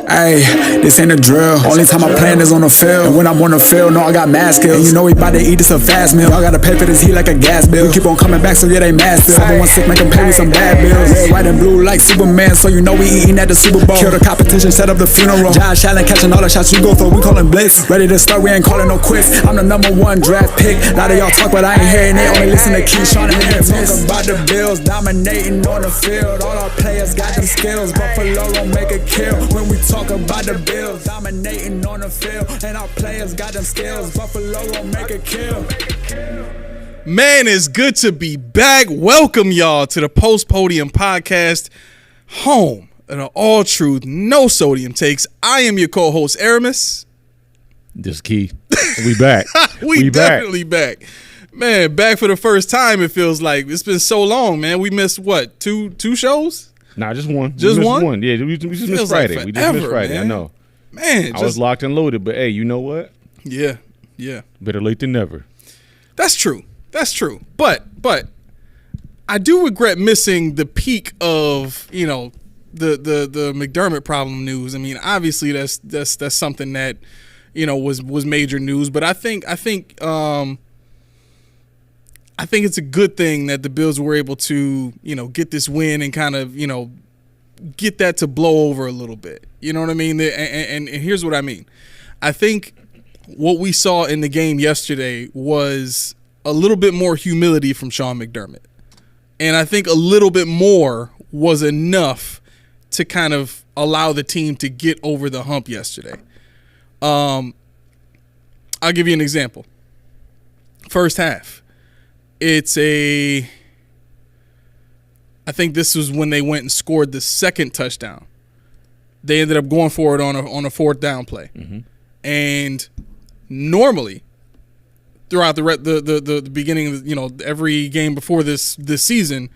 Ayy, this ain't a drill. Only time I plan is on the field. And when I'm on the field, no, I got mad skills. And you know we bout to eat this a fast meal. Y'all gotta pay for this heat like a gas bill. We keep on coming back, so yeah, they mad still. 716, make them pay me some bad bills. Red, white, and blue like Superman, so you know we eating at the Super Bowl. Kill the competition, set up the funeral. Josh Allen catching all the shots you go for. We callin' blitz. Ready to start, we ain't calling no quits. I'm the #1 draft pick. A lot of y'all talk, but I ain't hearing it. Only listen to Keyshawn and niggas talk about the Bills dominating on the field. All our players got them skills. Buffalo gon' make a kill when we talk about the Bills. Dominating on the field, and our players got them skills. Buffalo gon' make a kill. Man, it's good to be back. Welcome y'all to the Post Podium Podcast, home of the all truth, no sodium takes. I am your co-host Aramis. This Key. We back. we definitely back. Man, back for the first time. It feels like it's been so long, man. We missed what, two shows? Nah, just one. Just one? Yeah, we just missed Friday. Like we just missed Friday. Man. I know. Man, I was locked and loaded, but hey, you know what? Yeah. Better late than never. That's true. But I do regret missing the peak of, you know, the McDermott Problem news. I mean, obviously that's something that, you know, was major news, but I think it's a good thing that the Bills were able to, you know, get this win and kind of, you know, get that to blow over a little bit. You know what I mean? And here's what I mean. I think what we saw in the game yesterday was a little bit more humility from Sean McDermott. And I think a little bit more was enough to kind of allow the team to get over the hump yesterday. I'll give you an example. First half. I think this was when they went and scored the second touchdown. They ended up going for it on a fourth down play. Mm-hmm. And normally, throughout the beginning of, you know, every game before this season,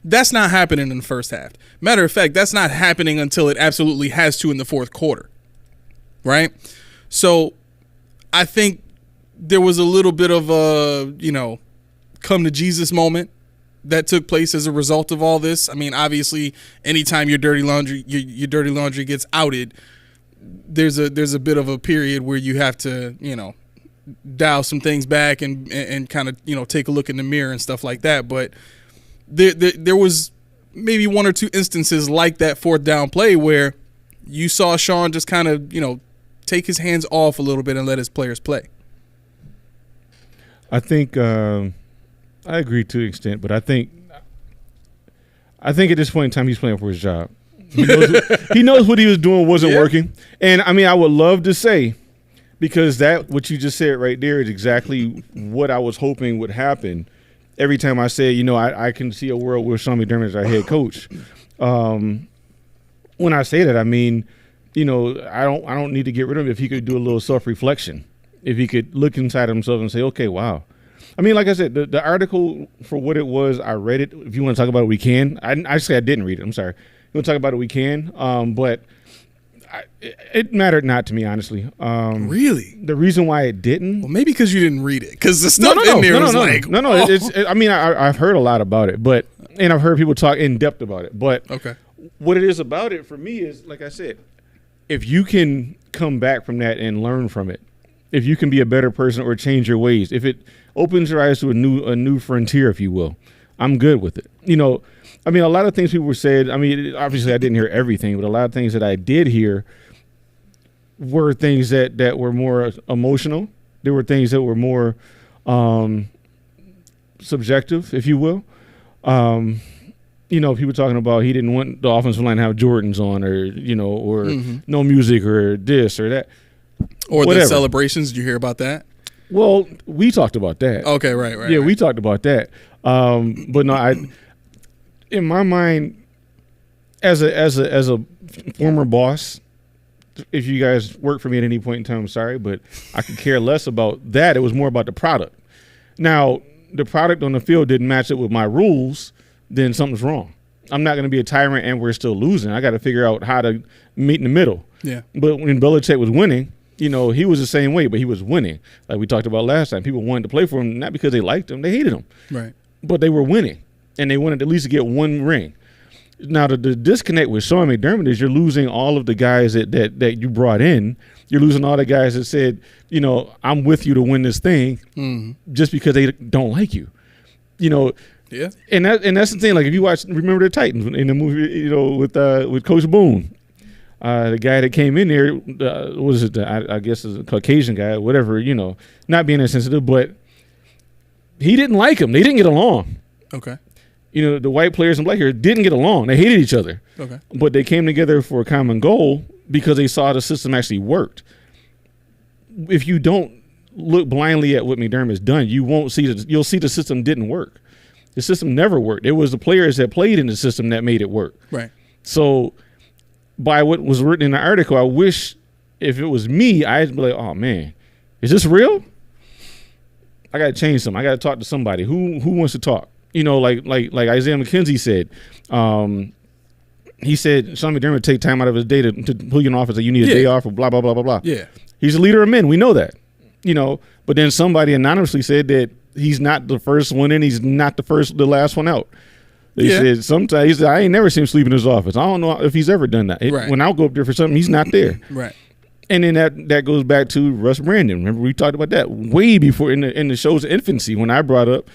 that's not happening in the first half. Matter of fact, that's not happening until it absolutely has to in the fourth quarter. Right? So I think there was a little bit of a, you know, come to Jesus moment that took place as a result of all this. I mean, obviously, anytime your dirty laundry gets outed, there's a bit of a period where you have to, you know, dial some things back and kind of, you know, take a look in the mirror and stuff like that. But there was maybe one or two instances like that fourth down play where you saw Sean just kind of, you know, take his hands off a little bit and let his players play. I think I agree to an extent, but I think at this point in time he's playing for his job. He knows what he was doing wasn't working. And I mean, I would love to say, because that what you just said right there is exactly what I was hoping would happen. Every time I say, you know, I can see a world where Sean McDermott is our head coach. When I say that, I mean, you know, I don't need to get rid of him if he could do a little self-reflection. If he could look inside himself and say, okay, wow. I mean, like I said, the article, for what it was, I read it. If you want to talk about it, we can. I say I didn't read it. I'm sorry. If you want to talk about it, we can. But it mattered not to me, honestly. Really? The reason why it didn't? Well, maybe because you didn't read it. Because the stuff in there was like... No. I mean, I've heard a lot about it, and I've heard people talk in depth about it. But okay. What it is about it for me is, like I said, if you can come back from that and learn from it, if you can be a better person or change your ways, if it opens your eyes to a new frontier, if you will, I'm good with it. You know, I mean, a lot of things people said, I mean, obviously I didn't hear everything, but a lot of things that I did hear were things that were more emotional. There were things that were more subjective, if you will. You know, people talking about he didn't want the offensive line to have Jordans on, or, you know, or no music, or this or that. Or whatever. The celebrations. Did you hear about that? Well, we talked about that. Okay, right. Yeah, we talked about that. But no, in my mind, as a former boss, if you guys work for me at any point in time, I'm sorry, but I could care less about that. It was more about the product. Now, the product on the field didn't match up with my rules, then something's wrong. I'm not going to be a tyrant and we're still losing. I got to figure out how to meet in the middle. Yeah. But when Belichick was winning, you know, he was the same way, but he was winning. Like we talked about last time, people wanted to play for him, not because they liked him, they hated him. Right. But they were winning, and they wanted at least to get one ring. Now the disconnect with Sean McDermott is you're losing all of the guys that you brought in. You're losing all the guys that said, I'm with you to win this thing, just because they don't like you. Yeah. And that's the thing. Like if you remember the Titans in the movie, with Coach Boone, the guy that came in there, I guess is a Caucasian guy, whatever. Not being insensitive, but he didn't like him. They didn't get along. Okay. The white players and black players didn't get along. They hated each other. Okay. But they came together for a common goal because they saw the system actually worked. If you don't look blindly at what McDermott's done, you'll see the system didn't work. The system never worked. It was the players that played in the system that made it work. Right. So by what was written in the article, I wish if it was me, I'd be like, oh man, is this real? I got to change something. I got to talk to somebody. Who wants to talk? Like Isaiah McKenzie said, he said Sean McDermott take time out of his day to pull you in office that you need a day off or blah, blah, blah, blah, blah. Yeah. He's a leader of men. We know that, but then somebody anonymously said that he's not the first one in. He's not the last one out. They said sometimes I ain't never seen him sleep in his office. I don't know if he's ever done that. Right. When I'll go up there for something, he's not there. Right. And then that goes back to Russ Brandon. Remember we talked about that way before in the show's infancy when I brought up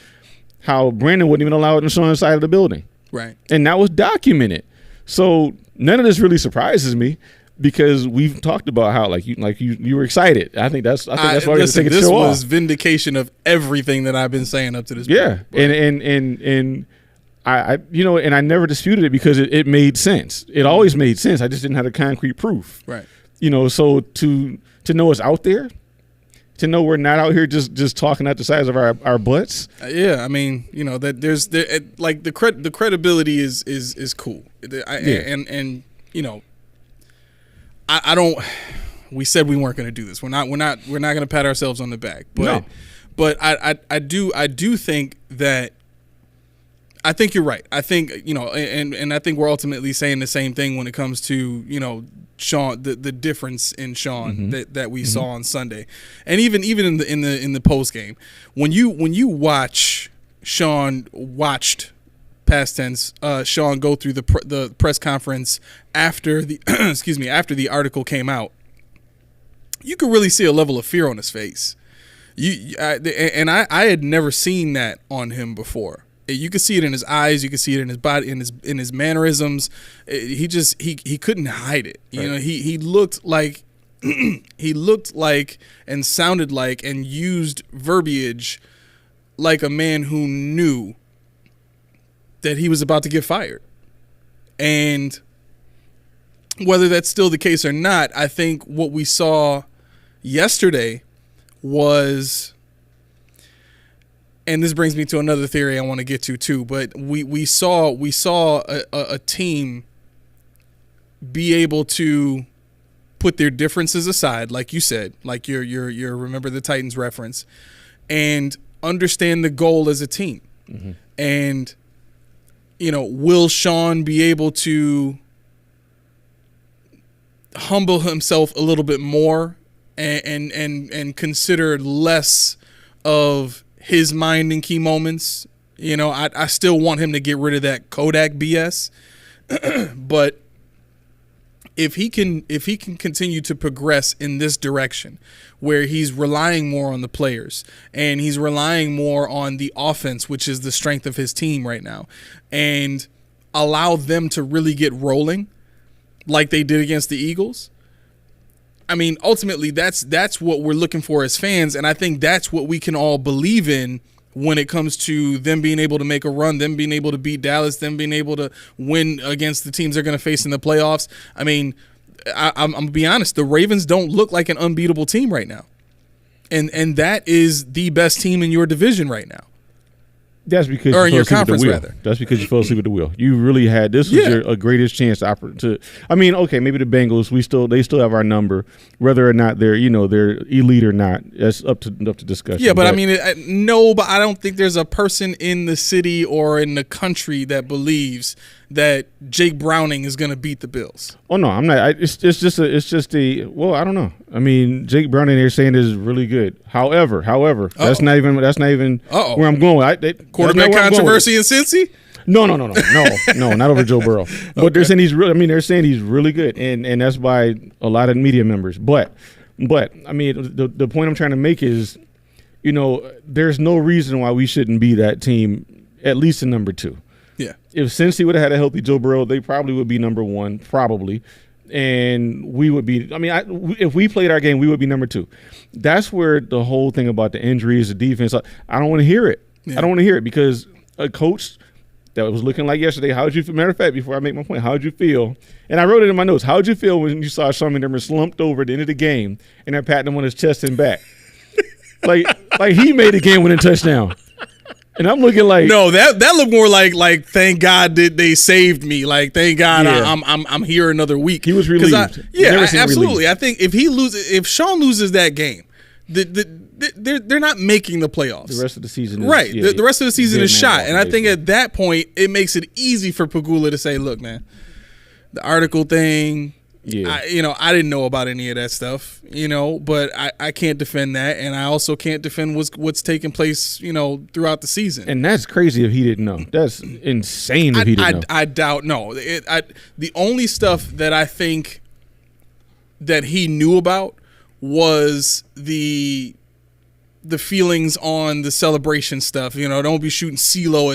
how Brandon wouldn't even allow it on Sean's side of the building. Right. And that was documented. So none of this really surprises me because we've talked about how you were excited. I think that's why we're going to take this show was off. Vindication of everything that I've been saying up to this point. Yeah. And I never disputed it because it made sense. It always made sense. I just didn't have the concrete proof. Right. So to know it's out there, to know we're not out here just talking out the sides of our butts. I mean, that the credibility is cool. I don't. We said we weren't going to do this. We're not going to pat ourselves on the back. But no. But I do think that. I think you're right. I think and I think we're ultimately saying the same thing when it comes to Sean, the difference in Sean that we saw on Sunday, and even in the post game when you watch Sean past tense Sean go through the press conference after the after the article came out, you could really see a level of fear on his face. I had never seen that on him before. You could see it in his eyes. You could see it in his body, in his mannerisms. He couldn't hide it. Right. He looked like and sounded like and used verbiage like a man who knew that he was about to get fired. And whether that's still the case or not, I think what we saw yesterday was. And this brings me to another theory I want to get to too. But we saw a team be able to put their differences aside, like you said, like your remember the Titans reference, and understand the goal as a team. Mm-hmm. And will Sean be able to humble himself a little bit more and consider less of his mind in key moments? I still want him to get rid of that Kodak BS, but if he can continue to progress in this direction where he's relying more on the players and he's relying more on the offense, which is the strength of his team right now, and allow them to really get rolling like they did against the Eagles, I mean, ultimately, that's what we're looking for as fans, and I think that's what we can all believe in when it comes to them being able to make a run, them being able to beat Dallas, them being able to win against the teams they're going to face in the playoffs. I mean, I'm going to be honest, the Ravens don't look like an unbeatable team right now, and that is the best team in your division right now. That's because or in your fell asleep at the conference, wheel. rather. That's because you fell asleep at the wheel. You really had this was your greatest chance to. I mean, okay, maybe the Bengals. They still have our number, whether or not they're elite or not. That's up to discussion. Yeah, but I mean, but I don't think there's a person in the city or in the country that believes that Jake Browning is going to beat the Bills. Oh no, I'm not. It's just well, I don't know. I mean, Jake Browning they're saying is really good. However, that's not even where I'm going. Quarterback controversy in Cincy? No, not over Joe Burrow. But they're saying they're saying he's really good, and that's by a lot of media members. But I mean, the point I'm trying to make is, there's no reason why we shouldn't be that team, at least in number 2. Yeah. If Cincy would have had a healthy Joe Burrow, they probably would be number 1, probably. And we would be, if we played our game, we would be number 2. That's where the whole thing about the injuries, the defense, I don't want to hear it. Yeah. I don't want to hear it because a coach that was looking like yesterday, how'd you feel? Matter of fact, before I make my point, how'd you feel? And I wrote it in my notes. How'd you feel when you saw Sean McDermott slumped over at the end of the game and they're patting him on his chest and back? like he made a game-winning touchdown. And I'm looking like no, that looked more like thank God that they saved me. Like thank God I'm here another week. He was relieved. Absolutely. I think if Sean loses that game, they're not making the playoffs. The rest of the season, the rest of the season is shot. And I think at that point, it makes it easy for Pegula to say, "Look, man, the article thing." Yeah, I didn't know about any of that stuff, but I can't defend that, and I also can't defend what's taking place, throughout the season. And that's crazy if he didn't know. That's insane if he didn't know. I doubt no. The only stuff that I think that he knew about was the feelings on the celebration stuff. Don't be shooting CeeLo,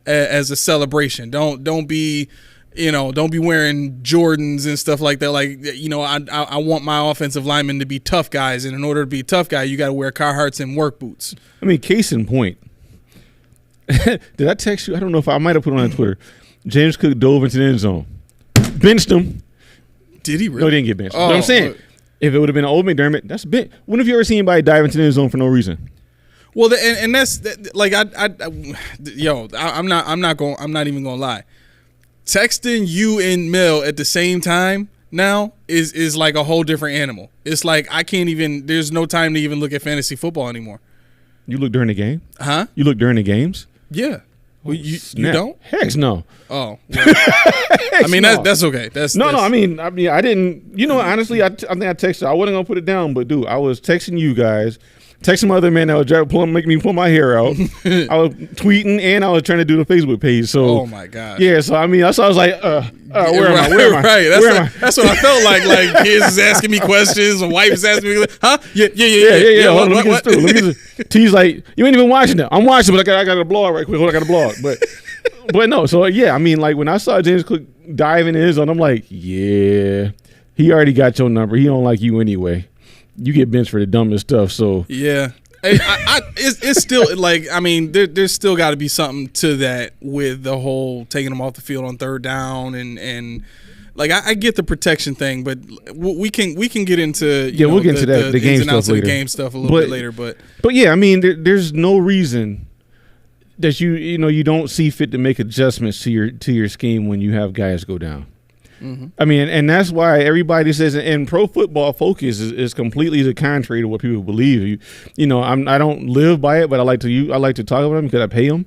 as a celebration. Don't be. Don't be wearing Jordans and stuff like that. Like, I want my offensive linemen to be tough guys, and in order to be a tough guy, you got to wear Carhartts and work boots. I mean, case in point. Did I text you? I don't know if I might have put it on Twitter. James Cook dove into the end zone, benched him. Did he really? No, he didn't get benched. But I'm saying, if it would have been an old McDermott, that's bench. When have you ever seen anybody dive into the end zone for no reason? Well, and that's like I'm not even gonna lie. Texting you and Mel at the same time now is like a whole different animal. It's like I can't even. There's no time to even look at fantasy football anymore. You look during the game? Huh? You look during the games? Yeah. Well, you don't? Heck no. Oh. Well. I mean that's okay. No. I mean I didn't. Honestly, I think I texted. I wasn't gonna put it down, but dude, I was texting you guys. Texting my other man that was making me pull my hair out. I was tweeting and I was trying to do the Facebook page. So, oh my god, yeah. So I was like, where am I? Where am I? Right. That's what I felt like. Like kids is asking me questions, and wife is asking me, huh? Yeah. Hold on, let me get through. T's like, you ain't even watching it. I'm watching, but I got a blog right quick. Hold on, I got a blog, but no. So yeah, I mean, like when I saw James Cook dive in his zone, I'm like, yeah, he already got your number. He don't like you anyway. You get benched for the dumbest stuff, so yeah. It's still like there's still got to be something to that with the whole taking them off the field on third down and like I get the protection thing, but we can get into we'll get into the game stuff later. The game stuff a little bit later, but yeah, I mean there's no reason that you don't see fit to make adjustments to your scheme when you have guys go down. Mm-hmm. I mean, and that's why everybody says, and Pro Football Focus is completely the contrary to what people believe. I don't live by it, but I like to talk about them because I pay them.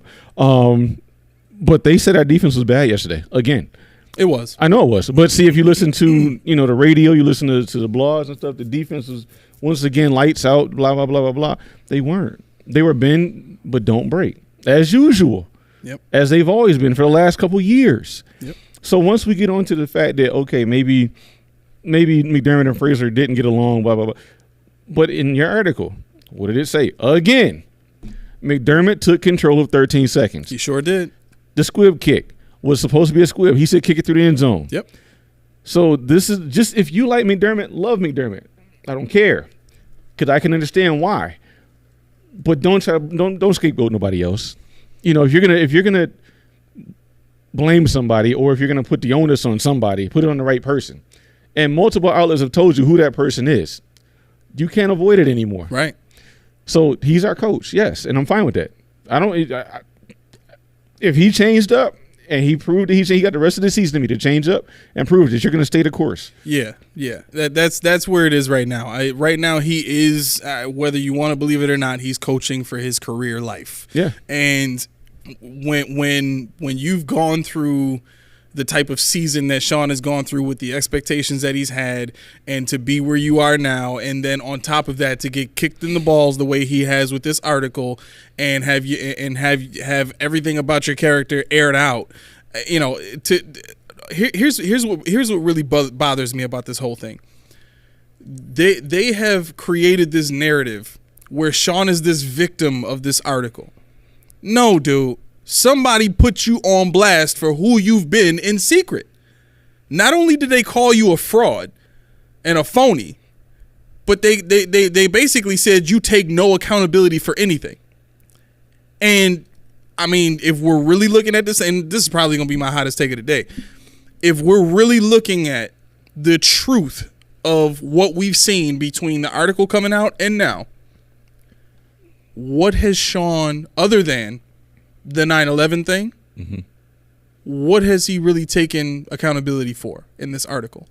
But they said our defense was bad yesterday. Again, it was. I know it was. But see, if you listen to the radio, you listen to the blogs and stuff, the defense was once again lights out. Blah blah blah blah blah. They weren't. They were bend but don't break as usual. Yep. As they've always been for the last couple years. Yep. So once we get on to the fact that, okay, maybe McDermott and Fraser didn't get along, blah, blah, blah. But in your article, what did it say? Again, McDermott took control of 13 seconds. He sure did. The squib kick was supposed to be a squib. He said kick it through the end zone. Yep. So this is just, if you like McDermott, love McDermott. I don't care because I can understand why. But don't scapegoat nobody else. If you're gonna blame somebody, or if you're going to put the onus on somebody, put it on the right person. And multiple outlets have told you who that person is. You can't avoid it anymore. Right. So he's our coach, yes, and I'm fine with that. If he changed up and he proved that he got the rest of the season to change up and prove that you're going to stay the course. Yeah. That's where it is right now. Right now he is, whether you want to believe it or not, he's coaching for his career life. Yeah. And when you've gone through the type of season that Sean has gone through with the expectations that he's had, and to be where you are now, and then on top of that to get kicked in the balls the way he has with this article, and have everything about your character aired out. Here's what really bothers me about this whole thing. They have created this narrative where Sean is this victim of this article. No, dude. Somebody put you on blast for who you've been in secret. Not only did they call you a fraud and a phony, but they basically said you take no accountability for anything. And I mean, if we're really looking at this, and this is probably going to be my hottest take of the day, if we're really looking at the truth of what we've seen between the article coming out and now, what has Sean, other than the 9/11 thing, what has he really taken accountability for in this article?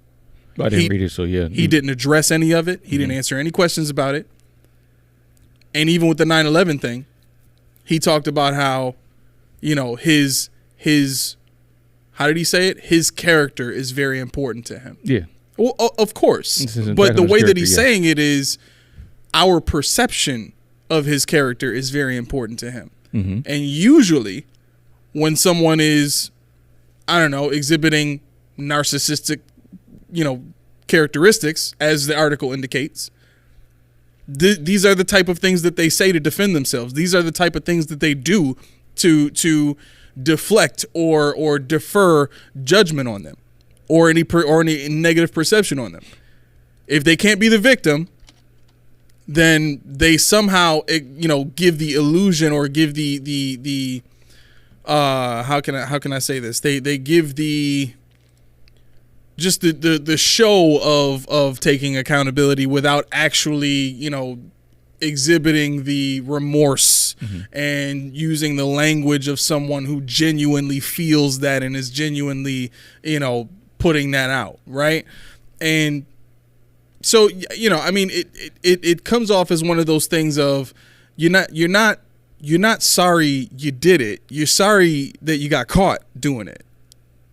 I didn't read it, so yeah. He didn't address any of it. He didn't answer any questions about it. And even with the 9/11 thing, he talked about how, his how did he say it? His character is very important to him. Yeah. Well, of course. But the way that he's saying it is our perception of his character is very important to him. And usually when someone is, exhibiting narcissistic, characteristics, as the article indicates, these are the type of things that they say to defend themselves. These are the type of things that they do to deflect or defer judgment on them or any negative perception on them. If they can't be the victim, then they somehow, give the illusion or give the how can I say this? They give the show of taking accountability without actually, exhibiting the remorse and using the language of someone who genuinely feels that and is genuinely, putting that out, right? And so, it comes off as one of those things of you're not sorry you did it. You're sorry that you got caught doing it.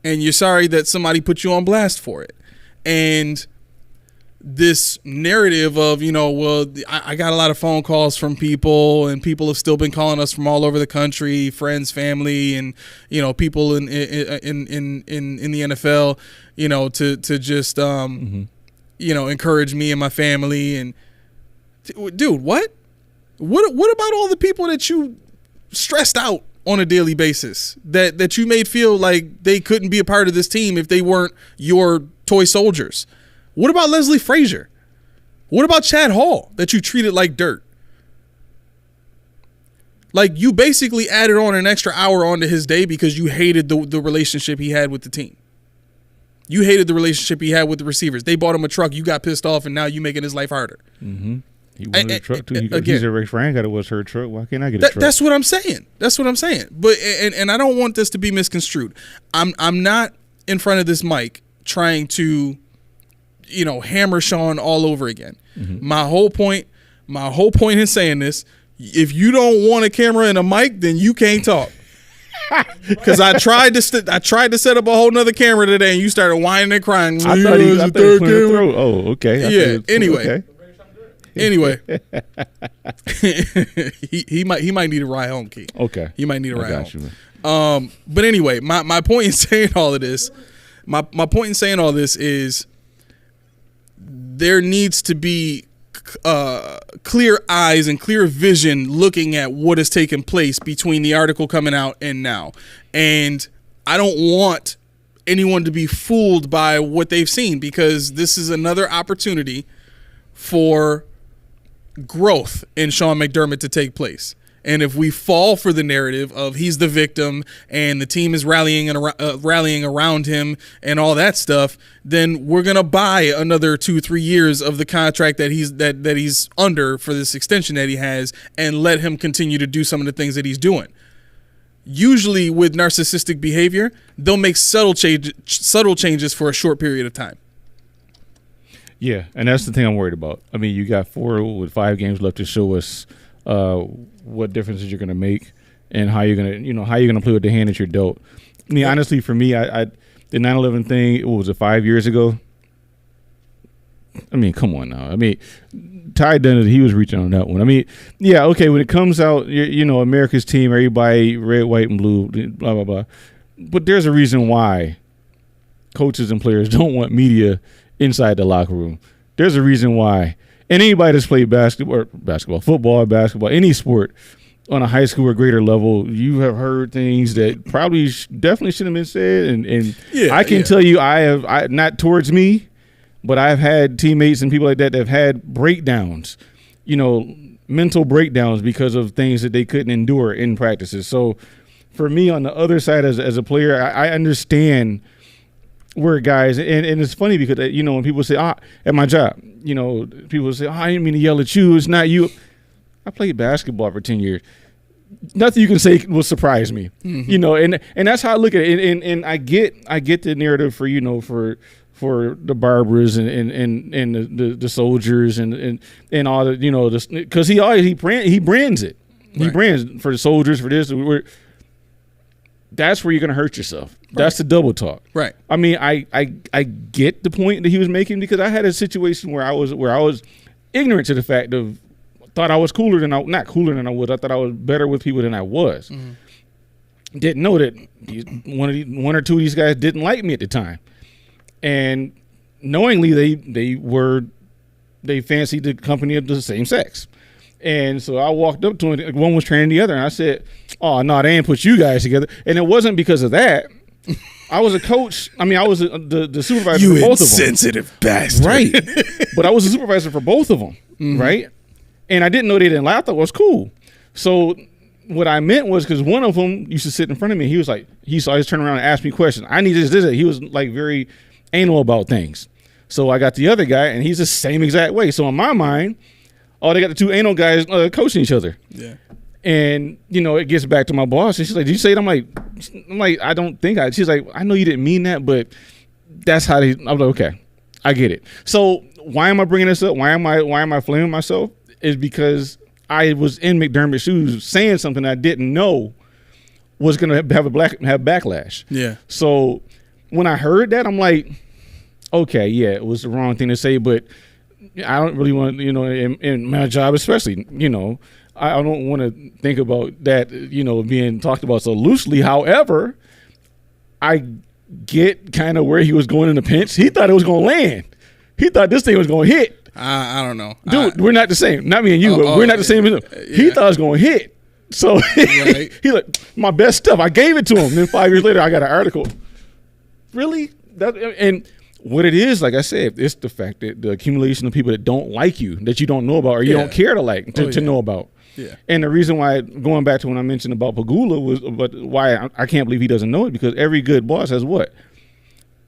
And you're sorry that somebody put you on blast for it. And this narrative of, I got a lot of phone calls from people, and people have still been calling us from all over the country, friends, family, and, people in the NFL, to just, encourage me and my family. And dude, what about all the people that you stressed out on a daily basis that you made feel like they couldn't be a part of this team if they weren't your toy soldiers? What about Leslie Frazier? What about Chad Hall that you treated like dirt? Like, you basically added on an extra hour onto his day because you hated the relationship he had with the team. You hated the relationship he had with the receivers. They bought him a truck. You got pissed off, and now you making his life harder. He wanted a truck too. He's a Rick Frank. It was her truck. Why can't I get a truck? That's what I'm saying. But and I don't want this to be misconstrued. I'm not in front of this mic trying to, hammer Sean all over again. My whole point in saying this: if you don't want a camera and a mic, then you can't talk. Because I tried to set up a whole nother camera today, and you started whining and crying. I thought he was a third camera. Oh, okay. Yeah. Anyway, he might need a ride home, Key. Okay. He might need a ride home. But anyway, my point in saying all of this, my point in saying all this is there needs to be clear eyes and clear vision looking at what has taken place between the article coming out and now. And I don't want anyone to be fooled by what they've seen, because this is another opportunity for growth in Sean McDermott to take place. And if we fall for the narrative of he's the victim and the team is rallying around him and all that stuff, then we're gonna buy another 2-3 years of the contract that he's under for this extension that he has, and let him continue to do some of the things that he's doing. Usually with narcissistic behavior, they'll make subtle changes for a short period of time. Yeah, and that's the thing I'm worried about. I mean, you got 4 with 5 games left to show us what differences you're going to make and how you're going to play with the hand that you're dealt. I mean, honestly, for me, I the 9/11 thing. What was it, 5 years ago? I mean, come on now. I mean, Ty Dunn, he was reaching on that one. I mean, yeah, okay. When it comes out, you know, America's team, everybody red, white, and blue, blah blah blah. But there's a reason why coaches and players don't want media inside the locker room. There's a reason why. And anybody that's played football, basketball, any sport on a high school or greater level, you have heard things that probably definitely shouldn't have been said. And I can tell you, I not towards me, but I've had teammates and people like that have had breakdowns, you know, mental breakdowns because of things that they couldn't endure in practices. So for me, on the other side as a player, I understand where guys, and it's funny because, you know, when people say, at my job, you know, people say, I didn't mean to yell at you. It's not you. I played basketball for 10 years. Nothing you can say will surprise me, you know, and that's how I look at it. And I get the narrative for, you know, for the barbers and the soldiers and all the, you know, because he brands it. He Right. brands for the soldiers, for this. That's where you're going to hurt yourself. Right. That's the double talk. Right. I mean, I get the point that he was making, because I had a situation where I was ignorant to the fact of, thought I was not cooler than I was. I thought I was better with people than I was. Mm-hmm. Didn't know that one or two of these guys didn't like me at the time. And knowingly they fancied the company of the same sex. And so I walked up to him, one was training the other, and I said, oh, no, they ain't put you guys together. And it wasn't because of that. I was a coach. I mean, I was the supervisor for both of them. You insensitive bastard. Right. But I was a supervisor for both of them, mm-hmm. right? And I didn't know they didn't laugh. I thought it was cool. So what I meant was, because one of them used to sit in front of me, he was like, he always turn around and ask me questions. I need this. He was like very anal about things. So I got the other guy, and he's the same exact way. So in my mind, they got the two anal guys coaching each other. Yeah. And, you know, it gets back to my boss, and she's like, did you say it? I'm like, I don't think I. She's like, I know you didn't mean that, but that's how they. I'm like, okay, I get it. So why am I bringing this up? Why am I flaming myself? Is because I was in McDermott's shoes saying something I didn't know was going to have backlash. Yeah. So when I heard that, I'm like, okay, yeah, it was the wrong thing to say, but I don't really want, you know, in my job especially, you know, I don't want to think about that, you know, being talked about so loosely. However, I get kind of where he was going in the pinch. He thought it was going to land. He thought this thing was going to hit. I don't know. Dude, we're not the same. Not me and you, but we're not the same. Yeah. He thought it was going to hit. So right. He like, my best stuff. I gave it to him. Then 5 years later, I got an article. Really? And what it is, like I said, it's the fact that the accumulation of people that don't like you, that you don't know about, or you don't care to like, to know about. Yeah. And the reason why, going back to when I mentioned about Pagula, was but why I can't believe he doesn't know it, because every good boss has what?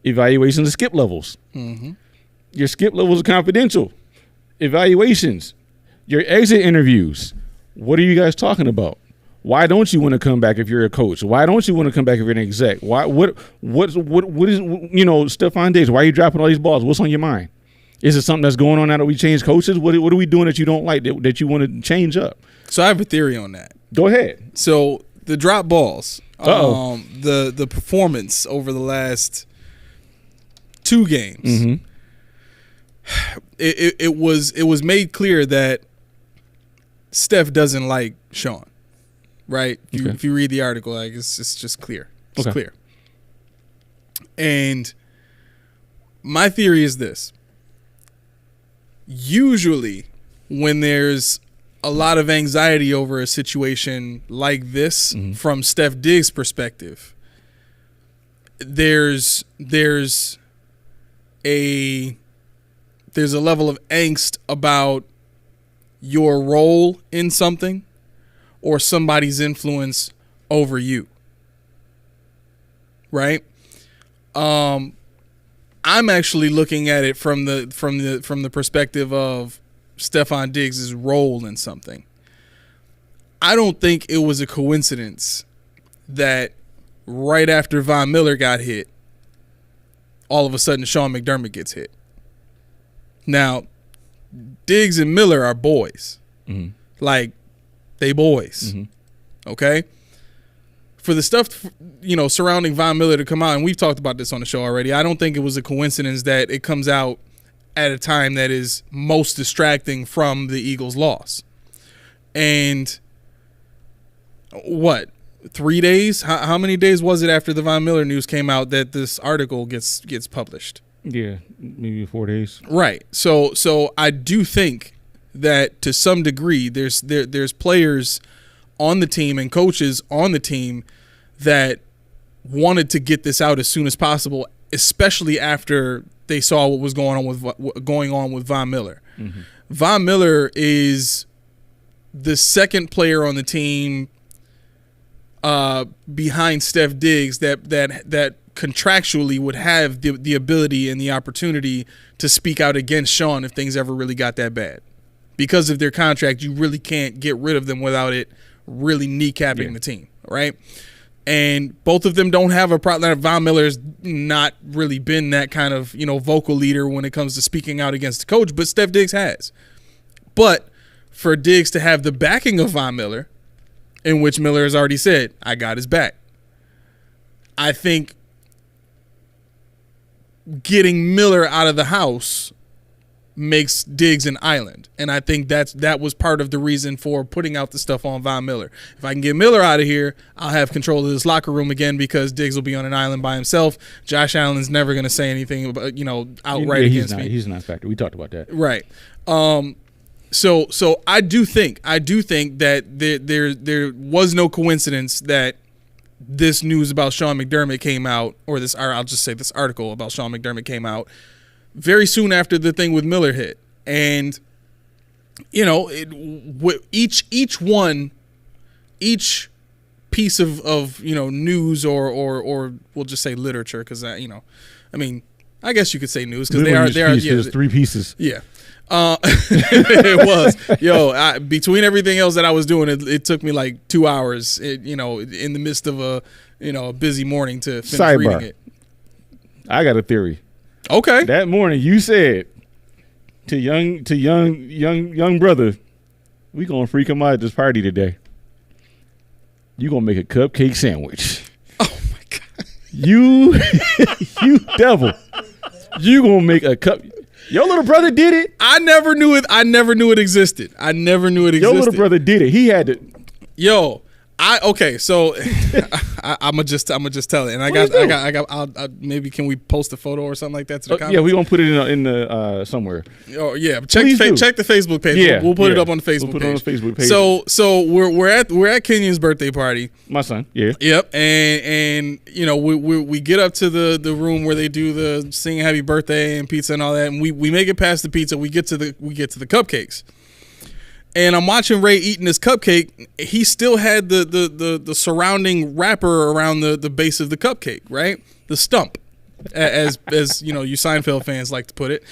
Evaluations of skip levels. Mm-hmm. Your skip levels are confidential. Evaluations, your exit interviews. What are you guys talking about? Why don't you want to come back if you're a coach? Why don't you want to come back if you're an exec? Why? What is, you know, Stephon Diggs? Why are you dropping all these balls? What's on your mind? Is it something that's going on now that we change coaches? What are we doing that you don't like, that you want to change up? So I have a theory on that. Go ahead. So the drop balls, the performance over the last 2 games. Mm-hmm. It was made clear that Steph doesn't like Sean, right? If you read the article, like it's just clear. It's clear. And my theory is this: usually, when there's a lot of anxiety over a situation like this, mm-hmm. from Steph Diggs' perspective, there's a level of angst about your role in something or somebody's influence over you. Right? I'm actually looking at it from the perspective of Stephon Diggs' role in something. I don't think it was a coincidence that right after Von Miller got hit, all of a sudden Sean McDermott gets hit. Now, Diggs and Miller are boys. Mm-hmm. Like, they boys. Mm-hmm. Okay? for the stuff, surrounding Von Miller to come out, and we've talked about this on the show already, I don't think it was a coincidence that it comes out at a time that is most distracting from the Eagles' loss. And what, 3 days? How many days was it after the Von Miller news came out that this article gets published? Yeah, maybe 4 days. Right. So I do think that to some degree there's players on the team and coaches on the team that wanted to get this out as soon as possible, especially after they saw what was going on with Von Miller. Mm-hmm. Von Miller is the second player on the team behind Steph Diggs that contractually would have the ability and the opportunity to speak out against Sean if things ever really got that bad. Because of their contract, you really can't get rid of them without it really kneecapping the team, right? And both of them don't have a problem. Von Miller's not really been that kind of, vocal leader when it comes to speaking out against the coach, but Steph Diggs has. But for Diggs to have the backing of Von Miller, in which Miller has already said, I got his back, I think getting Miller out of the house makes Diggs an island. And I think that was part of the reason for putting out the stuff on Von Miller. If I can get Miller out of here, I'll have control of this locker room again because Diggs will be on an island by himself. Josh Allen's never going to say anything about, outright against me. He's not a factor. We talked about that. Right. So I do think that there was no coincidence that this news about Sean McDermott came out, or I'll just say this article about Sean McDermott came out very soon after the thing with Miller hit. And, each piece of news or we'll just say literature, because, I guess you could say news because they are there's 3 pieces. Yeah. It was, between everything else that I was doing, it took me like 2 hours, in the midst of a busy morning to finish reading it. I got a theory. Okay. That morning you said to young brother, we gonna freak him out at this party today. You gonna make a cupcake sandwich. Oh my God. You devil. You gonna make a cup. Your little brother did it. I never knew it existed. Your little brother did it. He had to. Yo, so I'ma just tell it. And I maybe can we post a photo or something like that to the comments? Yeah, we gonna put it in the somewhere. Oh yeah, check the Facebook page. Yeah, we'll put it up on the Facebook page. We'll put it on the Facebook page. So we're at Kenyon's birthday party. My son. Yeah. Yep. And we get up to the room where they do the singing happy birthday and pizza and all that, and we make it past the pizza. We get to the cupcakes. And I'm watching Ray eating this cupcake. He still had the surrounding wrapper around the base of the cupcake, right? The stump, as you Seinfeld fans like to put it.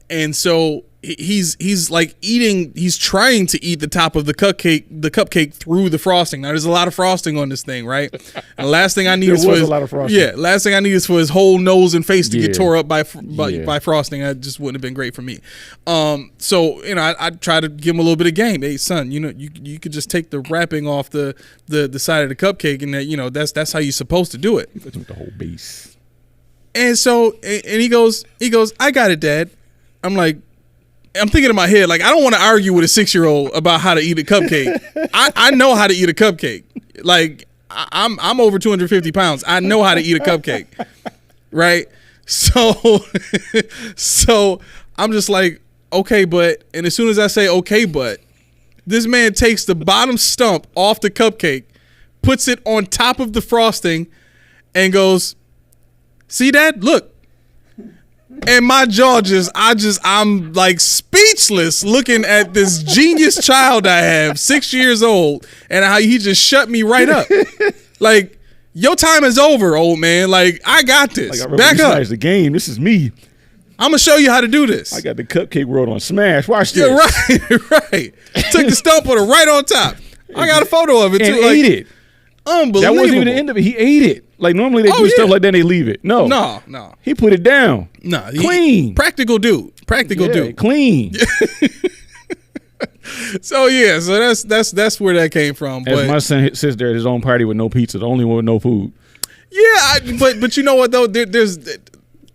And so he's like eating. He's trying to eat the top of the cupcake through the frosting. Now there's a lot of frosting on this thing, right? And the last thing I need is a lot of frosting. Yeah, last thing I need is for his whole nose and face to get tore up by frosting. That just wouldn't have been great for me. So I try to give him a little bit of game. Hey son, you could just take the wrapping off the side of the cupcake, and that's how you're supposed to do it. With the whole base. And so and he goes, I got it, Dad. I'm thinking in my head, like, I don't want to argue with a 6-year-old about how to eat a cupcake. I know how to eat a cupcake. Like, I'm over 250 pounds. I know how to eat a cupcake, right? So I'm just like, okay, but, and as soon as I say okay, but, this man takes the bottom stump off the cupcake, puts it on top of the frosting, and goes, see, Dad, look. And my jaw I'm like speechless looking at this genius child I have, 6 years old, and how he just shut me right up. Like, your time is over, old man. Like, I got this. Like, I back up. The game. This is me. I'm gonna show you how to do this. I got the cupcake world on smash. Watch this. Yeah, right. Took the stump, put it right on top. I got a photo of it and too. Ate it. Unbelievable. That wasn't even the end of it. He ate it. Like, normally they do stuff like that and they leave it. No. He put it down. No. Clean. Practical dude. Practical dude. Clean. So yeah, so that's where that came from. As but my son sits there at his own party with no pizza, the only one with no food. Yeah, but you know what though? There's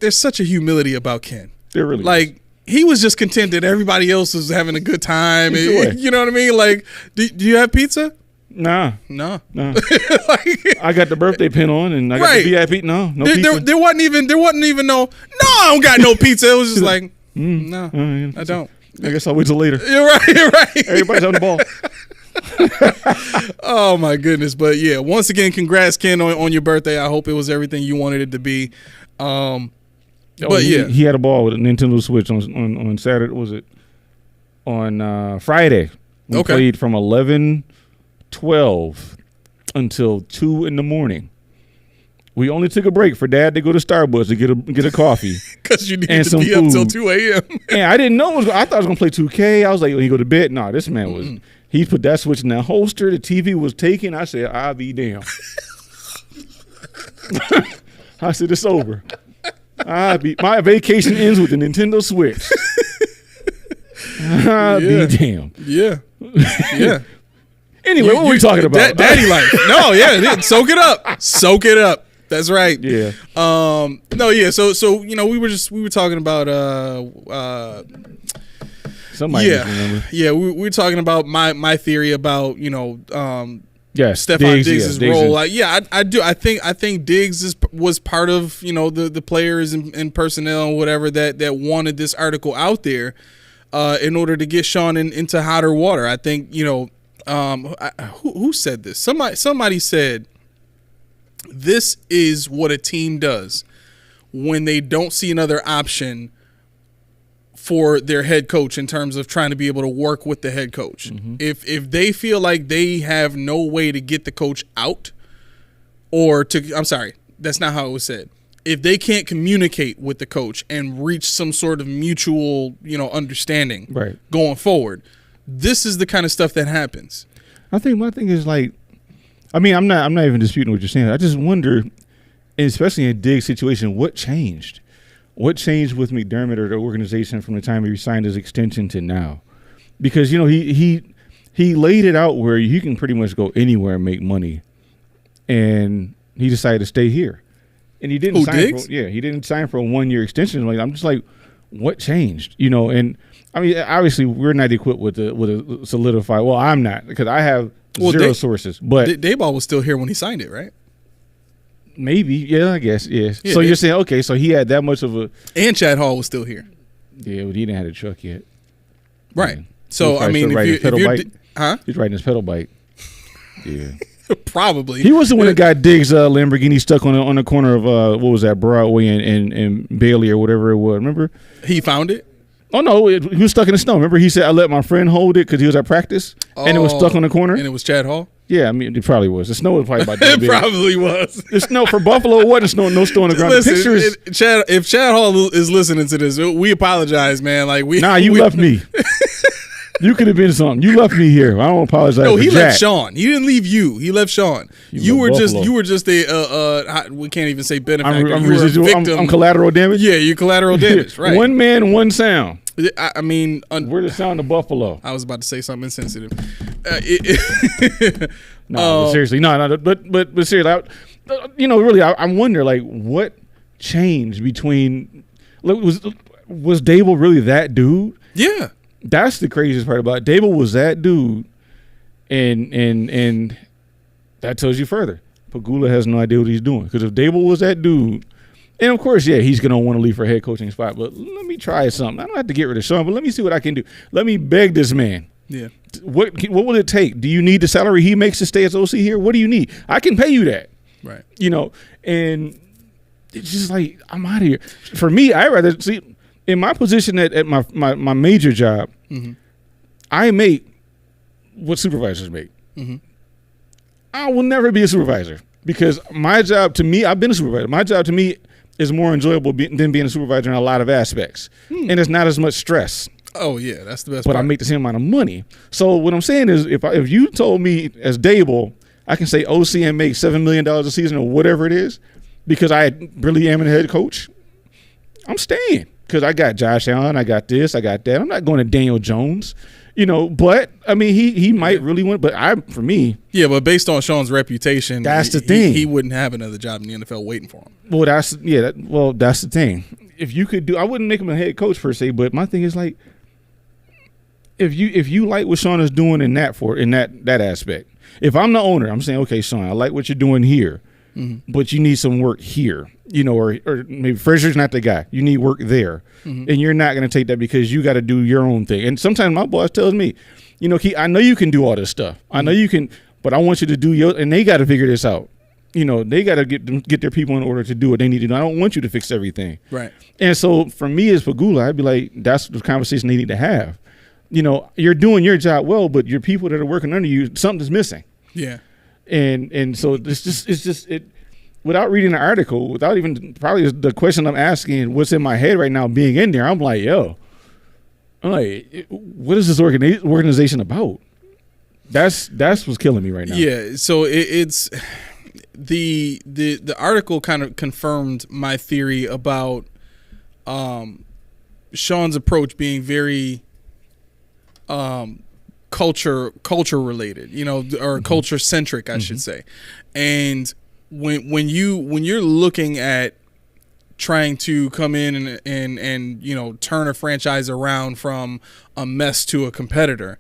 such a humility about Ken. There really like is. He was just content that everybody else was having a good time. Sure. You know what I mean? Like, do you have pizza? Nah. No. Like, I got the birthday pin on and I got the VIP. No pizza. There wasn't even no. I don't got no pizza. It was just like no, I don't. I guess I'll wait till later. You're right. Everybody's on the ball. Oh my goodness. But yeah, once again, congrats, Ken, on your birthday. I hope it was everything you wanted it to be. But he had a ball with a Nintendo Switch on Saturday. Was it on Friday? We played from 11:12 until 2 in the morning. We only took a break for Dad to go to Starbucks to get a coffee because you needed to be up till 2 a.m. And I didn't know. I thought I was gonna play 2K. I was like, when he go to bed, no, this man was. He put that switch in that holster. The TV was taken. I said, I'll be damned. I said, it's over. My vacation ends with the Nintendo Switch. I'll be damned. Yeah. Anyway, what were we talking about? Daddy life. No, yeah. Soak it up. That's right. Yeah. No, yeah. So we were talking about somebody remember. Yeah, we were talking about my theory about Stephon Diggs' role. I do. I think Diggs was part of the players and personnel and whatever that wanted this article out there in order to get Sean into hotter water. I think who said this? Somebody said this is what a team does when they don't see another option for their head coach in terms of trying to be able to work with the head coach. Mm-hmm. If they feel like they have no way to get the coach out that's not how it was said. If they can't communicate with the coach and reach some sort of mutual, understanding going forward, this is the kind of stuff that happens. I think my thing is I'm not even disputing what you're saying. I just wonder, especially in a Diggs situation, what changed? What changed with McDermott or the organization from the time he signed his extension to now? Because he laid it out where you can pretty much go anywhere and make money, and he decided to stay here. And he didn't sign. He didn't sign for a 1-year extension. I'm just like, what changed? And I mean, obviously we're not equipped with a solidified. Well, I'm not because I have zero sources. But Dayball was still here when he signed it, right? Maybe, yeah, I guess, yes. Yeah, so you're saying, okay, so he had that much of a... And Chad Hall was still here. Yeah, but he didn't have a truck yet. Right. Yeah. So, I mean, if you're... He's riding his pedal bike. Yeah. Probably. He was the one that got Diggs' Lamborghini stuck on the corner of, what was that, Broadway and Bailey or whatever it was, remember? He found it? Oh, no, he was stuck in the snow. Remember he said, I let my friend hold it because he was at practice, and it was stuck on the corner? And it was Chad Hall? Yeah, I mean, it probably was. The snow was probably about that big. It probably was. The snow for Buffalo, it wasn't snow, no snow on the ground. Listen, if Chad Hall is listening to this, we apologize, man. You left me. You could have been something. You left me here. I don't apologize. No, he left Sean. He didn't leave you. He left Sean. You were just a we can't even say benefactor. I'm residual. Victim. I'm collateral damage. Yeah, you're collateral damage. Right. One man, one sound. I mean, we're the sound of Buffalo. I was about to say something insensitive. No, seriously, no. But seriously, really, I wonder, what changed between? Was Dable really that dude? Yeah, that's the craziest part about it. Dable was that dude, and that tells you further. Pagula has no idea what he's doing because if Dable was that dude. And, of course, yeah, he's going to want to leave for a head coaching spot. But let me try something. I don't have to get rid of Sean, but let me see what I can do. Let me beg this man. Yeah. What will it take? Do you need the salary he makes to stay as OC here? What do you need? I can pay you that. Right. And it's just like, I'm out of here. For me, I'd rather see, in my position at my major job, mm-hmm. I make what supervisors make. Mm-hmm. I will never be a supervisor because my job to me, I've been a supervisor. My job to me is more enjoyable than being a supervisor in a lot of aspects. And it's not as much stress. Oh, yeah, that's the best But part. I make the same amount of money. So what I'm saying is if you told me as Dable, I can say OC and make $7 million a season or whatever it is because I really am a head coach, I'm staying. because I got Josh Allen, I got this, I got that. I'm not going to Daniel Jones, But I mean, he might really win. But for me, yeah. But based on Sean's reputation, that's the thing. He wouldn't have another job in the NFL waiting for him. Well, that's the thing. If you could I wouldn't make him a head coach per se, but my thing is like, if you like what Sean is doing in that aspect, if I'm the owner, I'm saying, okay, Sean, I like what you're doing here, but you need some work here, or maybe Frazier's not the guy. You need work there, and you're not going to take that because you got to do your own thing. And sometimes my boss tells me, I know you can do all this stuff. I know you can, but I want you to do and they got to figure this out. They got to get their people in order to do what they need to do. I don't want you to fix everything. Right. And so for me as Pagula, I'd be like, that's the conversation they need to have. You're doing your job well, but your people that are working under you, something's missing. Yeah. And so it's just without reading the article, without even probably the question I'm asking, what's in my head right now being in there, I'm like, what is this organization about? That's what's killing me right now. Yeah. So it's the article kind of confirmed my theory about Sean's approach being very culture related, or culture centric, I should say. And when you're looking at trying to come in and turn a franchise around from a mess to a competitor,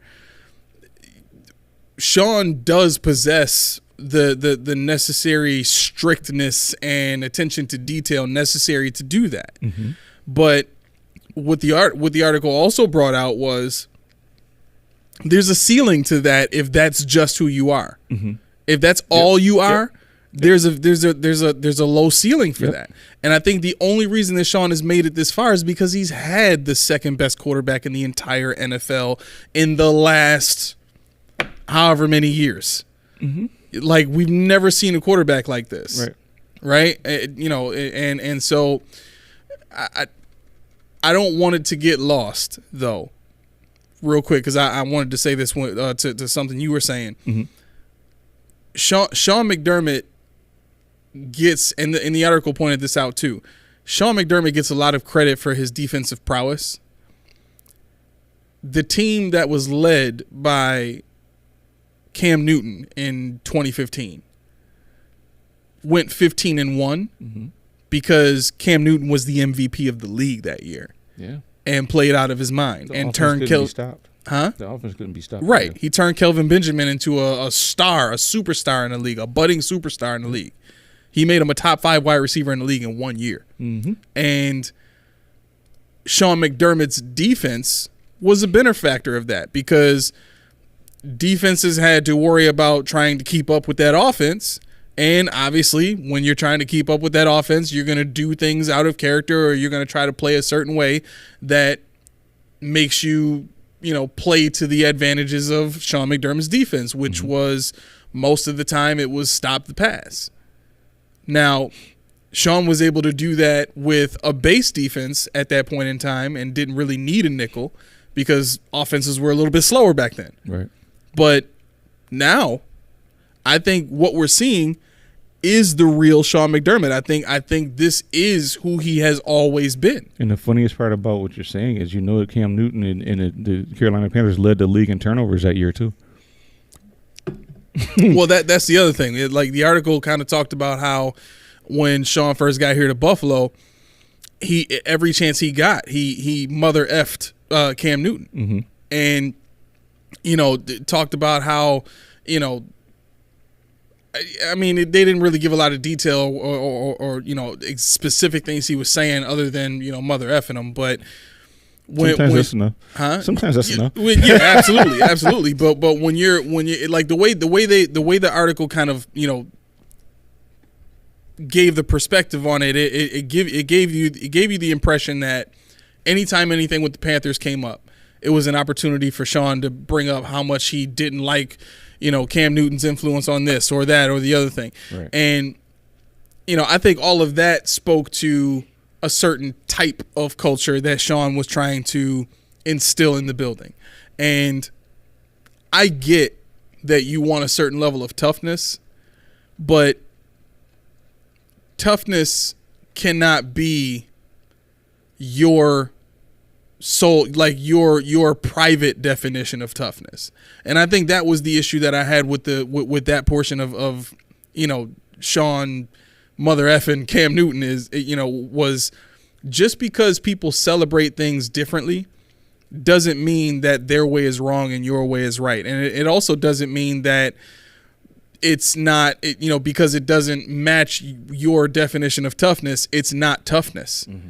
Sean does possess the necessary strictness and attention to detail necessary to do that. But what the article also brought out was there's a ceiling to that if that's just who you are. If that's all you are, there's a low ceiling for that. And I think the only reason that Sean has made it this far is because he's had the second best quarterback in the entire NFL in the last however many years. Like, we've never seen a quarterback like this. Right? And so I don't want it to get lost, though, real quick, because I wanted to say this to something you were saying. Sean McDermott gets, and the article pointed this out too, Sean McDermott gets a lot of credit for his defensive prowess. The team that was led by Cam Newton in 2015 went 15-1 because Cam Newton was the MVP of the league that year. And played out of his mind and turned The offense couldn't be stopped. Right. He turned Kelvin Benjamin into a superstar in the league, a budding superstar in the league. He made him a top 5 wide receiver in the league in 1 year. And Sean McDermott's defense was a benefactor of that because defenses had to worry about trying to keep up with that offense. And obviously, when you're trying to keep up with that offense, you're going to do things out of character, or you're going to try to play a certain way that makes you, play to the advantages of Sean McDermott's defense, which was most of the time it was stop the pass. Now, Sean was able to do that with a base defense at that point in time and didn't really need a nickel because offenses were a little bit slower back then. Right. But now, I think what we're seeing is the real Sean McDermott. I think this is who he has always been. And the funniest part about what you're saying is that Cam Newton and the Carolina Panthers led the league in turnovers that year too. Well, that's the other thing. The article kind of talked about how when Sean first got here to Buffalo, every chance he got, he mother effed Cam Newton, and talked about how I mean, they didn't really give a lot of detail or specific things he was saying other than mother effing him, but. Sometimes that's enough. Sometimes that's enough. Yeah, absolutely. But when you're like the way the article kind of gave the perspective on it, it gave you the impression that anytime anything with the Panthers came up, it was an opportunity for Sean to bring up how much he didn't like Cam Newton's influence on this or that or the other thing, right. And I think all of that spoke to a certain type of culture that Sean was trying to instill in the building. And I get that you want a certain level of toughness, but toughness cannot be your soul, like your private definition of toughness. And I think that was the issue that I had with with that portion of Sean mother effing Cam Newton was just because people celebrate things differently doesn't mean that their way is wrong and your way is right. And it also doesn't mean that it's not, because it doesn't match your definition of toughness, it's not toughness. Mm-hmm.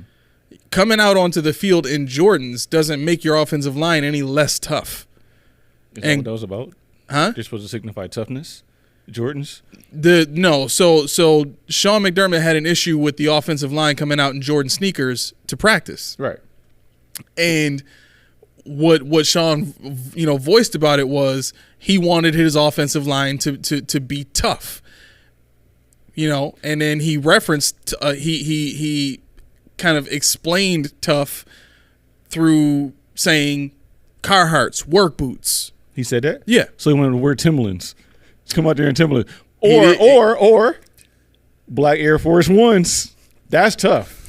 Coming out onto the field in Jordans doesn't make your offensive line any less tough. Is that what that was about? Huh? They're supposed to signify toughness? Jordans? So Sean McDermott had an issue with the offensive line coming out in Jordan sneakers to practice. Right. And what Sean voiced about it was he wanted his offensive line to be tough. And then he referenced he kind of explained tough through saying Carhartts, work boots. He said that? Yeah. So he wanted to wear Timberlands. Let's come out there in Timberlands. Or black Air Force Ones. That's tough.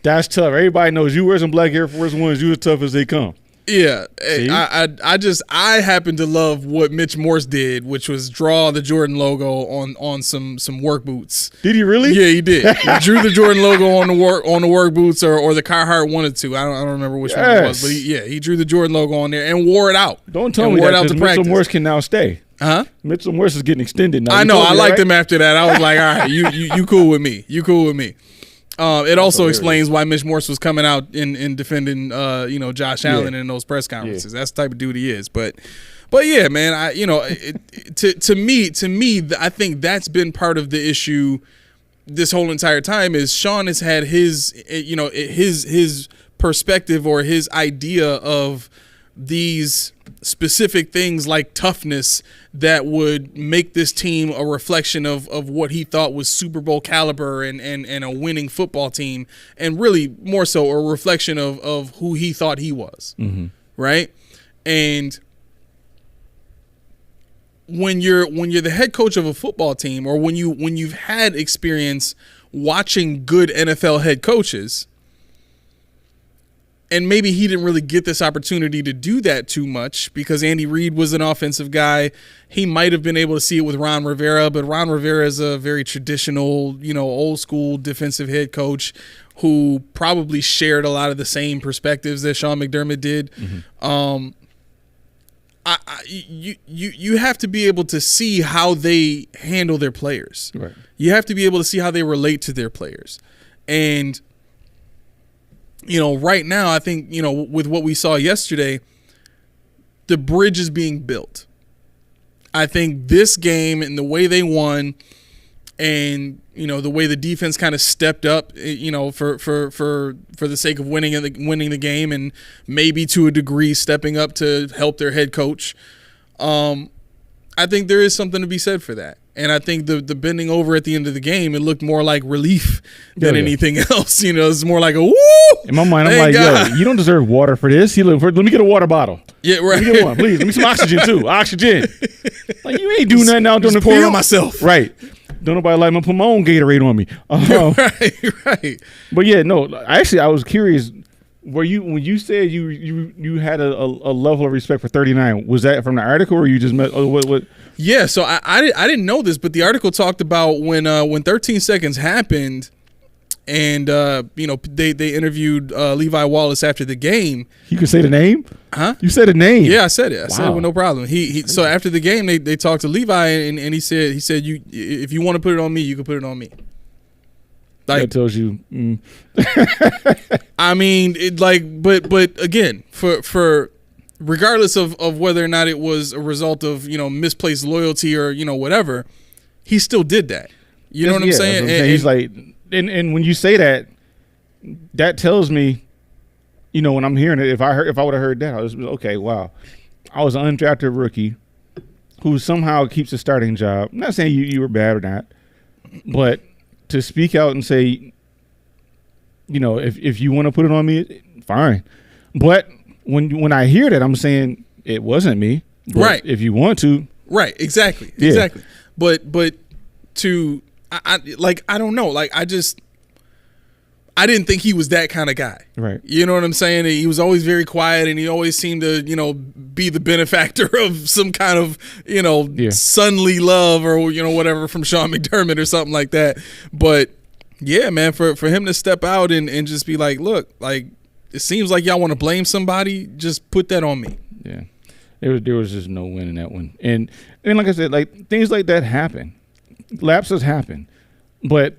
That's tough. Everybody knows you wear some black Air Force Ones, you as tough as they come. Yeah. I happen to love what Mitch Morse did, which was draw the Jordan logo on some work boots. Did he really? Yeah, he did. He drew the Jordan logo on the work boots or the Carhartt wanted to. I don't remember which one it was, but he drew the Jordan logo on there and wore it out. Don't tell me that, because Mitchell Morse can now stay. Huh? Mitchell Morse is getting extended now. I know. I liked him after that. I was like, all right, you cool with me. You cool with me. It also explains why Mitch Morse was coming out in defending, Josh Allen in those press conferences. Yeah. That's the type of dude he is. But yeah, man, to me, I think that's been part of the issue this whole entire time is Sean has had his perspective or his idea of these specific things like toughness that would make this team a reflection of what he thought was Super Bowl caliber and a winning football team, and really more so a reflection of who he thought he was. Mm-hmm. Right? And when you're the head coach of a football team, or when you've had experience watching good NFL head coaches, and maybe he didn't really get this opportunity to do that too much because Andy Reid was an offensive guy. He might have been able to see it with Ron Rivera, but Ron Rivera is a very traditional, old school defensive head coach who probably shared a lot of the same perspectives that Sean McDermott did. Mm-hmm. You have to be able to see how they handle their players. Right. You have to be able to see how they relate to their players. And right now, I think, with what we saw yesterday, the bridge is being built. I think this game and the way they won and, the way the defense kind of stepped up, for the sake of winning the game and maybe to a degree stepping up to help their head coach. I think there is something to be said for that. And I think the bending over at the end of the game, it looked more like relief than anything else. It's more like a woo. In my mind, I'm like, God. Yo, you don't deserve water for this. Let me get a water bottle. Yeah, right. Let me get one, please. Let me some oxygen too. Oxygen. Like, you ain't doing nothing now during the pour on myself. Right. Don't nobody like me put my own Gatorade on me. Right. But yeah, no. Actually, I was curious. When you said you had a level of respect for 39, was that from the article or you just met? What? Yeah, so I didn't know this, but the article talked about when 13 seconds happened, and they interviewed Levi Wallace after the game. You can say the name? Huh? You said a name? Yeah, I said it. I said it with no problem. So after the game, they talked to Levi, and he said if you want to put it on me, you can put it on me. Like, that tells you. I mean, but again, for regardless of whether or not it was a result of misplaced loyalty or whatever, he still did that. You know what I'm saying? And he's like, and when you say that, that tells me, when I'm hearing it, if I would have heard that, I was okay. Wow, I was an undrafted rookie who somehow keeps a starting job. I'm not saying you were bad or not, but to speak out and say, if you want to put it on me, fine. But when I hear that, I'm saying it wasn't me. Right. If you want to. Right. Exactly. Yeah. Exactly. But I don't know. Like, I didn't think he was that kind of guy. Right. You know what I'm saying? He was always very quiet, and he always seemed to, be the benefactor of some kind of, sonly love or, whatever from Sean McDermott or something like that. But yeah, man, for him to step out and just be like, look, like, it seems like y'all want to blame somebody, just put that on me. Yeah. There was just no win in that one. And like I said, like, things like that happen. Lapses happen. But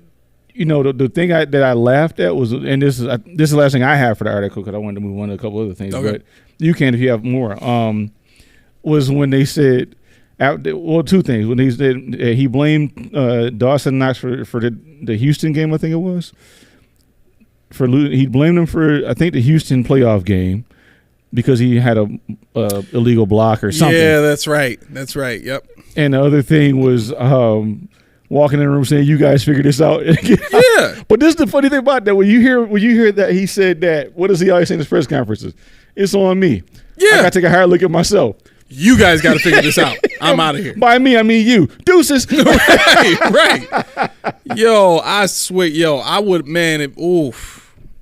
the thing that I laughed at was, and this is the last thing I have for the article because I wanted to move on to a couple other things, okay. But you can if you have more. Was when they said, two things. When they said he blamed Dawson Knox for the Houston game, I think it was. He blamed him for, I think, the Houston playoff game because he had a illegal block or something. Yeah, that's right. Yep. And the other thing was. Walking in the room saying, "You guys figure this out." Yeah. But this is the funny thing about that. When you hear that he said that, what does he always say in his press conferences? It's on me. Yeah. I got to take a hard look at myself. You guys got to figure this out. I'm out of here. By me, I mean you. Deuces. right. Yo, I swear, I would, man. But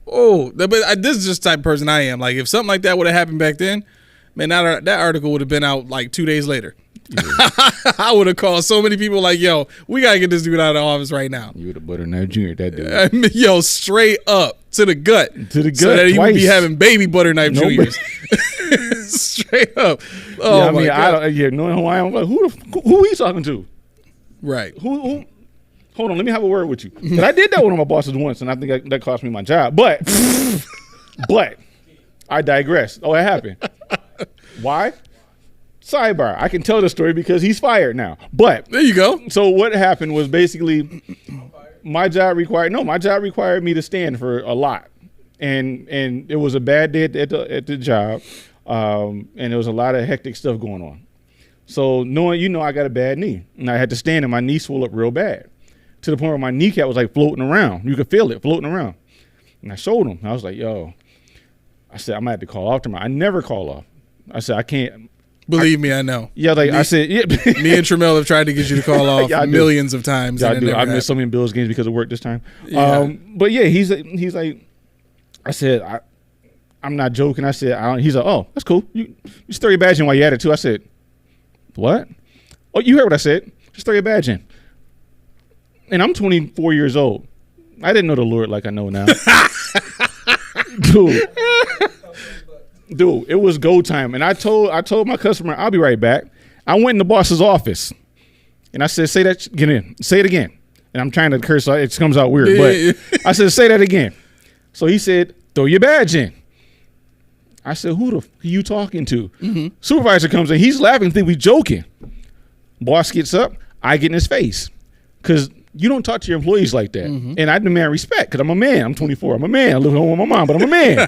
this is just the type of person I am. Like, if something like that would have happened back then, man, that article would have been out like 2 days later. Yeah. I would have called so many people like, yo, we got to get this dude out of the office right now. You would have butternut junior that dude. Yo, straight up to the gut. To the gut. So that he twice. would be having baby butternut juniors. Straight up. Oh, yeah, I mean, God. Knowing who I am, I'm like, who are you talking to? Right. Who? Hold on, let me have a word with you. But I did that with one of my bosses once, and I think that cost me my job. But I digress. Oh, it happened. Why? Sidebar. I can tell the story because he's fired now. But there you go. So what happened was basically my job required me to stand for a lot, and it was a bad day at the job, and there was a lot of hectic stuff going on. So knowing I got a bad knee, and I had to stand, and my knee swelled up real bad to the point where my kneecap was like floating around. You could feel it floating around. And I showed him. I was like, yo, I said, I'm going to have to call off tomorrow. I never call off. I said, I can't. Believe me, I know. Yeah, I said, yeah. Me and Tramel have tried to get you to call off millions of times. Yeah, I do. I missed so many Bills games because of work this time. Yeah. But yeah, he's like, I said, I'm not joking. I said, he's like, oh, that's cool. You just throw your badge in while you're at it too. I said, what? Oh, you heard what I said. Just throw your badge in. And I'm 24 years old. I didn't know the Lord like I know now. Dude, it was go time. And I told my customer, I'll be right back. I went in the boss's office and I said, get in. Say it again. And I'm trying to curse, it comes out weird. But I said, say that again. So he said, throw your badge in. I said, who are you talking to? Mm-hmm. Supervisor comes in. He's laughing, think we joking. Boss gets up. I get in his face. Because you don't talk to your employees like that. Mm-hmm. And I demand respect because I'm a man. I'm 24. I'm a man. I live home with my mom, but I'm a man.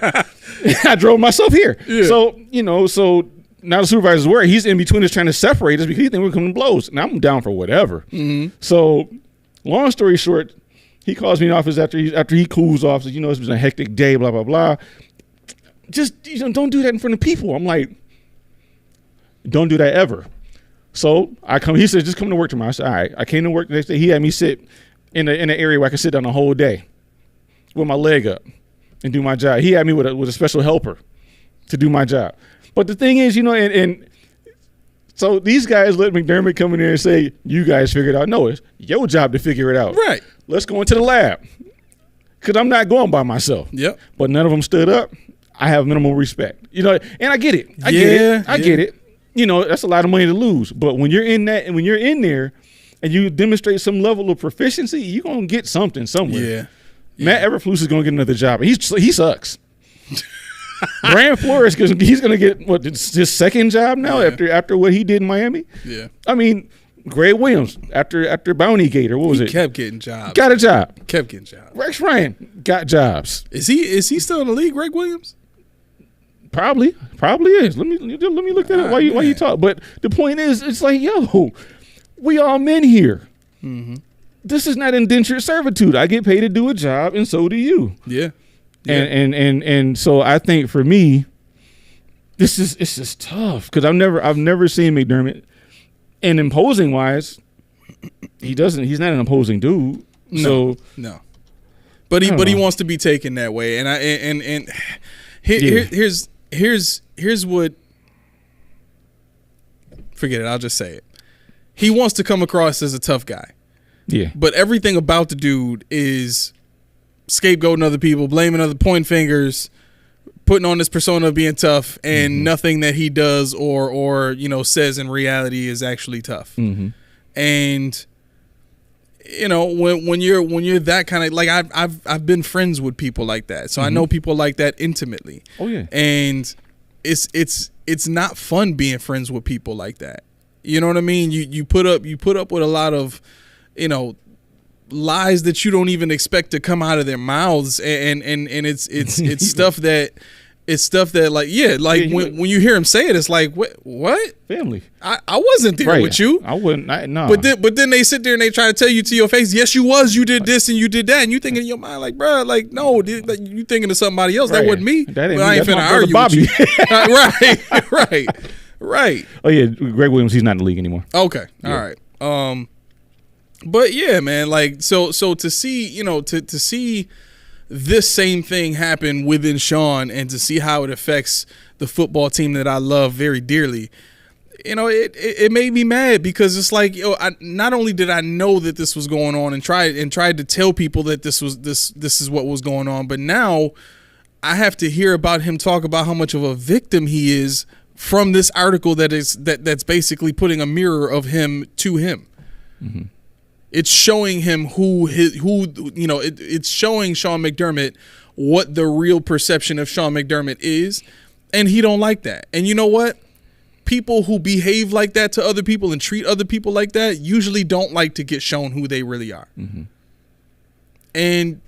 I drove myself here. Yeah. So, so now the supervisor's worried. He's in between us trying to separate us because he thinks we're coming to blows. And I'm down for whatever. Mm-hmm. So long story short, he calls me in the office after he cools off. Says, it's been a hectic day, blah, blah, blah. Just don't do that in front of people. I'm like, don't do that ever. So I come. He said, just come to work tomorrow. I said, all right. I came to work the next day. He had me sit in an area where I could sit down the whole day with my leg up and do my job. He had me with a special helper to do my job. But the thing is, and so these guys let McDermott come in there and say, you guys figure it out. No, it's your job to figure it out. Right. Let's go into the lab because I'm not going by myself. Yep. But none of them stood up. I have minimal respect. And I get it. I get it. That's a lot of money to lose. But when you're in that and when you're in there and you demonstrate some level of proficiency, you're going to get something somewhere. Yeah. Matt Eberflus is going to get another job. He sucks. Brian Flores, he's going to get his second job now after what he did in Miami. Yeah. I mean, Greg Williams after Bounty Gate or what was it? Kept getting jobs. Got a job. Kept getting jobs. Rex Ryan got jobs. Is he still in the league, Greg Williams? Probably is. Let me look that up while you talk. But the point is, it's like, yo, we all men here. Mm-hmm. This is not indentured servitude. I get paid to do a job, and so do you. Yeah. And so I think for me, it's just tough because I've never seen McDermott, and imposing wise, he's not an imposing dude. No. But he wants to be taken that way, here's what. Forget it. I'll just say it. He wants to come across as a tough guy. Yeah. But everything about the dude is scapegoating other people, blaming other, pointing fingers, putting on this persona of being tough, and nothing that he does or says in reality is actually tough. Mm-hmm. And when you're that kind of, like, I've been friends with people like that, so I know people like that intimately. Oh yeah. And it's not fun being friends with people like that. You know what I mean? You put up with a lot of, lies that you don't even expect to come out of their mouths, and it's stuff that when you hear him say it, it's like, what? Family. I wasn't there with you. I wouldn't. No. But then they sit there and they try to tell you to your face, yes, you was. You did this and you did that, and you thinking in your mind, like, bro, like, no, you thinking of somebody else. Right. That wasn't me. That ain't but me. I ain't That's finna argue Bobby. with you. Right. Oh yeah, Greg Williams. He's not in the league anymore. Okay. Yeah. All right. But yeah, man, like, so to see, to see this same thing happen within Sean, and to see how it affects the football team that I love very dearly, it made me mad, because it's like, not only did I know that this was going on and tried to tell people that this is what was going on, but now I have to hear about him talk about how much of a victim he is from this article that's basically putting a mirror of him to him. Mm-hmm. It's showing him it's showing Sean McDermott what the real perception of Sean McDermott is, and he don't like that. And you know what? People who behave like that to other people and treat other people like that usually don't like to get shown who they really are. Mm-hmm. And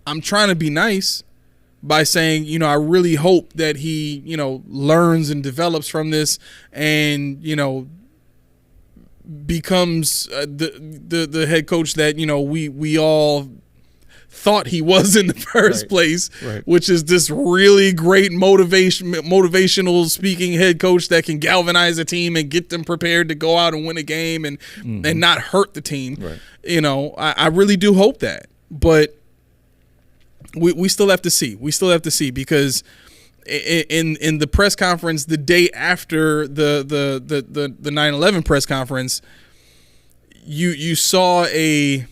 I'm trying to be nice by saying, I really hope that he, learns and develops from this, and, becomes the head coach that we all thought he was in the first place, which is this really great motivational speaking head coach that can galvanize a team and get them prepared to go out and win a game and not hurt the team. Right. I really do hope that, but we still have to see. We still have to see, because in the press conference the day after the 9/11 press conference, you saw a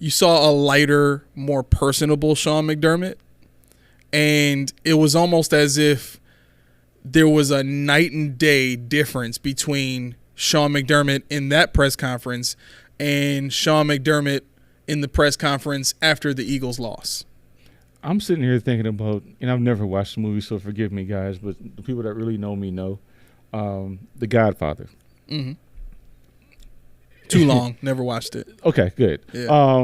lighter, more personable Sean McDermott, and it was almost as if there was a night and day difference between Sean McDermott in that press conference and Sean McDermott in the press conference after the Eagles loss. I'm sitting here thinking about, and I've never watched the movie, so forgive me, guys, but the people that really know me know, The Godfather. Mm-hmm. Too long, never watched it. Okay, good. Yeah.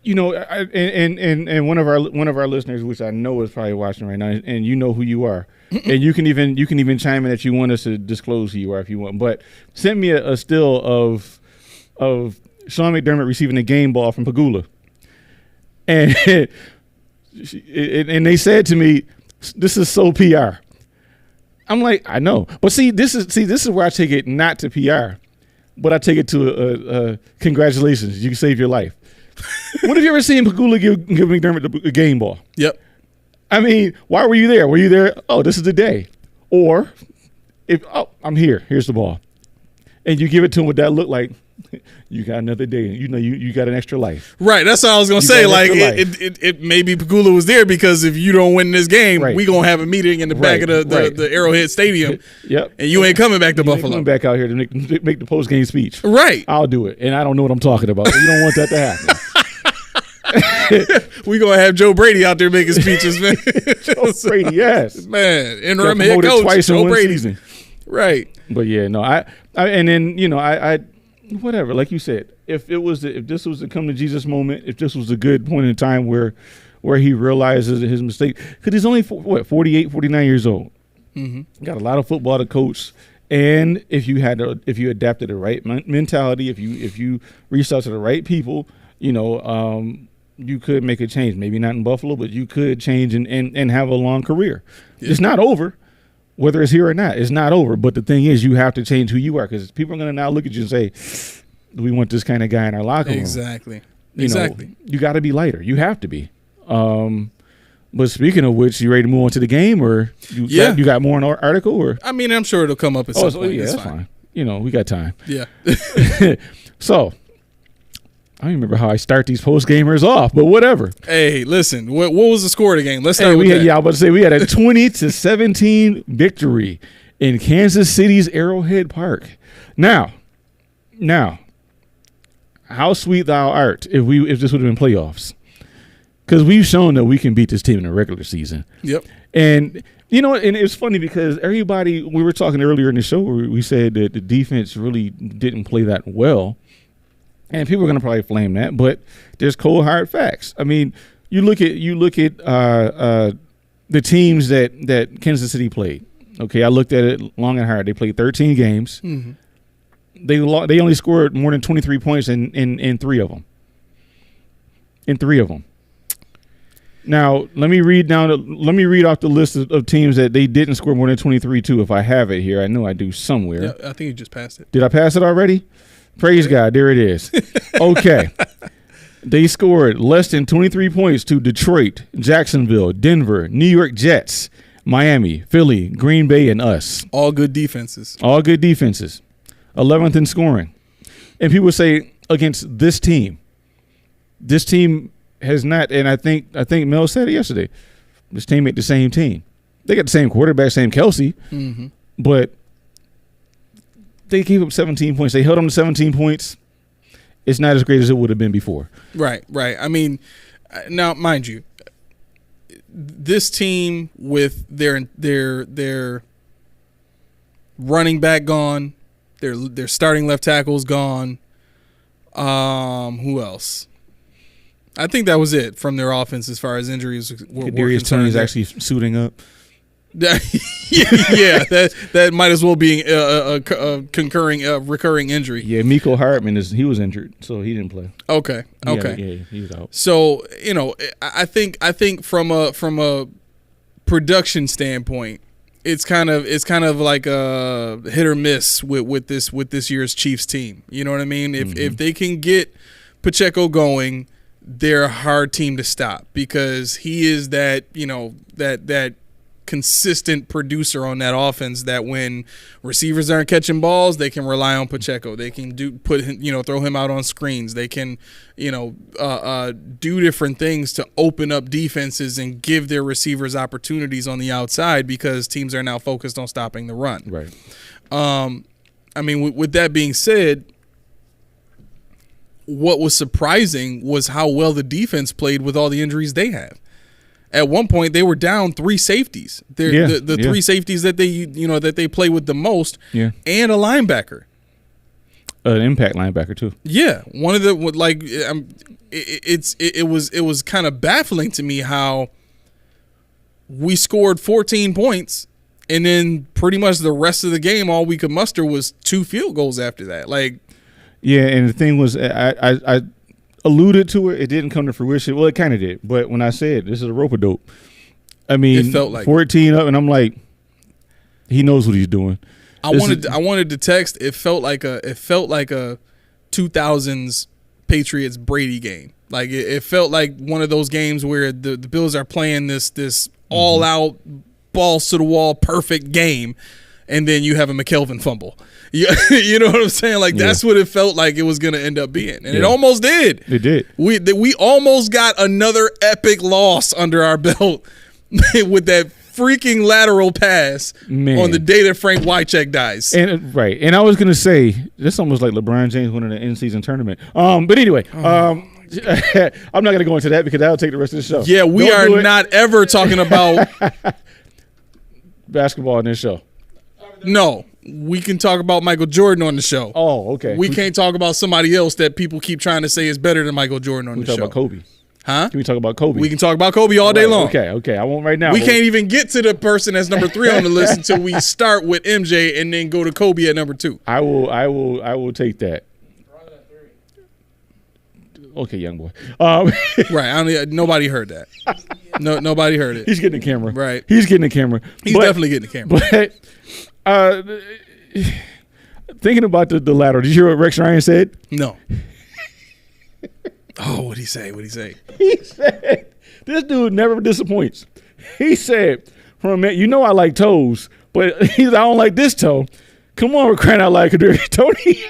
And one of our listeners, which I know is probably watching right now, and you know who you are, and you can even chime in that you want us to disclose who you are if you want, but send me a still of Sean McDermott receiving a game ball from Pagula. And they said to me, "This is so PR." I'm like, I know, but this is where I take it not to PR, but I take it to congratulations, you can save your life. When have you ever seen Pagula give McDermott a game ball? Yep. I mean, why were you there? Were you there? Oh, this is the day. Or I'm here. Here's the ball, and you give it to him with that look like, you got another day. You got an extra life. Right. That's what I was gonna say. Like, it maybe Pagula was there because if you don't win this game, we gonna have a meeting in the back of the Arrowhead Stadium. Yep. And you ain't coming back to Buffalo. Coming back out here to make the post game speech. Right. I'll do it, and I don't know what I'm talking about. So you don't want that to happen. We gonna have Joe Brady out there making speeches, man. Joe Brady, yes, man. Interim head coach twice Joe in one Brady. Season. Right. But yeah, no, I and then I whatever, like you said, if this was a come to Jesus moment, if this was a good point in time where he realizes his mistake, because he's only 48, 49 years old. Mm-hmm. Got a lot of football to coach, and if you adapted the right mentality, if you reached out to the right people, you could make a change. Maybe not in Buffalo, but you could change and have a long career. Yeah. It's not over. Whether it's here or not, it's not over. But the thing is, you have to change who you are, because people are going to now look at you and say, do we want this kind of guy in our locker room? Exactly. Exactly. You got to be lighter. You have to be. But speaking of which, you ready to move on to the game, or you got more in our article, or? I mean, I'm sure it'll come up at some point. Yeah, that's fine. We got time. Yeah. So, I don't remember how I start these post gamers off, but whatever. Hey, listen, what was the score of the game? Let's start with that. I was about to say we had a 20-17 victory in Kansas City's Arrowhead Park. Now, how sweet thou art if this would have been playoffs. Because we've shown that we can beat this team in the regular season. Yep. And, and it's funny because we were talking earlier in the show where we said that the defense really didn't play that well. And people are going to probably flame that, but there's cold, hard facts. I mean, you look at the teams that Kansas City played. Okay, I looked at it long and hard. They played 13 games. Mm-hmm. They only scored more than 23 points in 3 of them. In 3 of them. Now, let me read off the list of teams that they didn't score more than 23 to, if I have it here. I know I do somewhere. Yeah, I think you just passed it. Did I pass it already? Praise God. There it is. Okay. They scored less than 23 points to Detroit, Jacksonville, Denver, New York Jets, Miami, Philly, Green Bay, and us. All good defenses. 11th in scoring. And people say against this team has not, and I think Mel said it yesterday, this team ain't the same team. They got the same quarterback, same Kelsey, but they gave up 17 points. They held them to 17 points. It's not as great as it would have been before. Right. I mean, now, mind you, this team with their running back gone, their starting left tackle's gone. Who else? I think that was it from their offense as far as injuries were Darius concerned. Tony's actually suiting up. Yeah, that might as well be a recurring injury. Yeah, Miko Hartman he was injured, so he didn't play. Okay. Yeah, he was out. So I think from a production standpoint, it's kind of like a hit or miss with this year's Chiefs team. You know what I mean? If they can get Pacheco going, they're a hard team to stop because he is that consistent producer on that offense that when receivers aren't catching balls, they can rely on Pacheco. They can throw him out on screens. They can, do different things to open up defenses and give their receivers opportunities on the outside because teams are now focused on stopping the run. Right. I mean, with that being said, what was surprising was how well the defense played with all the injuries they have. At one point, they were down 3 safeties. The 3 safeties that they play with the most, and a linebacker, an impact linebacker too. Yeah, one of the it was kind of baffling to me how we scored 14 points, and then pretty much the rest of the game, all we could muster was 2 field goals after that. Yeah, and the thing was, I alluded to it. It didn't come to fruition. Well, it kind of did. But when I said this is a rope-a-dope, I mean, it felt like 14 up, and I'm like, he knows what he's doing. I wanted to text. It felt like a 2000s Patriots Brady game. Like it felt like one of those games where the Bills are playing this all out balls to the wall perfect game, and then you have a McKelvin fumble. You know what I'm saying? Like that's what it felt like it was going to end up being, and it almost did. It did. We almost got another epic loss under our belt with that freaking lateral pass on the day that Frank Wycheck dies. And and I was going to say this almost like LeBron James winning the in-season tournament. But anyway, I'm not going to go into that because that'll take the rest of the show. Yeah, we are not ever talking about basketball in this show. No. We can talk about Michael Jordan on the show. Oh, okay. We can't talk about somebody else that people keep trying to say is better than Michael Jordan on the show. We can talk about Kobe. Huh? Can we talk about Kobe? We can talk about Kobe all day long. Okay. I won't right now. We can't even get to the person that's number 3 on the list until we start with MJ and then go to Kobe at number 2. I will take that. Okay, young boy. Right. Nobody heard that. No, nobody heard it. He's getting the camera. Right. He's getting the camera. He's definitely getting the camera. But thinking about the lateral, did you hear what Rex Ryan said? No. Oh, what'd he say? What'd he say? He said, this dude never disappoints. He said, you know I like toes, but I don't like this toe. Come on, we're crying out loud, Tony.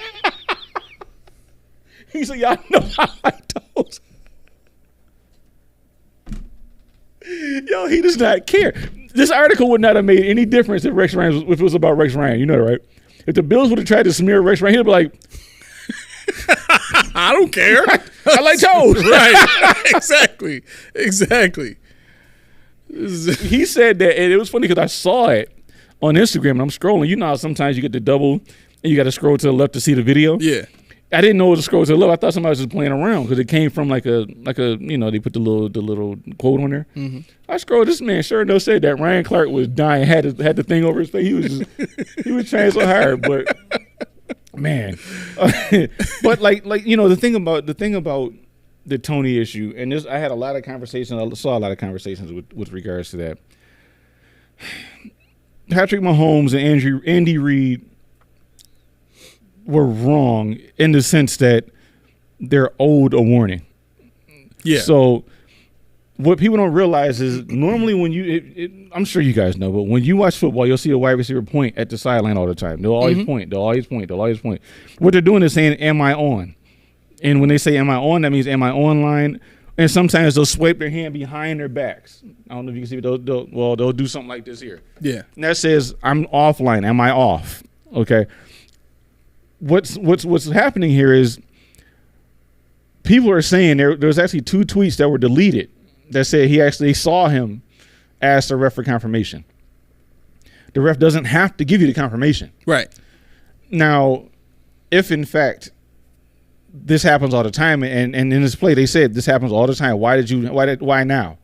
He said, y'all know I like toes. Yo, he does not care. This article would not have made any difference if it was about Rex Ryan. You know that, right? If the Bills would have tried to smear Rex Ryan, he'd be like, I don't care. I like toes. Right. Exactly. He said that, and it was funny because I saw it on Instagram, and I'm scrolling. You know how sometimes you get the double, and you got to scroll to the left to see the video? Yeah. I didn't know it was a scroll to the left. I thought somebody was just playing around because it came from like a they put the little quote on there. Mm-hmm. I scrolled. This man sure enough said that Ryan Clark was dying, had the thing over his face. He was trying so hard, but man, but like the thing about the Tony issue, and this I had a lot of conversations. I saw a lot of conversations with regards to that. Patrick Mahomes and Andy Reid were wrong in the sense that they're owed a warning. Yeah. So what people don't realize is normally when I'm sure you guys know, but when you watch football, you'll see a wide receiver point at the sideline all the time. They'll always point. They'll always point. What they're doing is saying, "Am I on?" And when they say, "Am I on?" that means, "Am I on line?" And sometimes they'll swipe their hand behind their backs. I don't know if you can see, but they'll do something like this here. Yeah. And that says, "I'm offline. Am I off?" Okay. What's happening here is people are saying there was actually 2 tweets that were deleted that said he actually saw him ask the ref for confirmation. The ref doesn't have to give you the confirmation. Right. Now, if in fact this happens all the time, and in this play they said this happens all the time, why now?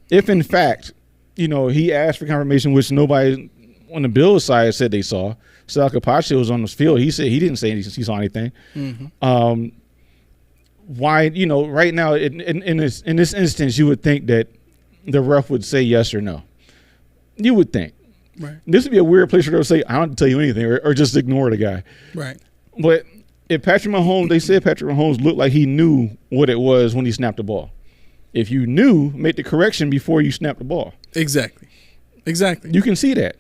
If in fact, he asked for confirmation, which nobody on the Bills side said they saw. Sal Capaccio was on the field. He said he didn't say he saw anything. Mm-hmm. Why, right now in this instance, you would think that the ref would say yes or no. You would think. Right. This would be a weird place for them to say, I don't have to tell you anything, or just ignore the guy. Right. But if Patrick Mahomes looked like he knew what it was when he snapped the ball. If you knew, make the correction before you snap the ball. Exactly. You can see that.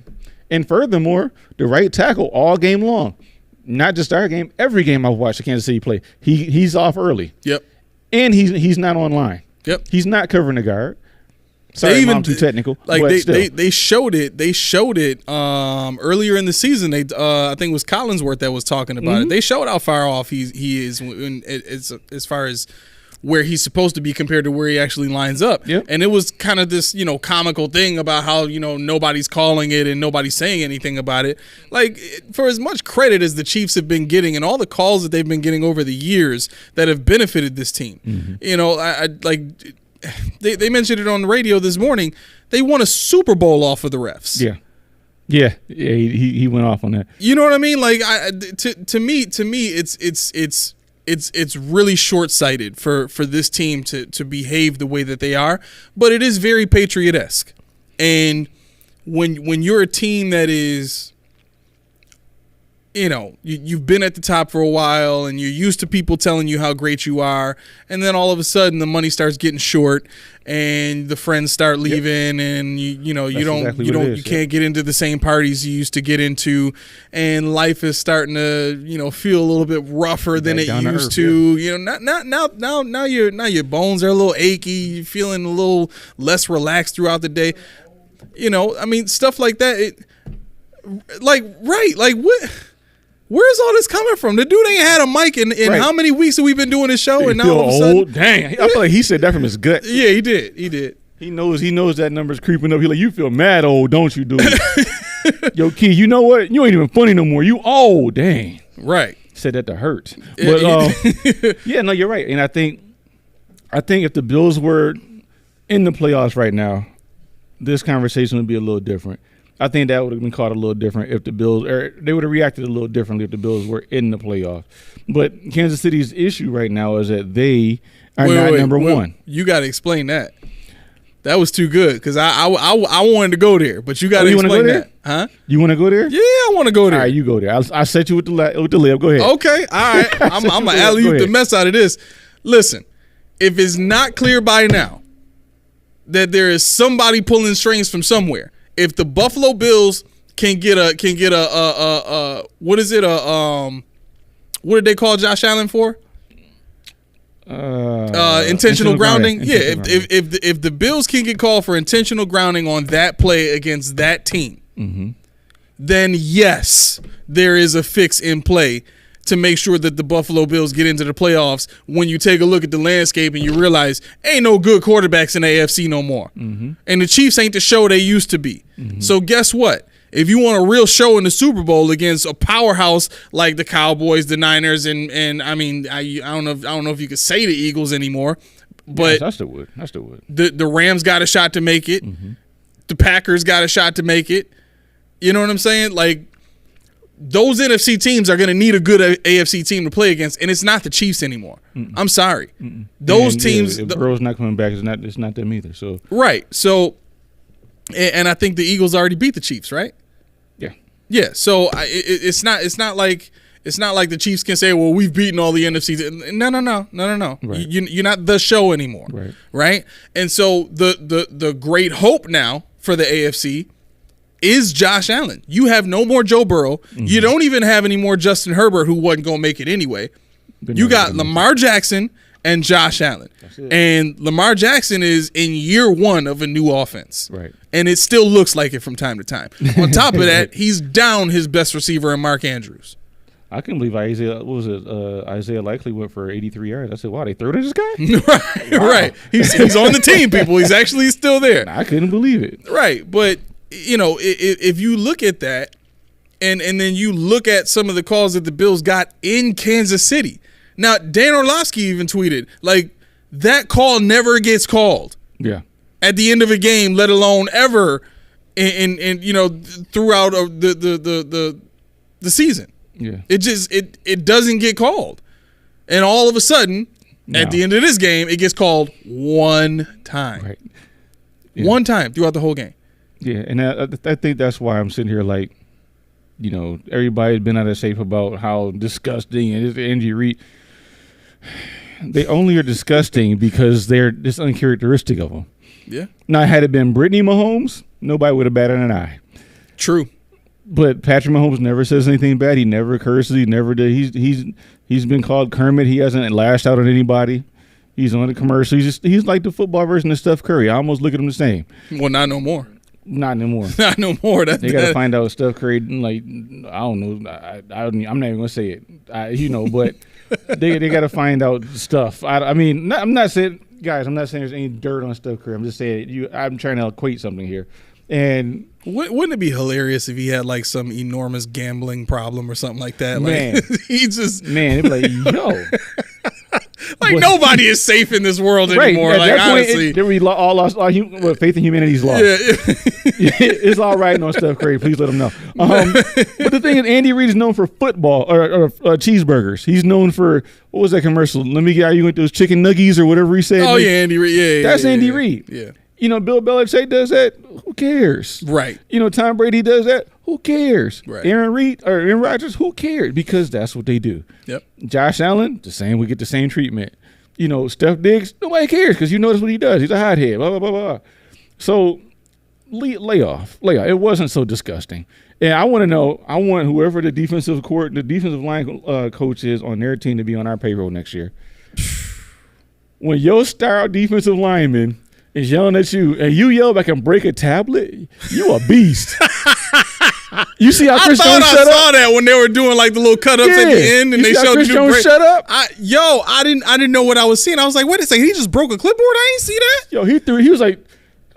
And furthermore, the right tackle all game long, not just our game, every game I've watched the Kansas City play, he's off early. Yep. And he's not online. Yep. He's not covering the guard. Sorry, I'm too technical. Like but they showed it. They showed it earlier in the season. I think it was Collinsworth that was talking about it. They showed how far off he is as far as where he's supposed to be compared to where he actually lines up. Yep. And it was kind of this, comical thing about how, nobody's calling it and nobody's saying anything about it. Like, for as much credit as the Chiefs have been getting and all the calls that they've been getting over the years that have benefited this team, they mentioned it on the radio this morning. They won a Super Bowl off of the refs. Yeah. He went off on that. You know what I mean? Like, to me, it's really short-sighted for this team to behave the way that they are, but it is very Patriot-esque. And when you're a team that is, you've been at the top for a while and you're used to people telling you how great you are, and then all of a sudden the money starts getting short and the friends start leaving, and you can't get into the same parties you used to get into, and life is starting to feel a little bit rougher than it used to. Now your bones are a little achy, you're feeling a little less relaxed throughout the day. Stuff like that. What? Where's all this coming from? The dude ain't had a mic in right. How many weeks have we been doing this show? And now all of a sudden, dang! I feel like he said that from his gut. Yeah, he did. He knows that number's creeping up. He like, you feel mad old, don't you, dude? Yo, Key, you know what? You ain't even funny no more. You old, dang. Right. Said that to hurt. But yeah, no, you're right. And I think if the Bills were in the playoffs right now, this conversation would be a little different. I think that would have been caught a little different if the Bills, or they would have reacted a little differently if the Bills were in the playoffs. But Kansas City's issue right now is that they are not number one. You got to explain that. That was too good because I wanted to go there, but you got to explain that, huh? You want to go there? Yeah, I want to go there. All right, you go there. I set you with the layup. Go ahead. Okay, all right. I'm gonna alley-oop the mess out of this. Listen, if it's not clear by now that there is somebody pulling strings from somewhere, if the Buffalo Bills can get a what is it what did they call Josh Allen for? Intentional grounding. Yeah, if the Bills can get called for intentional grounding on that play against that team, then yes, there is a fix in play to make sure that the Buffalo Bills get into the playoffs when you take a look at the landscape and you realize ain't no good quarterbacks in the AFC no more. And the Chiefs ain't the show they used to be. So guess what? If you want a real show in the Super Bowl against a powerhouse like the Cowboys, the Niners, and I mean, I don't know if you could say the Eagles anymore, but I still would. The Rams got a shot to make it. The Packers got a shot to make it. You know what I'm saying? Like, those NFC teams are going to need a good AFC team to play against, and it's not the Chiefs anymore. I'm sorry. Those teams. If Burrow's not coming back, it's not them either. So right. So, and I think the Eagles already beat the Chiefs, right? Yeah. So it's not like the Chiefs can say, well, we've beaten all the NFC. No. Right. You're not the show anymore. Right. And so the great hope now for the AFC is Josh Allen. You have no more Joe Burrow. You don't even have any more Justin Herbert, who wasn't going to make it anyway. You got Lamar Jackson and Josh Allen. And Lamar Jackson is in year one of a new offense. Right. And it still looks like it from time to time. On top of that, he's down his best receiver in Mark Andrews. I couldn't believe Isaiah Likely went for 83 yards. I said, wow, they threw to this guy? Right. He's on the team, people. He's actually still there. I couldn't believe it. Right. But, you know, if you look at that and then you look at some of the calls that the Bills got in Kansas City. Now, Dan Orlovsky even tweeted, like, that call never gets called. Yeah. At the end of a game, let alone ever in you know, throughout the season. Yeah. It doesn't get called. And all of a sudden, at the end of this game, it gets called one time. Right. Yeah. One time throughout the whole game. Yeah, and I think that's why I'm sitting here like, you know, everybody's been out of shape about how disgusting and it's Andy Reid. They only are disgusting because they're just uncharacteristic of them. Yeah. Now, had it been Brittany Mahomes, nobody would have batted an eye. True. But Patrick Mahomes never says anything bad. He never curses. He never did. He's been called Kermit. He hasn't lashed out on anybody. He's on the commercial. He's like the football version of Steph Curry. I almost look at him the same. Well, not no more. Not anymore. Not no more. They got to find out Steph Curry. Like, I don't know. I'm not even gonna say it. You know, but they got to find out stuff. I mean, I'm not saying, guys. I'm not saying there's any dirt on Steph Curry. I'm just saying I'm trying to equate something here. And wouldn't it be hilarious if he had like some enormous gambling problem or something like that? Man, like, he just it'd be like, yo. Like, nobody is safe in this world anymore. At like, that point, honestly, we all lost faith in humanity's lost. Yeah. It's all right on Steph Curry. Please let him know. But the thing is, Andy Reid is known for football or cheeseburgers. He's known for, what was that commercial? Let me get, you went those chicken nuggies or whatever he said. Oh yeah, Andy Reid. Yeah, that's Andy Reid. Yeah. You know, Bill Belichick does that. Who cares? Right. You know, Tom Brady does that. Who cares? Right. Aaron Rodgers. Who cares? Because that's what they do. Yep. Josh Allen, the same. We get the same treatment. You know, Steph Diggs, nobody cares because you notice what he does. He's a hothead. Blah blah blah blah. So lay off. It wasn't so disgusting. And I want to know. I want whoever the defensive line coach is on their team to be on our payroll next year. When your star defensive lineman is yelling at you and you yell back and break a tablet, you a beast. You see how Chris Jones shut up? I saw that when they were doing like the little cut ups at the end, and they showed Chris Jones shut up. I didn't know what I was seeing. I was like, wait a second, he just broke a clipboard. I ain't see that. Yo, he was like,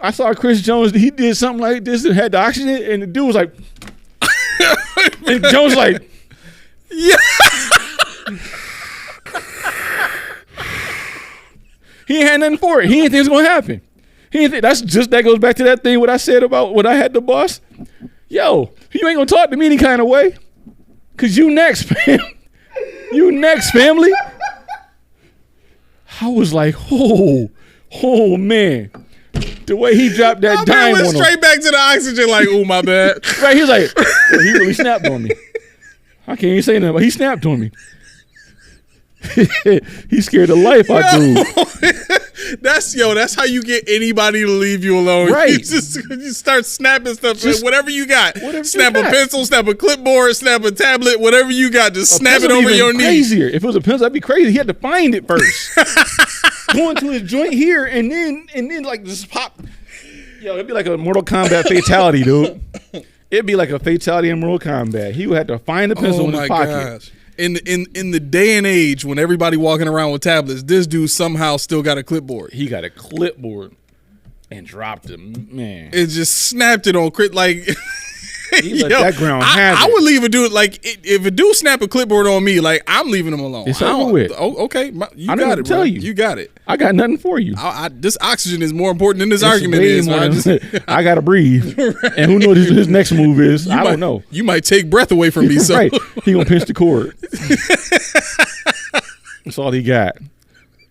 I saw Chris Jones. He did something like this and had the oxygen, and the dude was like, and Jones like, yeah. He ain't had nothing for it. He didn't think it was gonna happen. That goes back to that thing what I said about what I had the boss. Yo, you ain't gonna talk to me any kind of way, cause you next, fam. You next, family. I was like, oh man, the way he dropped that dime on him. Straight back to the oxygen, like, oh my bad. Right, he's like, he really snapped on me. I can't even say nothing, but he snapped on me. He scared the life out of dude. That's how you get anybody to leave you alone. Right. You start snapping stuff, Just whatever you got. whatever Snap you a got. pencil, snap a clipboard, snap a tablet, whatever you got. Just snap it over your knee. Crazier. If it was a pencil, that'd be crazy. He had to find it first. Going to his joint here and then like just pop. Yo, it'd be like a Mortal Kombat fatality, dude. It'd be like a fatality in Mortal Kombat. He would have to find the pencil in his pocket. Gosh. In the day and age when everybody walking around with tablets, this dude somehow still got a clipboard. He got a clipboard and dropped it. Man, It just snapped it on crit like. he let that ground have I it. would leave a dude like if a dude snap a clipboard on me, like I'm leaving him alone. It's over with. Oh, okay, you I got didn't it. tell Bro. you. You got it. I got nothing for you. This oxygen is more important than this It's argument way is. more man. than- I gotta breathe, and who knows his next move is? I don't know. You might take breath away from me. So Right, he gonna pinch the cord. That's all he got.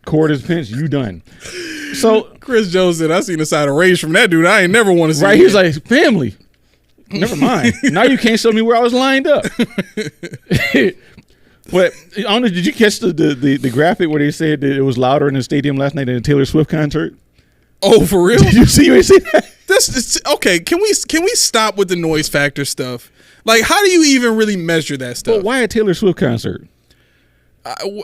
Cord is pinched. You done. So Chris Jones said, "I seen a side of rage from that dude. I ain't never want to see." right, it." he's like family. Never mind. Now you can't show me where I was lined up. But I don't know. Did you catch the graphic where they said that it was louder in the stadium last night than a Taylor Swift concert? "Oh, for real? Did you see that? This is okay. Can we stop with the noise factor stuff? Like, how do you even really measure that stuff? But why a Taylor Swift concert? w-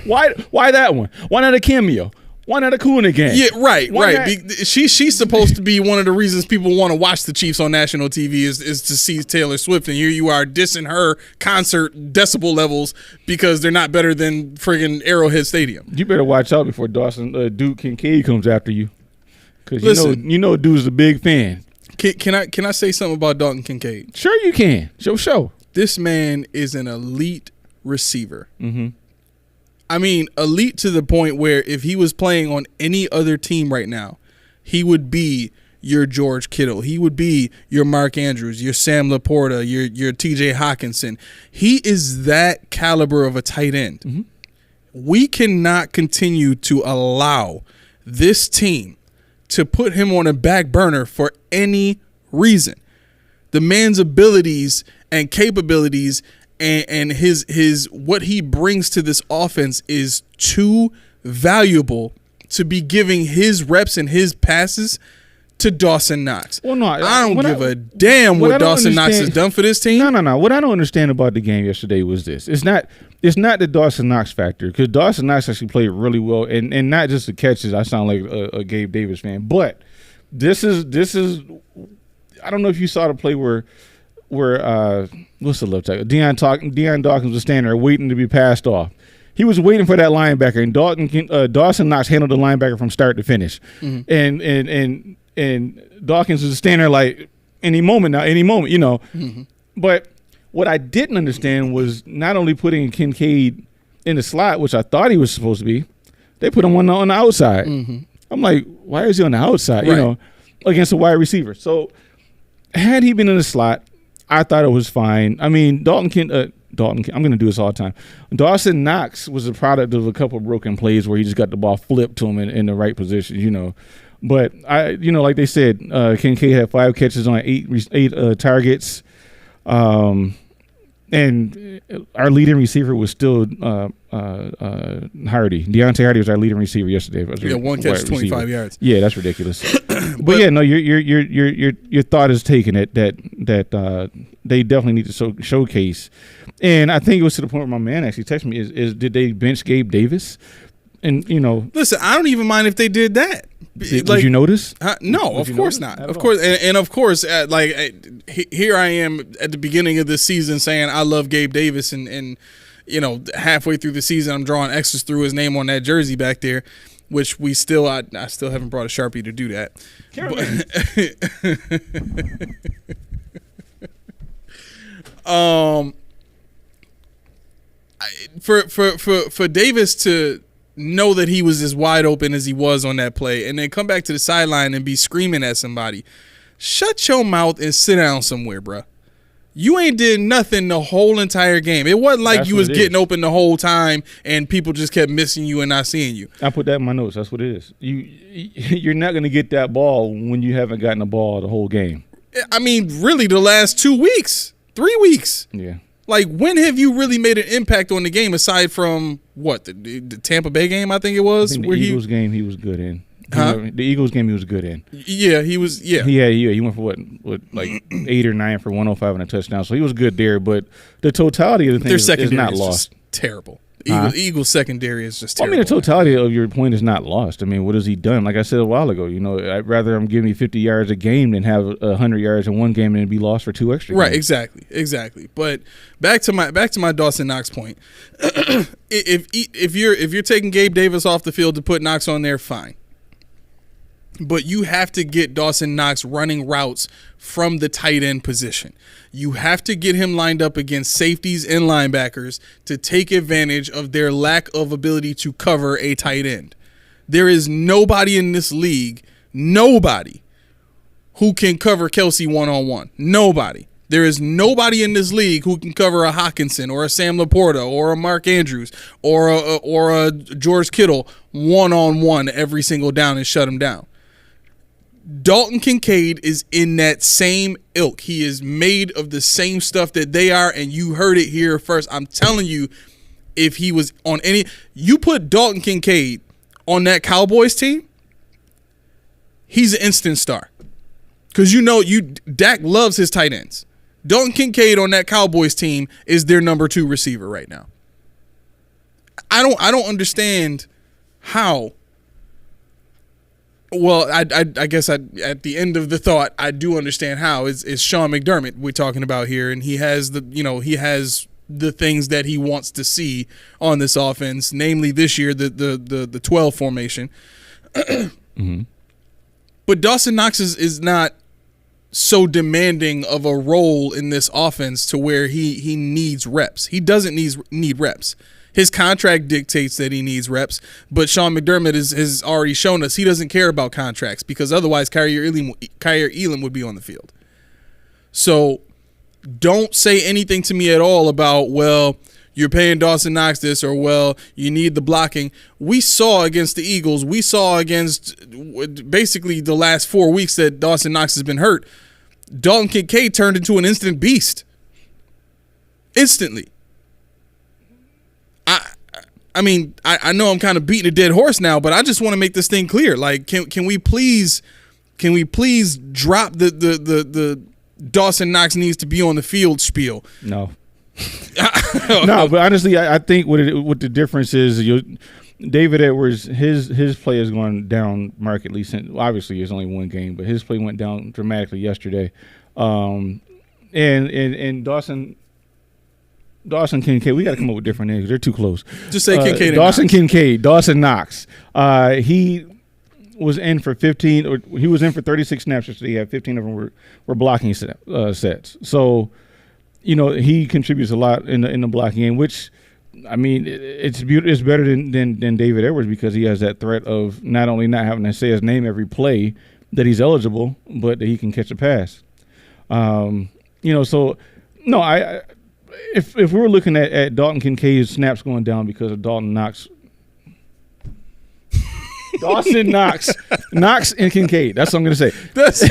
Why that one? Why not a cameo? Why not a Kool Gang? Yeah, right, Why right. not- She's supposed to be one of the reasons people want to watch the Chiefs on national TV is to see Taylor Swift, and here you are dissing her concert decibel levels because they're not better than friggin' Arrowhead Stadium. You better watch out before Duke Kincaid comes after you, because Listen. you know dude's a big fan. Can I say something about Dalton Kincaid? Sure you can. Show. This man is an elite receiver. Mm-hmm. I mean, elite to the point where if he was playing on any other team right now, he would be your George Kittle. He would be your Mark Andrews, your Sam Laporta, your TJ Hawkinson. He is that caliber of a tight end. Mm-hmm. We cannot continue to allow this team to put him on a back burner for any reason. The man's abilities and capabilities and his what he brings to this offense is too valuable to be giving his reps and his passes to Dawson Knox. Well, no, I don't give a damn what Dawson Knox has done for this team. No. What I don't understand about the game yesterday was this. It's not the Dawson Knox factor, because Dawson Knox actually played really well, and not just the catches. I sound like a Gabe Davis fan, but this is I don't know if you saw the play where what's the left tackle? Deion Dawkins was standing there waiting to be passed off. He was waiting for that linebacker, and Dawson Knox handled the linebacker from start to finish. Mm-hmm. And Dawkins was standing there like any moment, you know. Mm-hmm. But what I didn't understand was not only putting Kincaid in the slot, which I thought he was supposed to be, they put him on the outside. Mm-hmm. I'm like, why is he on the outside? Right. You know, against a wide receiver. So had he been in the slot, I thought it was fine. I mean, I'm going to do this all the time. Dawson Knox was a product of a couple of broken plays where he just got the ball flipped to him in the right position, you know. But like they said, Kincaid had 5 catches on 8 targets. And our leading receiver was still Hardy. Deontay Hardy was our leading receiver yesterday. Yeah, 1 catch, 25 yards. Yeah, that's ridiculous. but yeah, no, your thought is taken that they definitely need to showcase. And I think it was to the point where my man actually texted me is did they bench Gabe Davis? And listen, I don't even mind if they did that. Did you notice? No, of course not. Of course, and of course, here I am at the beginning of this season saying I love Gabe Davis, and halfway through the season I'm drawing X's through his name on that jersey back there, which I still haven't brought a Sharpie to do that. For Davis to know that he was as wide open as he was on that play and then come back to the sideline and be screaming at somebody, shut your mouth and sit down somewhere, bruh. You ain't did nothing the whole entire game. It wasn't like you was getting open the whole time and people just kept missing you and not seeing you. I put that in my notes. That's what it is. You're not going to get that ball when you haven't gotten the ball the whole game. I mean, really the last 2 weeks, 3 weeks. Yeah. Like, when have you really made an impact on the game aside from what the Tampa Bay game? I think it was. I think the Eagles game he was good in. Huh? The Eagles game he was good in. Yeah, he was. Yeah, he went for what like 8 or 9 for 105 and a touchdown. So he was good there. But the totality of the thing is not lost. Terrible. Eagles secondary is just terrible. I mean, the totality of your point is not lost. I mean, what has he done? Like I said a while ago, I'd rather him give me 50 yards a game than have 100 yards in one game and be lost for 2 extra games. Right, exactly. But back to my Dawson Knox point. if you're taking Gabe Davis off the field to put Knox on there, fine. But you have to get Dawson Knox running routes from the tight end position. You have to get him lined up against safeties and linebackers to take advantage of their lack of ability to cover a tight end. There is nobody in this league, who can cover Kelsey one-on-one. Nobody. There is nobody in this league who can cover a Hockenson or a Sam Laporta or a Mark Andrews or a George Kittle one-on-one every single down and shut him down. Dalton Kincaid is in that same ilk. He is made of the same stuff that they are, and you heard it here first. I'm telling you, if he was on you put Dalton Kincaid on that Cowboys team, he's an instant star. Because Dak loves his tight ends. Dalton Kincaid on that Cowboys team is their number 2 receiver right now. I don't understand how. Well, I guess at the end of the thought, I do understand how. Is Sean McDermott we're talking about here, and he has the things that he wants to see on this offense, namely this year the 12 formation. Mm-hmm. But Dawson Knox is not so demanding of a role in this offense to where he needs reps. He doesn't need reps. His contract dictates that he needs reps, but Sean McDermott has already shown us he doesn't care about contracts because otherwise Kyer Elam would be on the field. So don't say anything to me at all about, well, you're paying Dawson Knox this, or, well, you need the blocking. We saw against the Eagles, we saw against basically the last 4 weeks that Dawson Knox has been hurt, Dalton Kincaid turned into an instant beast. Instantly. I mean, I know I'm kind of beating a dead horse now, but I just want to make this thing clear. Like, can we please drop the Dawson Knox needs to be on the field spiel? No. No, but honestly, I think what the difference is, David Edwards, his play has gone down markedly since. Obviously, it's only one game, but his play went down dramatically yesterday. And Dawson Kincaid, we got to come up with different names. They're too close. Just say Kincaid. Dawson Knox. He was in for 15, or he was in for 36 snaps yesterday. He had 15 of them were blocking sets. So, he contributes a lot in the blocking game, which, I mean, it's better than David Edwards because he has that threat of not only not having to say his name every play that he's eligible, but that he can catch a pass. So no, if we were looking at Dalton Kincaid's snaps going down because of Dawson Knox and Kincaid, that's what I'm going to say. That's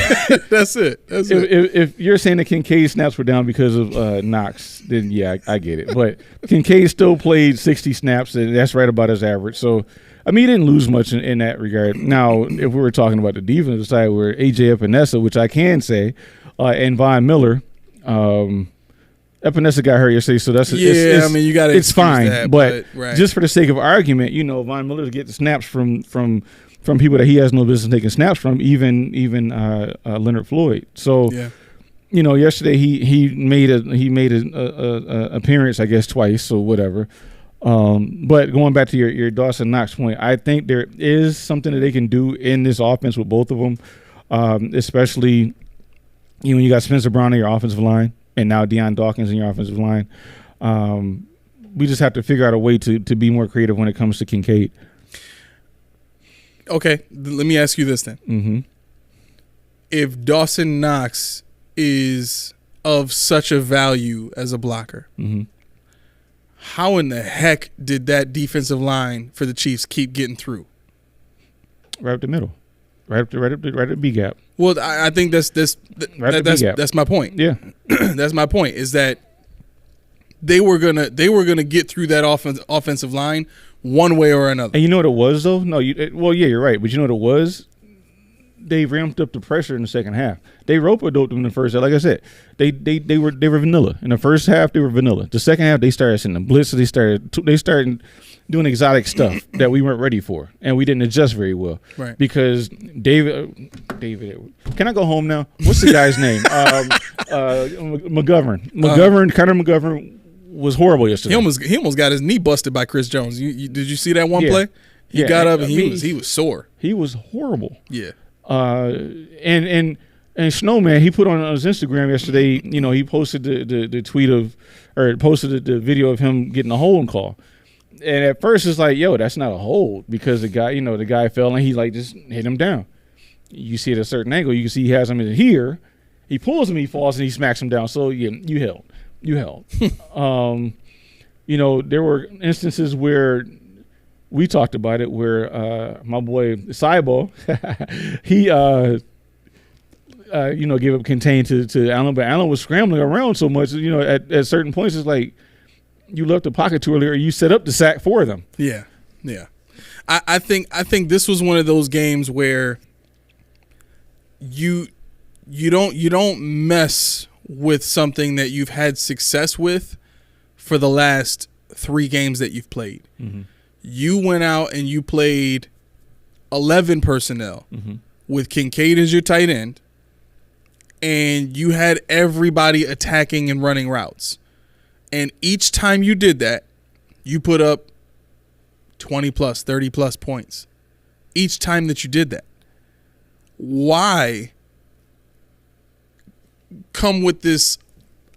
it. If you're saying that Kincaid snaps were down because of Knox, then yeah, I get it. But Kincaid still played 60 snaps, and that's right about his average. So, I mean, he didn't lose much in that regard. Now, if we were talking about the defensive side, where A.J. Epinesa, which I can say, and Von Miller, Epinesa got hurt yesterday, so that's I mean, you got to. It's fine, that, but right. Just for the sake of argument, Von Miller getting snaps from people that he has no business taking snaps from, even Leonard Floyd. So, yesterday he made a appearance, I guess, twice or whatever. But going back to your Dawson Knox point, I think there is something that they can do in this offense with both of them, especially when you got Spencer Brown on your offensive line. And now Deion Dawkins in your offensive line. We just have to figure out a way to be more creative when it comes to Kincaid. Okay, let me ask you this then. Mm-hmm. If Dawson Knox is of such a value as a blocker, mm-hmm. how in the heck did that defensive line for the Chiefs keep getting through? Right up the middle. Right up the B gap. Well, I think that's my point. Yeah, that's my point. Is that they were gonna get through that offensive line one way or another. And you know what it was though? No, you're right. But you know what it was? They ramped up the pressure in the second half. They rope-a-doped them in the first half. Like I said, they were vanilla. In the first half, they were vanilla. The second half, they started sending blitzes. They started doing exotic stuff that we weren't ready for, and we didn't adjust very well. Right. Because David, can I go home now? What's the guy's name? McGovern. Connor McGovern was horrible yesterday. He almost got his knee busted by Chris Jones. Did you see that one play? He got up and he was sore. He was horrible. Yeah. And Snowman, he put on his Instagram yesterday, you know, he posted the tweet posted the video of him getting a holding call. And at first it's like, yo, that's not a hold, because the guy fell and he like just hit him down. You see at a certain angle, you can see he has him in here. He pulls him, he falls, and he smacks him down. So yeah, you held. You know, there were instances where we talked about it, where my boy Cybo, he gave up contain to Allen, but Allen was scrambling around so much. You know, at certain points, it's like you left the pocket too early, or you set up the sack for them. Yeah. I think this was one of those games where you don't mess with something that you've had success with for the last 3 games that you've played. Mm-hmm. You went out and you played 11 personnel with Kincaid as your tight end, and you had everybody attacking and running routes. And each time you did that, you put up 20 plus, 30 plus points. Each time that you did that. Why come with this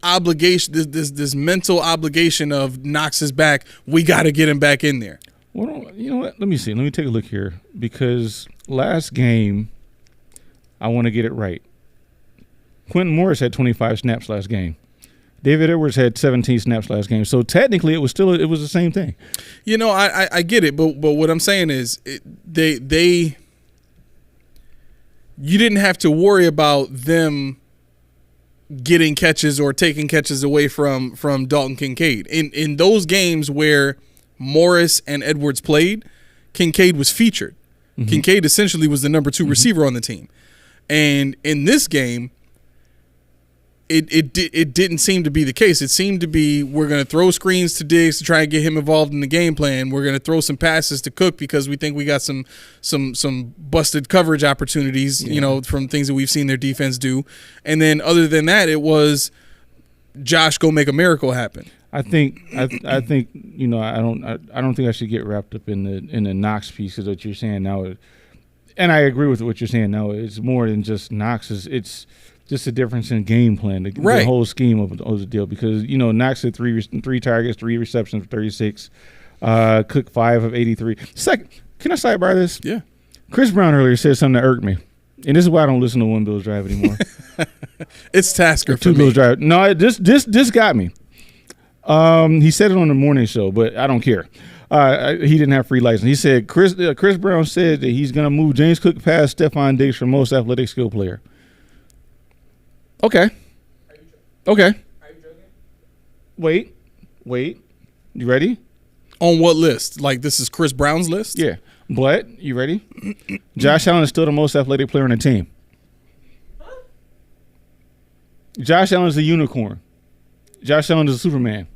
obligation, this mental obligation of Knox is back, we got to get him back in there? Well, you know what? Let me see. Let me take a look here, because last game, I want to get it right. Quentin Morris had 25 snaps last game. David Edwards had 17 snaps last game. So technically, it was the same thing. You know, I get it, but what I'm saying is you didn't have to worry about them getting catches or taking catches away from Dalton Kincaid. In those games where Morris and Edwards played, Kincaid was featured. Mm-hmm. Kincaid essentially was the number 2 receiver on the team. And in this game, it didn't seem to be the case. It seemed to be, we're going to throw screens to Diggs to try and get him involved in the game plan. We're going to throw some passes to Cook because we think we got some busted coverage opportunities, you know, from things that we've seen their defense do. And then other than that, it was Josh go make a miracle happen. I think you know, I don't think I should get wrapped up in the Knox piece of what you're saying now. And I agree with what you're saying now. It's more than just Knox. It's just a difference in game plan, the whole scheme of the deal. Because, you know, Knox had three targets, 3 receptions for 36. Cook 5 of 83. Second, can I sidebar this? Yeah. Chris Brown earlier said something that irked me. And this is why I don't listen to One Bills Drive anymore. It's Tasker for Two me. Bills Drive. No, this got me. He said it on the morning show, but I don't care. He didn't have free license. He said Chris Brown said that he's going to move James Cook past Stephon Diggs for most athletic skill player. Okay. Okay. Are you joking? Wait. You ready? On what list? Like, this is Chris Brown's list? Yeah. But, you ready? Josh Allen is still the most athletic player on the team. Huh? Josh Allen is a unicorn. Josh Allen is a Superman.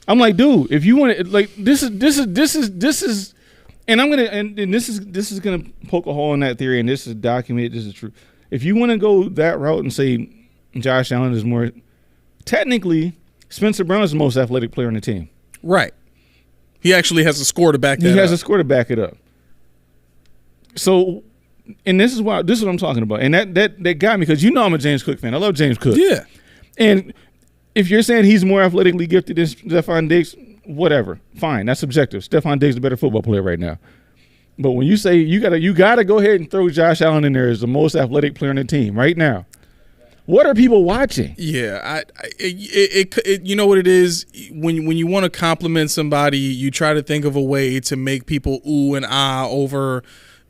I'm like, dude, if you want to, like, this is, and I'm gonna, and this is gonna poke a hole in that theory, and this is documented. This is true. If you want to go that route and say Josh Allen is more, technically, Spencer Brown is the most athletic player on the team. Right. He actually has a score to back that up. He has a score to back it up. So, and this is what I'm talking about. And that got me, because you know I'm a James Cook fan. I love James Cook. Yeah. And if you're saying he's more athletically gifted than Stephon Diggs, whatever. Fine. That's subjective. Stephon Diggs is a better football player right now. But when you say you gotta go ahead and throw Josh Allen in there as the most athletic player on the team right now, what are people watching? Yeah, you know what it is? When you want to compliment somebody, you try to think of a way to make people ooh and ah over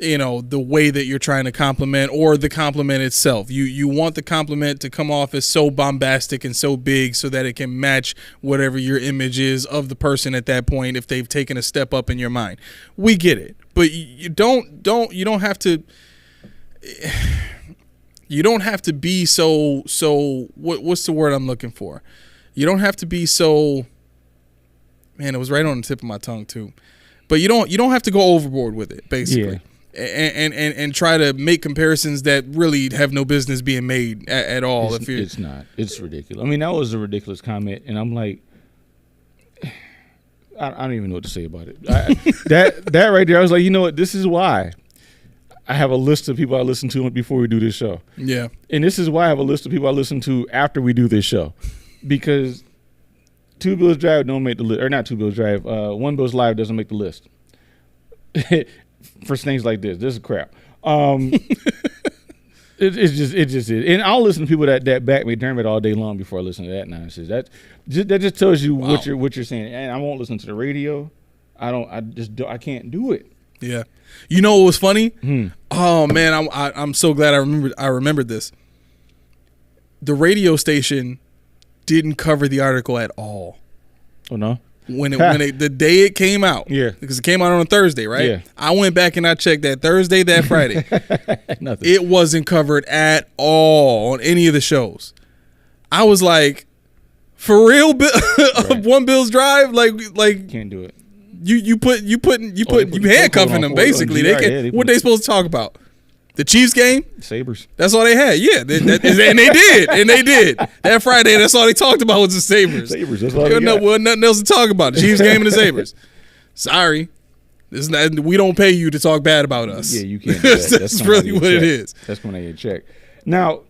the way that you're trying to compliment or the compliment itself. You want the compliment to come off as so bombastic and so big so that it can match whatever your image is of the person at that point if they've taken a step up in your mind. We get it. But you don't have to be so what's the word I'm looking for? You don't have to be so, man, it was right on the tip of my tongue too. But you don't have to go overboard with it, basically. Yeah. And try to make comparisons that really have no business being made at all. It's not. It's ridiculous. I mean, that was a ridiculous comment, and I'm like, I don't even know what to say about it. That right there, I was like, you know what? This is why I have a list of people I listen to before we do this show. Yeah. And this is why I have a list of people I listen to after we do this show, because Two Bills Drive don't make the list, or not Two Bills Drive. One Bills Live doesn't make the list. For things like this is crap. It just is. And I'll listen to people that back McDermott all day long before I listen to that nonsense. That just tells you what you're saying. And I won't listen to the radio. I can't do it. Yeah. You know what was funny? Oh man, I'm so glad I remembered this. The radio station didn't cover the article at all. Oh no. The day it came out, yeah, because it came out on a Thursday, right? Yeah. I went back and I checked that Thursday, that Friday. Nothing. It wasn't covered at all on any of the shows. I was like, for real, right. One Bills Drive, like can't do it. You handcuffing them basically. What they supposed to talk about? The Chiefs game? Sabres. That's all they had. Yeah, and they did. That Friday, that's all they talked about was the Sabres. Sabres, that's all they got. Well, nothing else to talk about. The Chiefs game and the Sabres. Sorry. We don't pay you to talk bad about us. Yeah, you can't do that. That's really what it is. That's when I get checked. Now,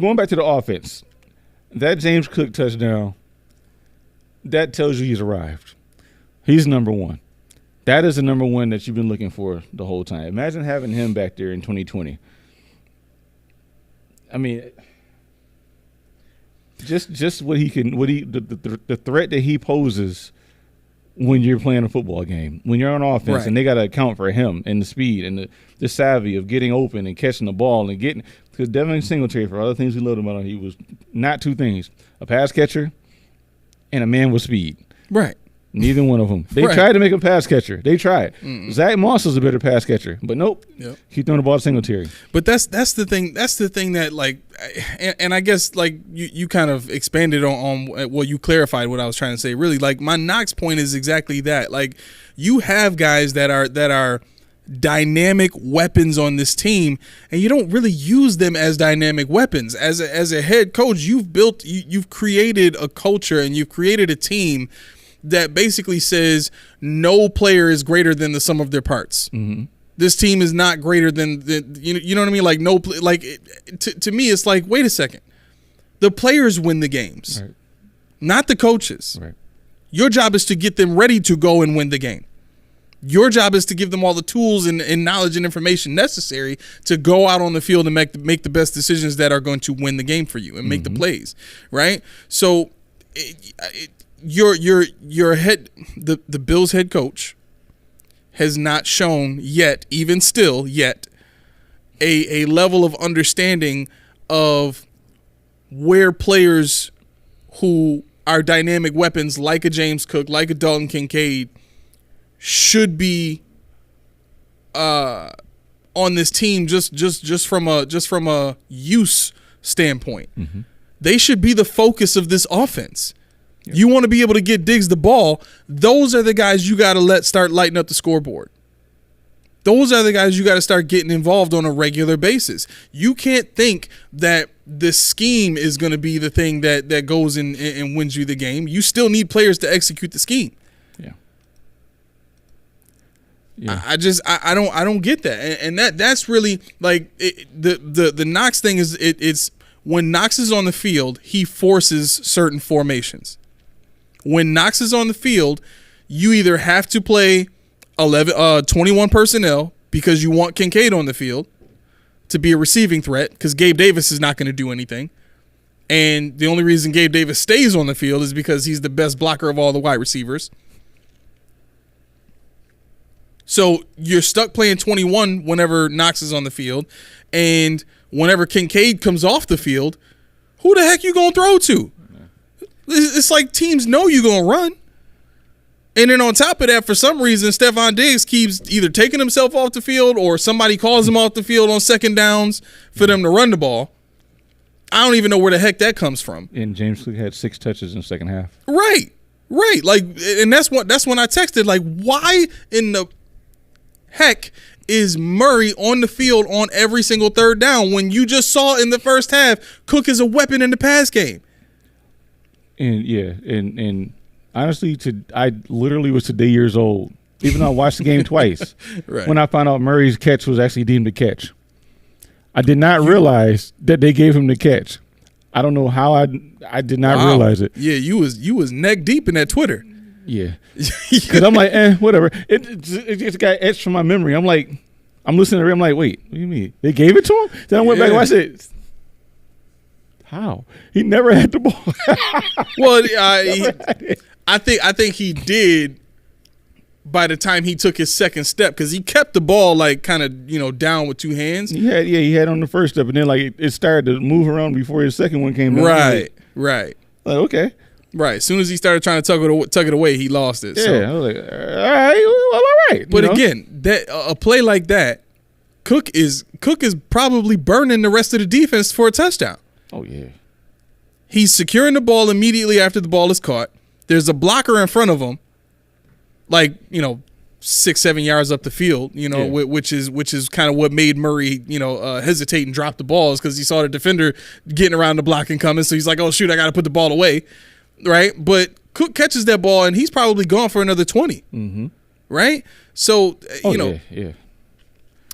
going back to the offense, that James Cook touchdown, that tells you he's arrived. He's number one. That is the number one that you've been looking for the whole time. Imagine having him back there in 2020. I mean, just what the threat that he poses when you're playing a football game, when you're on offense, right. And they got to account for him and the speed and the savvy of getting open and catching the ball and getting. Because Devin Singletary, for all the things we loved about him, he was not two things: a pass catcher and a man with speed. Right. Neither one of them. They tried to make him pass catcher. They tried. Zach Moss is a better pass catcher, but nope. Yep. Keep throwing the ball to Singletary. But that's the thing. That's the thing that and I guess you kind of expanded on you clarified what I was trying to say. Really, my Knox point is exactly that. You have guys that are dynamic weapons on this team, and you don't really use them as dynamic weapons. As a head coach, you've created a culture and you've created a team that basically says no player is greater than the sum of their parts. Mm-hmm. This team is not greater than you know what I mean? To me, it's like, wait a second. The players win the games, right. Not the coaches. Right. Your job is to get them ready to go and win the game. Your job is to give them all the tools and knowledge and information necessary to go out on the field and make the best decisions that are going to win the game for you and make the plays, right? So your head, the Bills head coach has not shown yet, even still yet, a level of understanding of where players who are dynamic weapons like a James Cook, like a Dalton Kincaid, should be on this team just from a use standpoint. Mm-hmm. They should be the focus of this offense. Yep. You want to be able to get Diggs the ball. Those are the guys you got to start lighting up the scoreboard. Those are the guys you got to start getting involved on a regular basis. You can't think that the scheme is going to be the thing that goes in and wins you the game. You still need players to execute the scheme. Yeah. I don't get that, and that's really the Knox thing is it's when Knox is on the field, he forces certain formations. When Knox is on the field, you either have to play 21 personnel because you want Kincaid on the field to be a receiving threat because Gabe Davis is not going to do anything. And the only reason Gabe Davis stays on the field is because he's the best blocker of all the wide receivers. So you're stuck playing 21 whenever Knox is on the field, and whenever Kincaid comes off the field, who the heck you gonna throw to? It's like teams know you're gonna run. And then on top of that, for some reason, Stephon Diggs keeps either taking himself off the field or somebody calls him off the field on second downs for them to run the ball. I don't even know where the heck that comes from. And James Cook had 6 touches in the second half. Right. Like, and that's when I texted, like, why in the heck is Murray on the field on every single third down when you just saw in the first half Cook is a weapon in the pass game? And yeah, and honestly, I literally was today years old, even though I watched the game twice. Right. When I found out Murray's catch was actually deemed a catch, I did not realize that they gave him the catch. I don't know how I did not realize it. Yeah, you was neck deep in that Twitter. Yeah, because I'm like, whatever. It just got etched from my memory. I'm like, I'm listening to it. I'm like, wait, what do you mean they gave it to him? Then I went back and I said, how? He never had the ball. Well, I think he did by the time he took his second step, because he kept the ball like kind of down with 2 hands. He had on the first step, and then like it started to move around before his second one came down. Right. Like, okay. Right. As soon as he started trying to tuck it away, he lost it. Yeah. So. I was like, all right, well, all right. But again, that a play like that, Cook is probably burning the rest of the defense for a touchdown. Oh yeah. He's securing the ball immediately after the ball is caught. There's a blocker in front of him, like 6-7 yards up the field. Which is kind of what made Murray hesitate and drop the balls, because he saw the defender getting around the block and coming. So he's like, oh shoot, I got to put the ball away, right? But Cook catches that ball and he's probably gone for another 20, right? So yeah.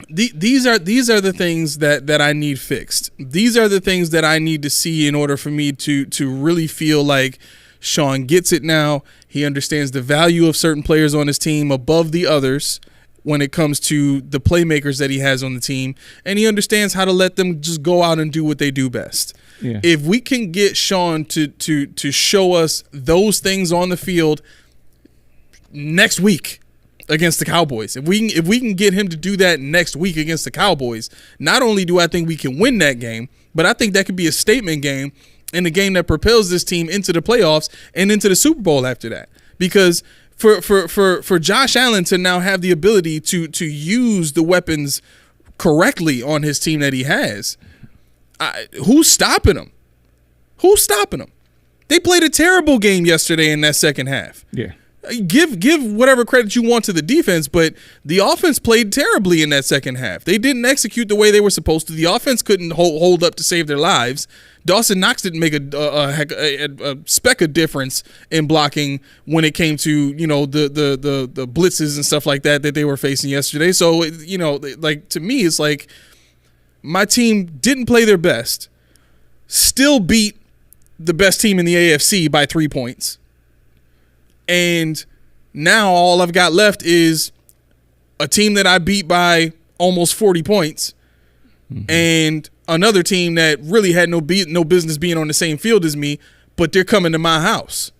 These are the things that I need fixed. These are the things that I need to see in order for me to really feel like Sean gets it now. He understands the value of certain players on his team above the others when it comes to the playmakers that he has on the team, and he understands how to let them just go out and do what they do best. Yeah. If we can get Sean to show us those things on the field next week against the Cowboys, if we can get him to do that next week against the Cowboys, not only do I think we can win that game, but I think that could be a statement game and the game that propels this team into the playoffs and into the Super Bowl after that. Because for Josh Allen to now have the ability to use the weapons correctly on his team that he has, who's stopping him? Who's stopping him? They played a terrible game yesterday in that second half. Yeah. Give whatever credit you want to the defense, but the offense played terribly in that second half. They didn't execute the way they were supposed to. The offense couldn't hold up to save their lives. Dawson Knox didn't make a speck of difference in blocking when it came to the blitzes and stuff like that they were facing yesterday. So like, to me, it's like my team didn't play their best, still beat the best team in the AFC by 3 points. And now all I've got left is a team that I beat by almost 40 points and another team that really had no business being on the same field as me, but they're coming to my house.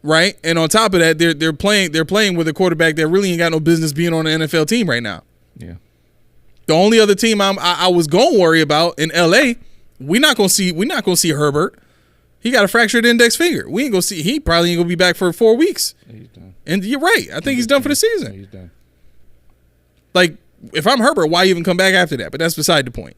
Right? And on top of that, they're playing with a quarterback that really ain't got no business being on an NFL team right now. Yeah. The only other team I was going to worry about in LA, we're not going to see Herbert. He got a fractured index finger. We ain't gonna see. He probably ain't gonna be back for 4 weeks. Yeah, he's done. And you're right. I think he's done for the season. Yeah, he's done. Like, if I'm Herbert, why even come back after that? But that's beside the point.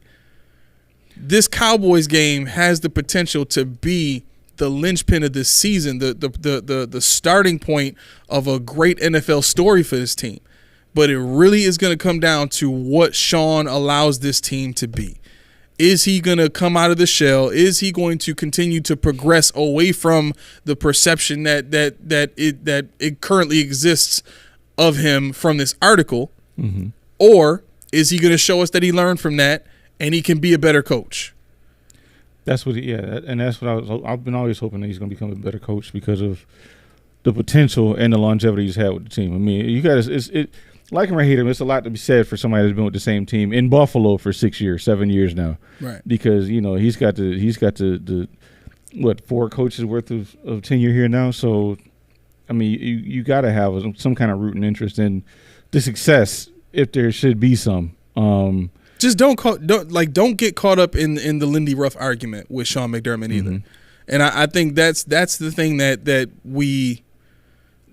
This Cowboys game has the potential to be the linchpin of this season, the starting point of a great NFL story for this team. But it really is going to come down to what Sean allows this team to be. Is he going to come out of the shell? Is he going to continue to progress away from the perception that it currently exists of him from this article? Mm-hmm. Or is he going to show us that he learned from that and he can be a better coach? That's what, and that's what I've been always hoping that he's going to become a better coach because of the potential and the longevity he's had with the team. I mean, you guys, like him or hate him, it's a lot to be said for somebody that's been with the same team in Buffalo for 7 years now. Right. Because, he's got the 4 coaches worth of tenure here now. So I mean, you got to have some kind of root and interest in the success if there should be some. Just don't get caught up in the Lindy Ruff argument with Sean McDermott either. And I think that's the thing that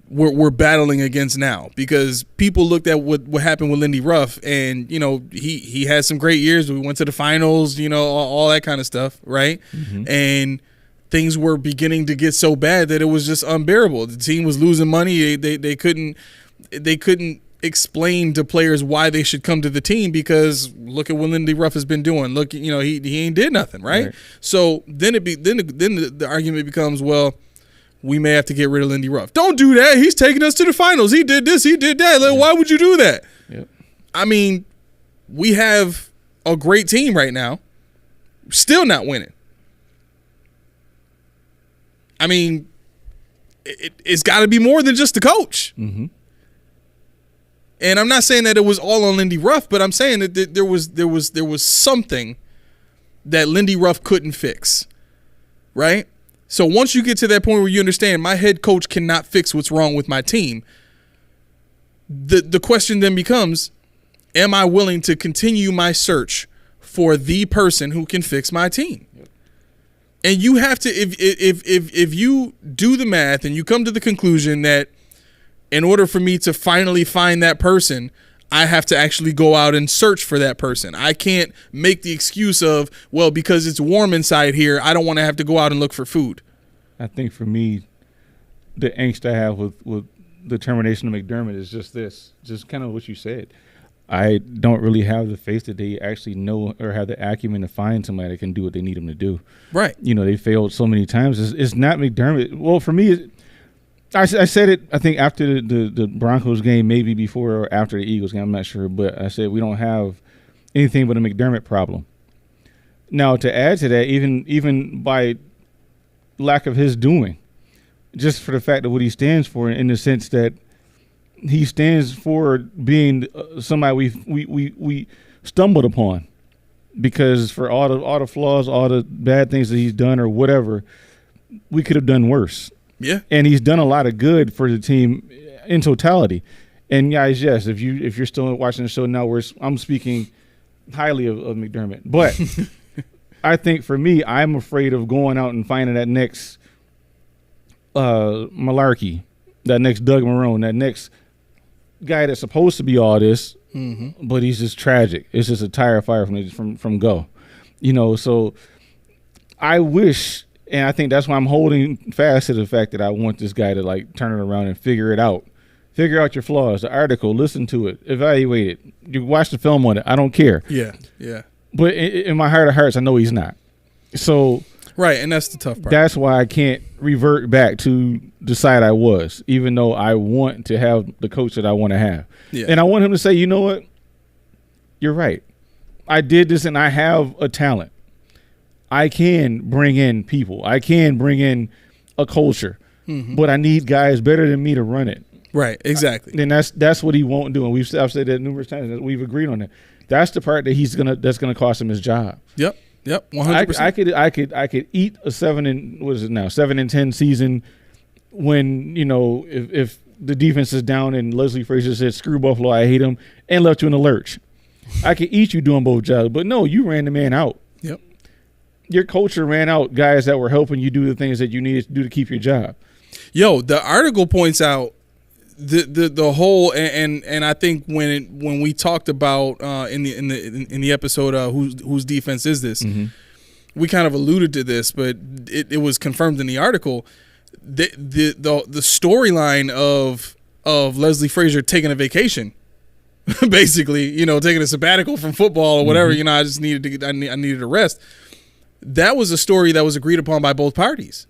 we're battling against now, because people looked at what happened with Lindy Ruff, and he had some great years. We went to the finals, all that kind of stuff, right? And things were beginning to get so bad that it was just unbearable. The team was losing money. They couldn't explain to players why they should come to the team, because look at what Lindy Ruff has been doing. Look, he ain't did nothing, right? So then the argument becomes, well, we may have to get rid of Lindy Ruff. Don't do that. He's taking us to the finals. He did this. He did that. Like, why would you do that? Yep. I mean, we have a great team right now, still not winning. I mean, it's got to be more than just the coach. And I'm not saying that it was all on Lindy Ruff, but I'm saying that there was something that Lindy Ruff couldn't fix, right? So once you get to that point where you understand my head coach cannot fix what's wrong with my team, the question then becomes, am I willing to continue my search for the person who can fix my team? And you have to, if you do the math and you come to the conclusion that in order for me to finally find that person, I have to actually go out and search for that person. I can't make the excuse of, well, because it's warm inside here, I don't want to have to go out and look for food. I think for me, the angst I have with the termination of McDermott is just kind of what you said. I don't really have the faith that they actually know or have the acumen to find somebody that can do what they need them to do. Right. They failed so many times. It's not McDermott. Well, for me, I said it, I think, after the Broncos game, maybe before or after the Eagles game, I'm not sure. But I said we don't have anything but a McDermott problem. Now, to add to that, even by lack of his doing, just for the fact of what he stands for, in the sense that he stands for being somebody we stumbled upon, because for all the flaws, all the bad things that he's done or whatever, we could have done worse. Yeah. And he's done a lot of good for the team in totality. And guys, yes, if you're still watching the show now, I'm speaking highly of McDermott. But I think for me, I'm afraid of going out and finding that next Malarkey, that next Doug Marrone, that next guy that's supposed to be all this, but he's just tragic. It's just a tire fire from go. So I wish, and I think that's why I'm holding fast to the fact that I want this guy to turn it around and figure it out. Figure out your flaws, the article, listen to it, evaluate it. You watch the film on it. I don't care. Yeah. But in my heart of hearts, I know he's not. So right, and that's the tough part. That's why I can't revert back to the side I was, even though I want to have the coach that I want to have. Yeah. And I want him to say, you know what? You're right. I did this and I have a talent. I can bring in people. I can bring in a culture. But I need guys better than me to run it. Right, exactly. And that's what he won't do. And I've said that numerous times. We've agreed on that. That's the part that that's gonna cost him his job. Yep, 100%. I could eat a 7-10 season when if the defense is down and Leslie Frazier said screw Buffalo, I hate him, and left you in the lurch. I could eat you doing both jobs, but no, you ran the man out. Yep. Your culture ran out guys that were helping you do the things that you needed to do to keep your job. Yo, the article points out the whole, and I think when we talked about in the episode whose defense is this, we kind of alluded to this, but it was confirmed in the article. The storyline of Leslie Frazier taking a vacation, basically, taking a sabbatical from football or whatever. I just needed I needed a rest. That was a story that was agreed upon by both parties.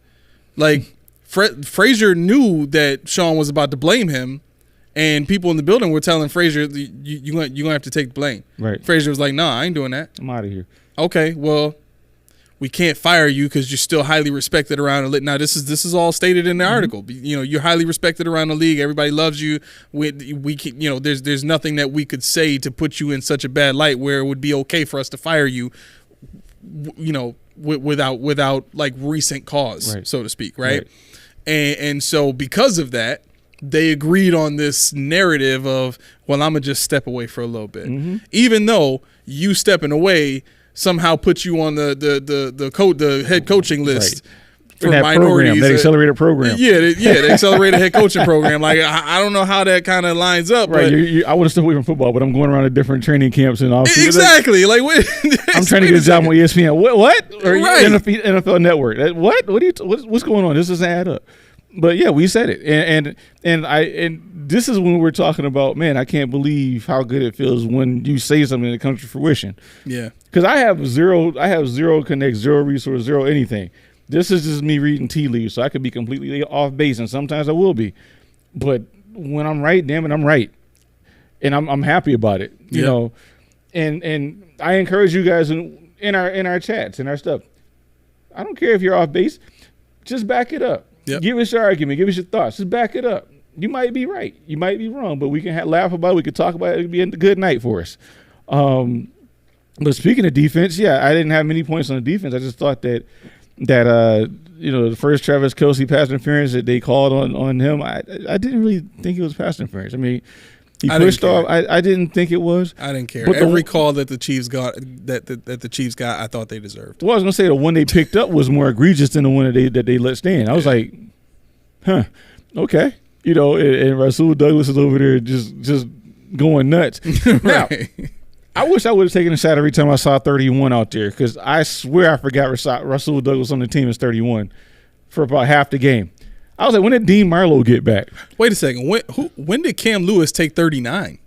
Frazier knew that Sean was about to blame him, and people in the building were telling Frazier, you're going to have to take the blame. Right. Frazier was like, nah, I ain't doing that. I'm out of here. Okay, well, we can't fire you because you're still highly respected around the league. Now, this is all stated in the article. You're highly respected around the league. Everybody loves you. We can, there's nothing that we could say to put you in such a bad light where it would be okay for us to fire you, without recent cause, right, so to speak, right? And so because of that, they agreed on this narrative of, well, I'm gonna just step away for a little bit, even though you stepping away somehow puts you on the head coaching list. Right. For that minorities, program, that accelerated program. The accelerated head coaching program. Like I don't know how that kind of lines up. Right, but I would have stepped away from football, but I'm going around to different training camps and all. Exactly. Like what, I'm trying to get a job on ESPN. What? Or Right. NFL Network? What? What's going on? This doesn't add up. But yeah, we said it, and this is when we're talking about, man, I can't believe how good it feels when you say something that comes to fruition. Yeah. Because I have zero connect, zero resource, zero anything. This is just me reading tea leaves, so I could be completely off base, and sometimes I will be. But when I'm right, damn it, I'm right, and I'm happy about it. You know, and I encourage you guys in our chats and our stuff. I don't care if you're off base, just back it up. Yep. Give us your argument, give us your thoughts, just back it up. You might be right, you might be wrong, but we can laugh about it. We can talk about it. It'll be a good night for us. But speaking of defense, I didn't have many points on the defense. I just thought that the first Travis Kelce pass interference that they called on him, I didn't really think it was pass interference. I mean, he pushed off. I didn't think it was. I didn't care. But Every call that the Chiefs got, that the Chiefs got, I thought they deserved. Well, I was gonna say the one they picked up was more egregious than the one that they let stand. I was like, okay, and Rasul Douglas is over there just going nuts. Right. Now, I wish I would have taken a shot every time I saw 31 out there, because I swear I forgot Rasul Douglas on the team is 31 for about half the game. I was like, when did Dean Marlowe get back? Wait a second. When did Cam Lewis take 39?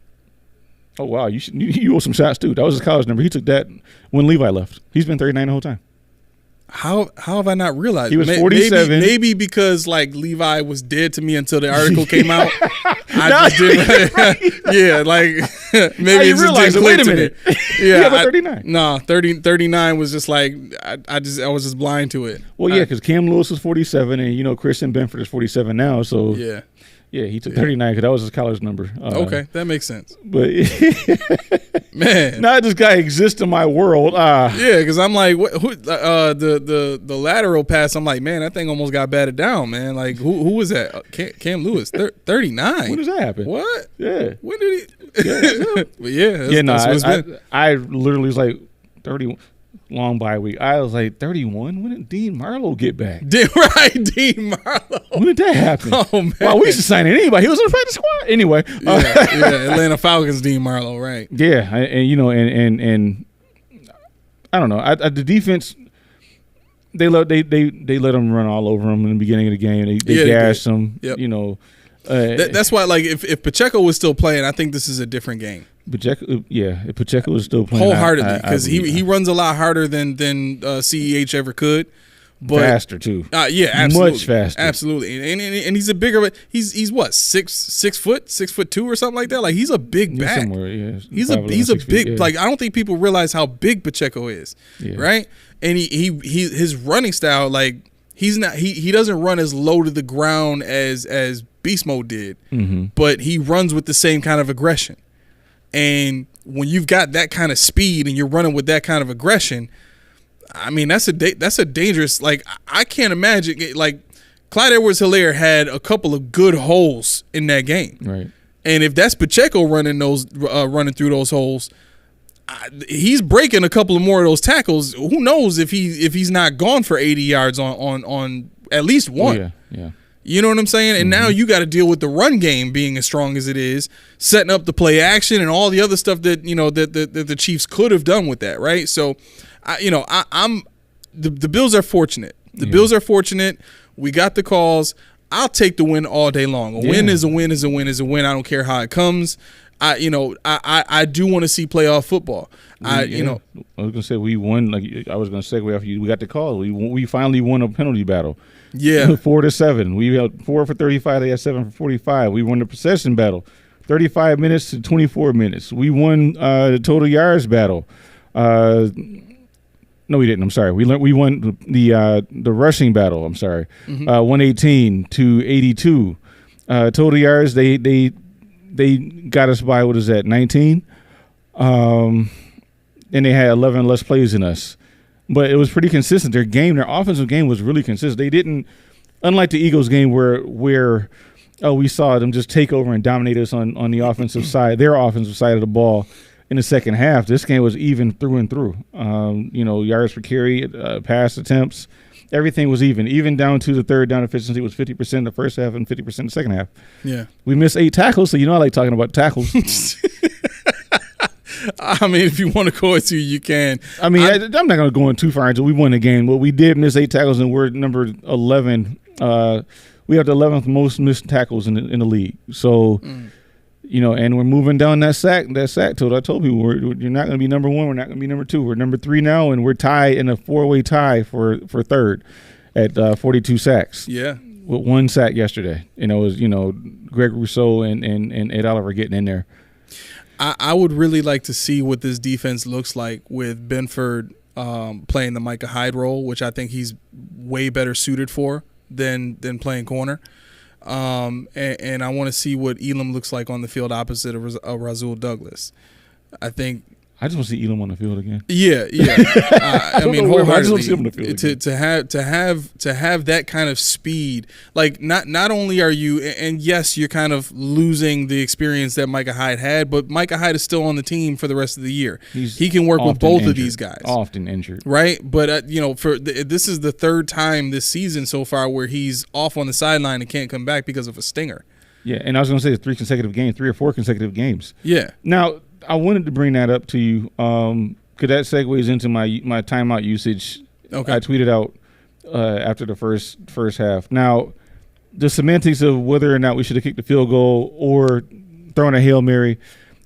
Oh, wow. You owe some shots, too. That was his college number. He took that when Levi left. He's been 39 the whole time. How have I not realized? He was 47. Maybe because like Levi was dead to me until the article came out. I just didn't. Yeah, like maybe you realize it. Wait a minute. Yeah, 39. No, 39 was just like I was just blind to it. Well, yeah, because Cam Lewis was 47, and Christian Benford is 47 now. So yeah, he took 39 because that was his college number. Okay, that makes sense. But man, now this guy exists in my world. Yeah, because I'm like, the lateral pass. I'm like, man, that thing almost got batted down, man. Like, who was that? Cam Lewis, 39. When does that happen? What? Yeah. When did he? But I literally was like 31. Long bye week. I was like 31. When did Dean Marlowe get back? Dean Marlowe. When did that happen? Oh man, wow, we used to sign anybody. He was on the practice squad anyway. Atlanta Falcons Dean Marlowe, right? Yeah, and I don't know. The defense, they let him run all over him in the beginning of the game. They gashed him. Yep. That's why, like, if Pacheco was still playing, I think this is a different game. If Pacheco was still playing wholeheartedly, because he runs a lot harder than CEH ever could, but faster too. Yeah, absolutely, much faster, absolutely. And he's a bigger. He's what 6'2" or something like that. Like he's a big back. Somewhere, yeah. He's a big. Yeah. Like I don't think people realize how big Pacheco is, right? And his running style, like he doesn't run as low to the ground as Beast Mode did, but he runs with the same kind of aggression. And when you've got that kind of speed and you're running with that kind of aggression, I mean, that's a dangerous. Like I can't imagine. Like Clyde Edwards-Helaire had a couple of good holes in that game, right? And if that's Pacheco running through those holes, he's breaking a couple of more of those tackles. Who knows if he's not gone for 80 yards on at least one? Oh, yeah. You know what I'm saying? And now you got to deal with the run game being as strong as it is, setting up the play action and all the other stuff that that the Chiefs could have done with that, right? So, I'm the Bills are fortunate. The Bills are fortunate. We got the calls. I'll take the win all day long. A win is a win is a win is a win. I don't care how it comes. I do want to see playoff football. I was gonna say we won. Like I was gonna segue off you. We got the call. We finally won a penalty battle. Yeah, 4-7. We had 4 for 35. They had 7 for 45. We won the possession battle, 35 minutes to 24 minutes. We won the total yards battle. No, we didn't. I'm sorry. We won the rushing battle. I'm sorry. 118 to 82. Total yards. They got us by, what is that, 19? And they had 11 less plays than us. But it was pretty consistent. Their offensive game was really consistent. They didn't unlike the Eagles game where we saw them just take over and dominate us on the offensive side, their offensive side of the ball in the second half. This game was even through and through. Yards per carry, pass attempts, everything was even down to the third down efficiency was 50% in the first half and 50% in the second half. Yeah. We missed 8 tackles, so I like talking about tackles. I mean, if you want to go into, you can. I mean, I'm not going to go in too far until we won the game. Well, we did miss 8 tackles, and we're number 11. We have the 11th most missed tackles in the league. So, and we're moving down that sack total. I told people you're not going to be number 1. We're not going to be number 2. We're number 3 now, and we're tied in a 4-way tie for third at 42 sacks. Yeah. With 1 sack yesterday. It was, Greg Rousseau and Ed Oliver getting in there. I would really like to see what this defense looks like with Benford playing the Micah Hyde role, which I think he's way better suited for than playing corner. And I want to see what Elam looks like on the field opposite of Rasul Douglas. I just want to see Elam on the field again. Yeah. I mean, wholeheartedly, to have that kind of speed, like not only are you, and yes, you're kind of losing the experience that Micah Hyde had, but Micah Hyde is still on the team for the rest of the year. He can work with both of these guys. Often injured, right? But this is the third time this season so far where he's off on the sideline and can't come back because of a stinger. Yeah, and I was going to say 3 or 4 consecutive games. Yeah. Now, I wanted to bring that up to you because that segues into my timeout usage. Okay. I tweeted out after the first half. Now, the semantics of whether or not we should have kicked the field goal or thrown a Hail Mary,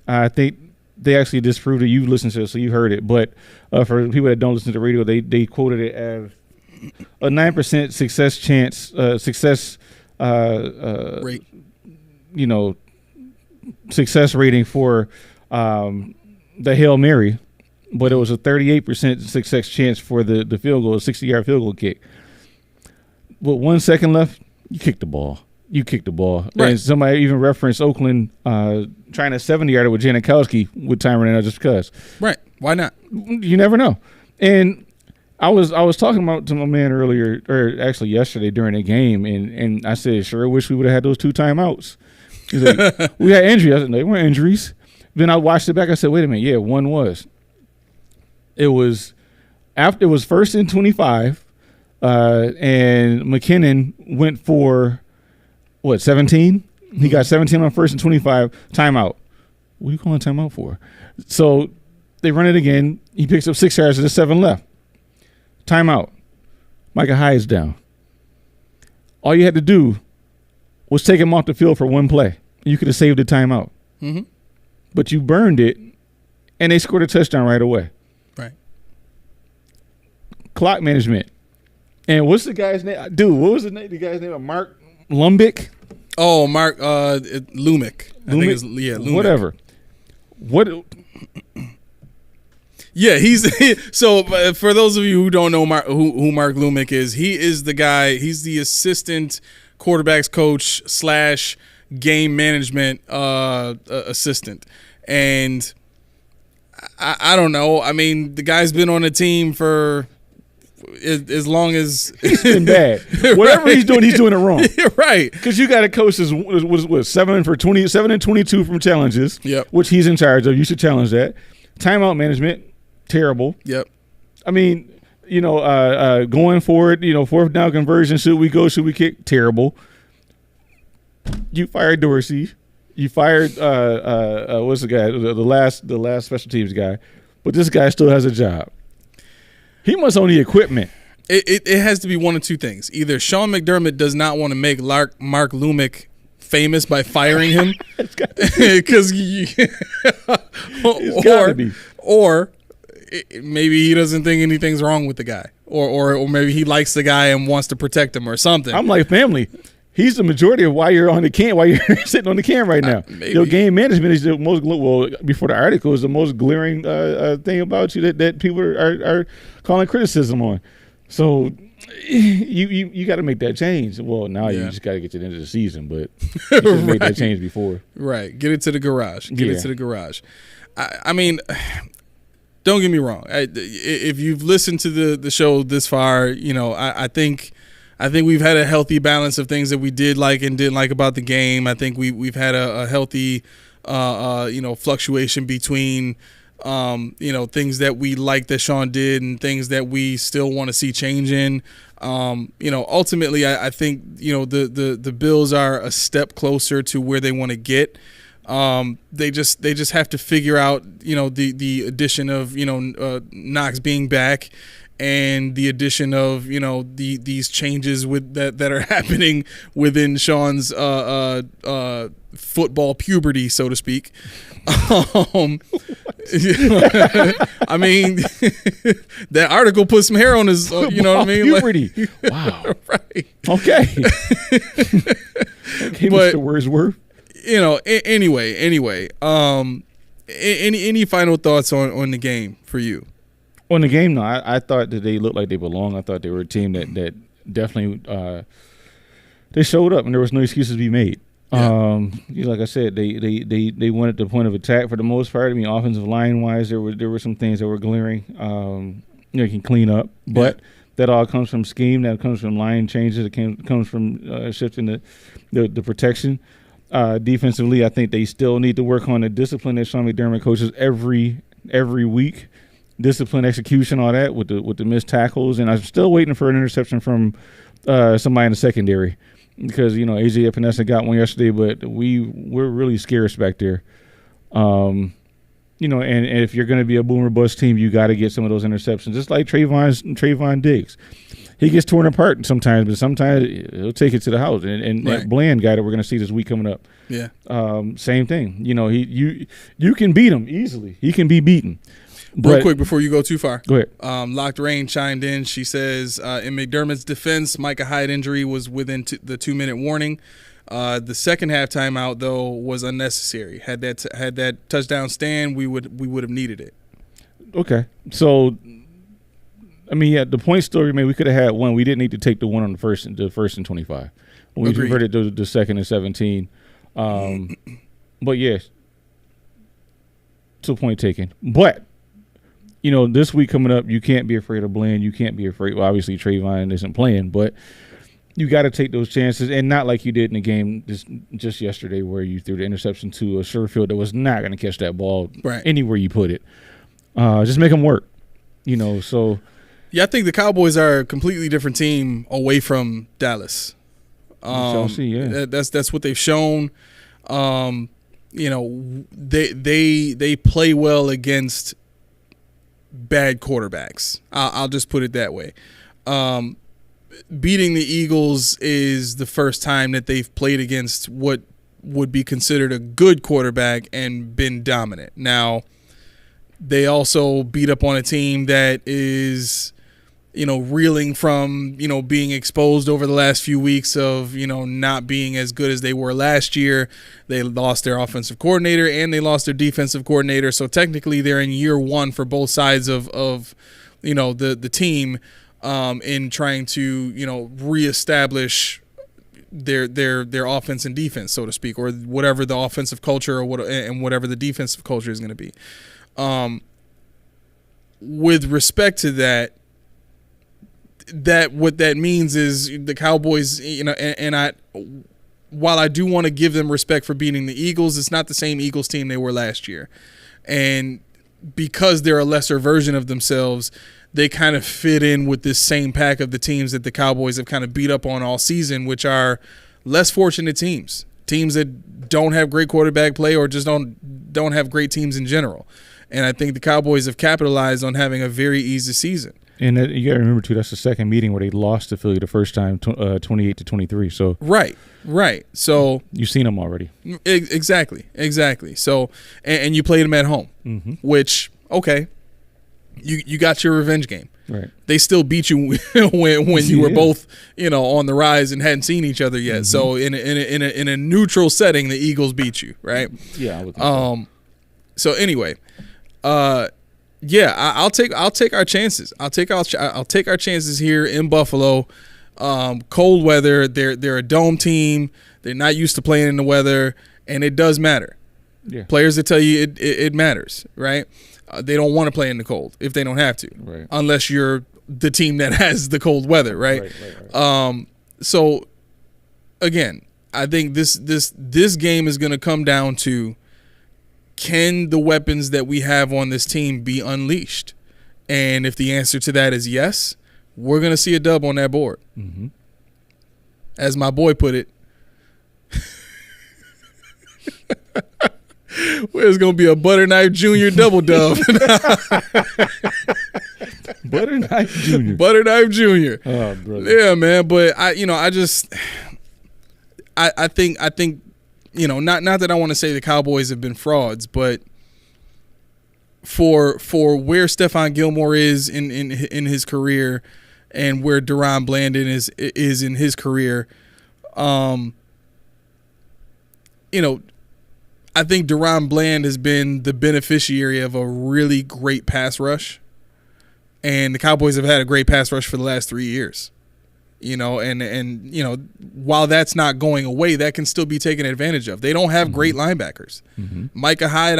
I think they actually disproved it. You listened to it, so you heard it. But for people that don't listen to the radio, they quoted it as a 9% success rate. Success rating for the Hail Mary, but it was a 38% success chance for the field goal, a 60-yard field goal kick. With 1 second left, you kick the ball. Right. And somebody even referenced Oakland trying a 70-yarder with Janikowski with time running out just because. Right. Why not? You never know. And I was talking to my man earlier, or actually yesterday during the game, and I said, sure wish we would have had those 2 timeouts. He's like, we had injuries. I said, they weren't injuries. Then I watched it back. I said, wait a minute. Yeah, one was. It was 1st and 25, and McKinnon went for, 17? He got 17 on 1st and 25. Timeout. What are you calling timeout for? So they run it again. He picks up 6 yards and there's 7 left. Timeout. Micah Hyde's down. All you had to do was take him off the field for 1 play. You could have saved the timeout. Mm-hmm. But you burned it, and they scored a touchdown right away. Right. Clock management. And what's the guy's name? Dude, what was the guy's name? Mark Lumbick? Oh, Mark Lumick. I think it's Lumick. Whatever. What? Yeah, so for those of you who don't know who Mark Lumick is, he is the guy. He's the assistant quarterbacks coach / game management assistant, and I don't know. I mean, the guy's been on the team for as long as he's been bad. Whatever right. he's doing it wrong. Right. Because you got a coach that's what 7 and 22 from challenges. Yep. Which he's in charge of. You should challenge that. Timeout management, terrible. Yep. I mean, going forward, 4th down conversion, should we go, should we kick? Terrible. You fired Dorsey. You fired what's the guy? The last special teams guy. But this guy still has a job. He must own the equipment. It has to be one of 2 things. Either Sean McDermott does not want to make Mark Lumick famous by firing him, because or maybe he doesn't think anything's wrong with the guy, or maybe he likes the guy and wants to protect him or something. I'm like, family. He's the majority of why you're on the cam, why you're sitting on the cam right now. Your game management is the most before the article is the most glaring thing about you that people are calling criticism on. So you got to make that change. Well, now you just got to get to the end of the season, but you should have made that change before. Right, get it to the garage. It to the garage. I mean, don't get me wrong. If you've listened to the show this far, I think I think we've had a healthy balance of things that we did like and didn't like about the game. I think we've had a healthy, fluctuation between, things that we like that Sean did and things that we still want to see change in. Ultimately, I think the Bills are a step closer to where they want to get. They just have to figure out the addition of Knox being back and the addition of these changes with that are happening within Sean's football puberty, so to speak. I mean, that article put some hair on his, you know what I mean? Puberty. Wow. Right. Okay. Okay, But, Mr. Wordsworth. Anyway. Any final thoughts on the game for you? On the game, no, I thought that they looked like they belonged. I thought they were a team that definitely they showed up, and there was no excuses to be made. Yeah. Like I said, they went at the point of attack for the most part. I mean, offensive line wise, there were some things that were glaring. You can clean up, but that all comes from scheme. That comes from line changes. It comes from shifting the protection. Defensively, I think they still need to work on the discipline that Sean McDermott coaches every week. Discipline, execution, all that with the missed tackles, and I'm still waiting for an interception from somebody in the secondary because AJ Epinesa got one yesterday, but we're really scarce back there. And if you're going to be a boomer bust team, you got to get some of those interceptions, just like Trayvon Diggs. He gets torn apart sometimes, but sometimes he'll take it to the house. And Right. that Bland guy that we're going to see this week coming up, same thing. You can beat him easily. He can be beaten. Real quick before you go too far. Go ahead. Locked Rain chimed in. She says, in McDermott's defense, Micah Hyde injury was within the 2-minute warning. The second half timeout, though, was unnecessary. Had that touchdown stand, we would have needed it. Okay. So, I mean, the point still remained. We could have had one. We didn't need to take the one on the first and 25. We Agreed. converted to the second and 17. But yes, to point taken. But this week coming up, you can't be afraid of Bland. You can't be afraid. Well, obviously Trayvon isn't playing, but you got to take those chances, and not like you did in the game just yesterday, where you threw the interception to a Sherfield that was not going to catch that ball anywhere you put it. Just make them work. So. Yeah, I think the Cowboys are a completely different team away from Dallas. Chelsea, yeah. That's what they've shown. They play well against bad quarterbacks. I'll just put it that way. Beating the Eagles is the first time that they've played against what would be considered a good quarterback and been dominant. Now, they also beat up on a team that is, reeling from, being exposed over the last few weeks of, not being as good as they were last year. They lost their offensive coordinator and they lost their defensive coordinator. So technically they're in year one for both sides of the team in trying to, reestablish their offense and defense, so to speak, or whatever the offensive culture and whatever the defensive culture is going to be. With respect to that, what that means is the Cowboys, while I do want to give them respect for beating the Eagles, it's not the same Eagles team they were last year. And because they're a lesser version of themselves, they kind of fit in with this same pack of the teams that the Cowboys have kind of beat up on all season, which are less fortunate teams that don't have great quarterback play or just don't have great teams in general. And I think the Cowboys have capitalized on having a very easy season. And you got to remember, too, that's the second meeting where they lost to Philly the first time, 28-23. So Right. So you've seen them already. Exactly. So, and you played them at home, which, okay, you got your revenge game. Right. They still beat you when you were both, on the rise and hadn't seen each other yet. So in a neutral setting, the Eagles beat you, right? Yeah. I would think so. So anyway, I'll take our chances. I'll take our chances here in Buffalo. Cold weather. They're a dome team. They're not used to playing in the weather, and it does matter. Yeah. Players that tell you it matters, right? They don't want to play in the cold if they don't have to, right. Unless you're the team that has the cold weather, right? Right. So again, I think this game is going to come down to, can the weapons that we have on this team be unleashed? And if the answer to that is yes, we're going to see a dub on that board. Mm-hmm. As my boy put it, there's going to be a Butter Knife Jr. double dub. Butter Knife Jr. Butter Knife Jr. Oh, brother. Yeah, man. But I think not that I want to say the Cowboys have been frauds, but for where Stephon Gilmore is in his career and where Deron Blandon is in his career, I think Deron Bland has been the beneficiary of a really great pass rush, and the Cowboys have had a great pass rush for the last 3 years. And while that's not going away, that can still be taken advantage of. They don't have great linebackers. Mm-hmm. Micah Hyde,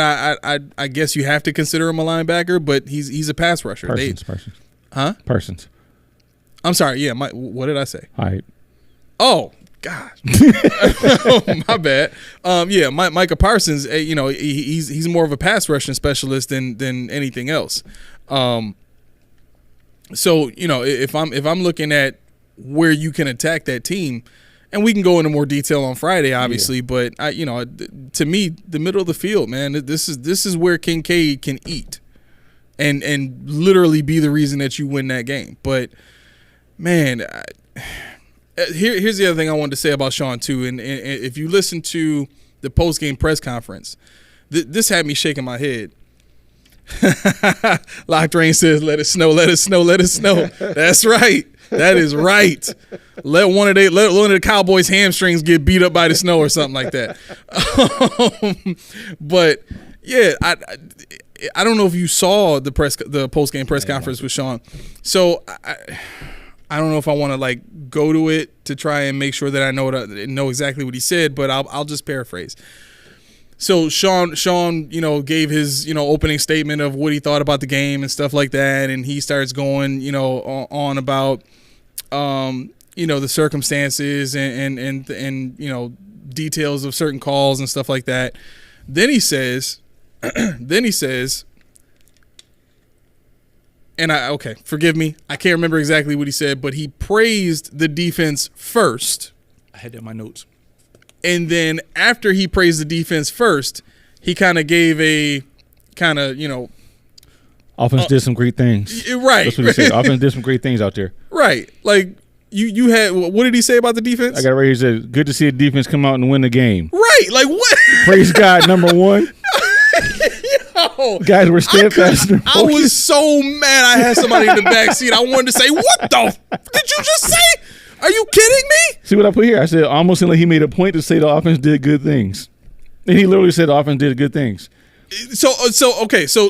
I guess you have to consider him a linebacker, but he's a pass rusher. Parsons. Huh? Parsons. I'm sorry. Yeah. What did I say? Hyde. Oh, God. My bad. Yeah. Micah Parsons. He's more of a pass rushing specialist than anything else. So if I'm looking at where you can attack that team, and we can go into more detail on Friday, obviously, but to me, the middle of the field, man, this is where Kincaid can eat and literally be the reason that you win that game. But man, here's the other thing I wanted to say about Sean too, and if you listen to the post-game press conference, this had me shaking my head. Locked Rain says, "Let it snow, let it snow, let it snow." That's right. That is right. Let one of the Cowboys' hamstrings get beat up by the snow or something like that. But yeah, I don't know if you saw the post game press conference with Sean. So I don't know if I want to like go to it to try and make sure that I know exactly what he said, but I'll just paraphrase. So Sean, gave his, opening statement of what he thought about the game and stuff like that, and he starts going, on about, the circumstances and details of certain calls and stuff like that. Then he says, forgive me, I can't remember exactly what he said, but he praised the defense first. I had that in my notes. And then after he praised the defense first, he kind of gave a offense did some great things. Right. That's what he said. Offense did some great things out there. Right. Like you had, what did he say about the defense? I got it right here. He said, good to see the defense come out and win the game. Right. Like what? Praise God, number one. Yo, guys were steadfast. I was so mad I had somebody in the back seat. I wanted to say, what the did you just say? Are you kidding me? See what I put here? I said almost like he made a point to say the offense did good things. And he literally said the offense did good things. So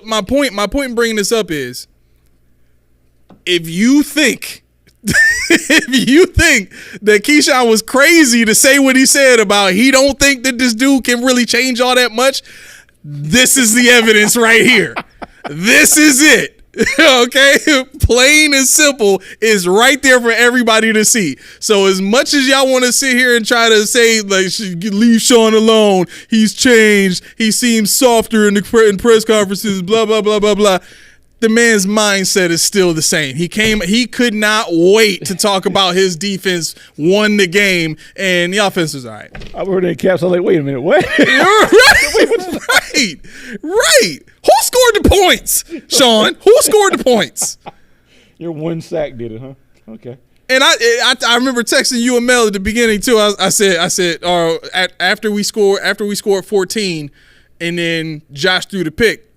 my point in bringing this up is, if you think that Keyshawn was crazy to say what he said about he don't think that this dude can really change all that much, this is the evidence right here. This is it. Okay, plain and simple is right there for everybody to see. So as much as y'all want to sit here and try to say like leave Sean alone, he's changed, he seems softer in press conferences, blah blah blah blah blah. The man's mindset is still the same. He could not wait to talk about his defense won the game and the offense was all right. I heard in caps. I was like, wait a minute, what? Right. Who scored the points, Sean? Who scored the points? Your one sack did it, huh? Okay. And I remember texting you and Mel at the beginning too. I said after we scored 14, and then Josh threw the pick.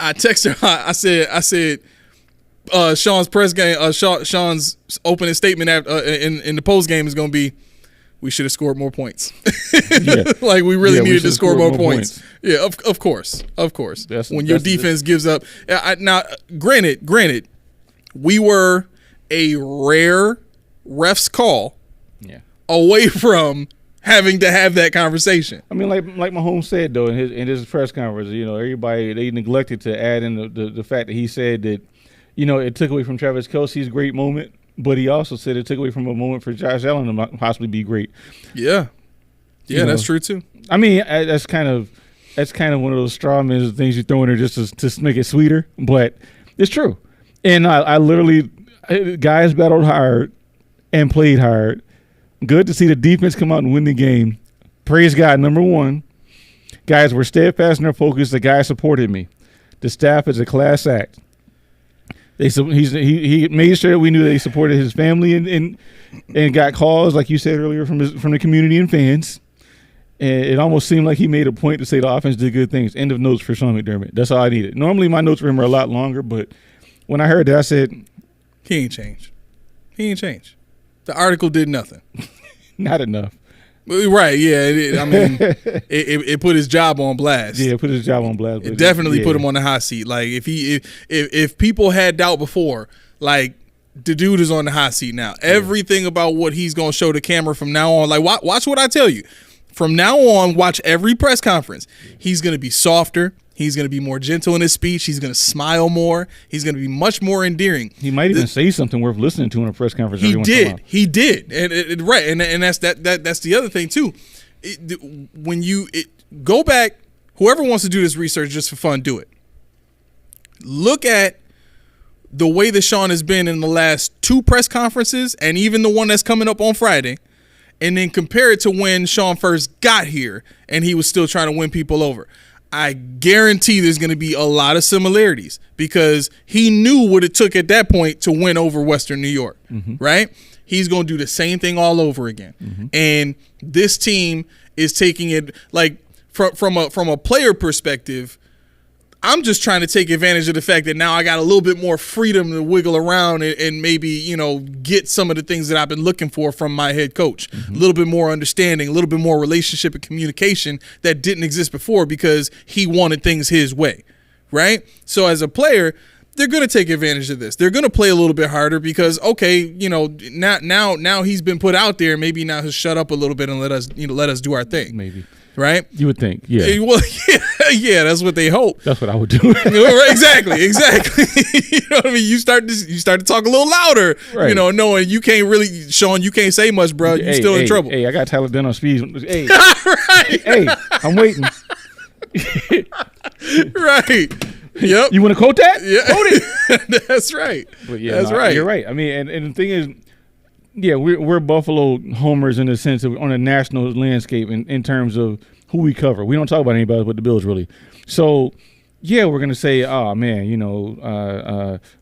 I texted her. I said, Sean's press game, Sean's opening statement in the post game is going to be, we should have scored more points. Yeah. Like we really needed to score more points. Yeah, of course. When your defense gives up. Now, granted, we were a rare refs call away from having to have that conversation. I mean, like Mahomes said though in his press conference, everybody they neglected to add in the fact that he said that, it took away from Travis Kelce's great moment, but he also said it took away from a moment for Josh Allen to possibly be great. Yeah. Yeah, that's true too. I mean, that's kind of one of those straw man things you throw in there just to make it sweeter, but it's true. And I literally, guys battled hard and played hard. Good to see the defense come out and win the game. Praise God, number one. Guys were steadfast in their focus. The guys supported me. The staff is a class act. He made sure that we knew that he supported his family and got calls, like you said earlier, from the community and fans. And it almost seemed like he made a point to say the offense did good things. End of notes for Sean McDermott. That's all I needed. Normally my notes for him are a lot longer, but when I heard that, I said, he ain't changed. He ain't changed. The article did nothing. Not enough. Right, yeah. It put his job on blast. Yeah, it put his job on blast. It definitely put him on the hot seat. Like if people had doubt before, like the dude is on the hot seat now. Yeah. Everything about what he's gonna show the camera from now on, like watch what I tell you. From now on, watch every press conference. He's gonna be softer. He's going to be more gentle in his speech. He's going to smile more. He's going to be much more endearing. He might even say something worth listening to in a press conference. He did, and right, and that's that's the other thing too. When you go back, whoever wants to do this research just for fun, do it. Look at the way that Sean has been in the last 2 press conferences, and even the one that's coming up on Friday, and then compare it to when Sean first got here, and he was still trying to win people over. I guarantee there's going to be a lot of similarities because he knew what it took at that point to win over Western New York, right? He's going to do the same thing all over again. And this team is taking it like from a player perspective. I'm just trying to take advantage of the fact that now I got a little bit more freedom to wiggle around and maybe, get some of the things that I've been looking for from my head coach. A little bit more understanding, a little bit more relationship and communication that didn't exist before because he wanted things his way, right? So as a player, they're going to take advantage of this. They're going to play a little bit harder because, okay, now he's been put out there. Maybe now he'll shut up a little bit and let us do our thing. Maybe. Right? You would think, yeah. Well, yeah, that's what they hope. That's what I would do. Exactly. You know what I mean? You start to talk a little louder, right. Knowing you can't really, Sean, you can't say much, bro. You're still in trouble. Hey, I got Tyler Dunn on speed. Hey, right. Hey, I'm waiting. Right. Yep. You want to quote that? Yeah. Quote it. That's right. But yeah, that's right. You're right. I mean, and the thing is, yeah, we're Buffalo homers in the sense of on a national landscape in terms of who we cover. We don't talk about anybody but the Bills, really. So, yeah, we're going to say, oh, man,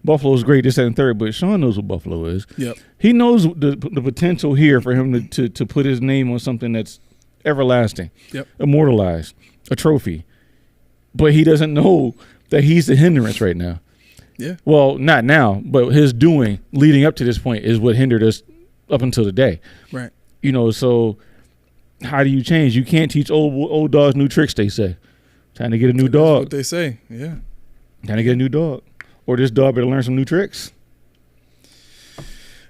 Buffalo's great, this, that, and third, but Sean knows what Buffalo is. Yep. He knows the potential here for him to put his name on something that's everlasting, immortalized, a trophy. But he doesn't know that he's the hindrance right now. Yeah. Well, not now, but his doing leading up to this point is what hindered us up until today. Right. So how do you change? You can't teach old dogs new tricks, they say. Time to get a new dog. That's what they say, yeah. Time to get a new dog. Or this dog better learn some new tricks.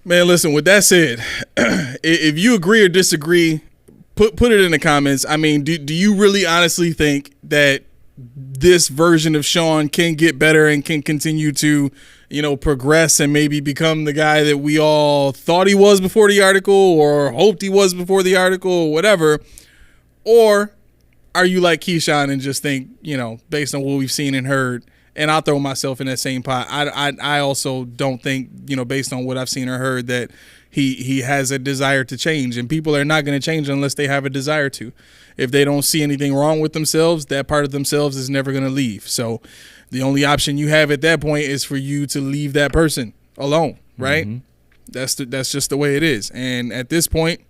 Man, listen, with that said, if you agree or disagree, put it in the comments. I mean, do you really honestly think that this version of Sean can get better and can continue to, progress and maybe become the guy that we all thought he was before the article or hoped he was before the article or whatever? Or are you like Keyshawn and just think, based on what we've seen and heard, and I'll throw myself in that same pot. I also don't think, based on what I've seen or heard, that he has a desire to change, and people are not going to change unless they have a desire to. If they don't see anything wrong with themselves, that part of themselves is never going to leave. So the only option you have at that point is for you to leave that person alone, right? Mm-hmm. That's just the way it is. And at this point,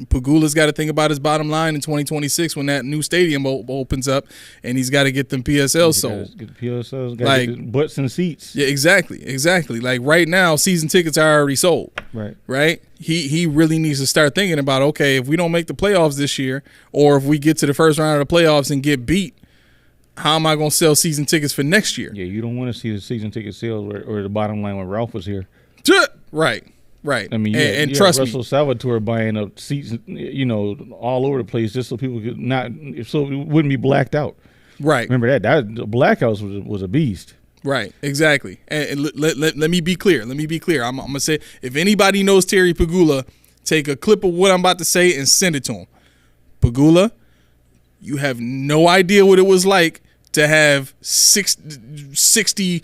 Pagula's got to think about his bottom line in 2026 when that new stadium opens up, and he's got to get them PSLs sold. Get the PSLs, got to get the butts in the seats. Yeah, exactly. Like right now, season tickets are already sold. Right. He really needs to start thinking about, okay, if we don't make the playoffs this year, or if we get to the first round of the playoffs and get beat, how am I going to sell season tickets for next year? Yeah, you don't want to see the season ticket sales or the bottom line when Ralph was here. Right. I mean, and trust me, Russell Salvatore buying up seats, all over the place just so people could it wouldn't be blacked out. Right. Remember that the Black House was a beast. Right, exactly. And let me be clear. Let me be clear. I'm gonna say, if anybody knows Terry Pegula, take a clip of what I'm about to say and send it to him. Pegula, you have no idea what it was like to have 60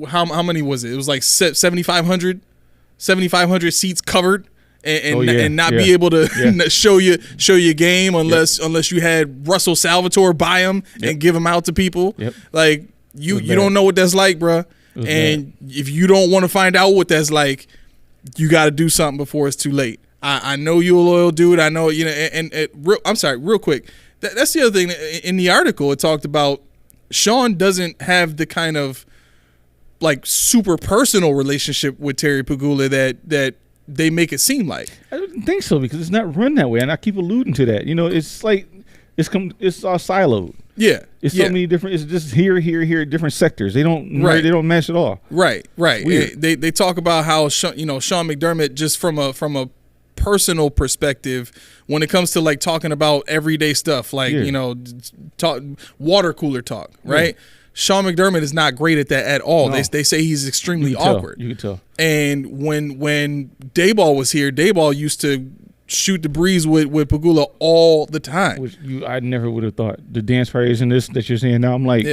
how many was it? It was like 7,500 seats covered. And not be able to show your game unless you had Russell Salvatore buy them and give them out to people. Yep. Like you don't know what that's like, bro. And if you don't want to find out what that's like, you got to do something before it's too late. I know you're a loyal dude. I know, you know. I'm sorry, real quick. That's the other thing. In the article, it talked about Sean doesn't have the kind of like super personal relationship with Terry Pegula that they make it seem like. I don't think so, because it's not run that way, and I keep alluding to that. You know, it's like it's all siloed. Yeah, it's so many different. It's just here, different sectors. They don't match at all. Right. They talk about how Sean McDermott, just from a personal perspective, when it comes to like talking about everyday stuff, like talk water cooler talk, right? Yeah. Sean McDermott is not great at that at all. No. They say he's extremely awkward. You can tell. And when Dayball was here, Dayball used to shoot the breeze with Pegula all the time. Which I never would have thought. The dance parties and this that you're saying now, I'm like,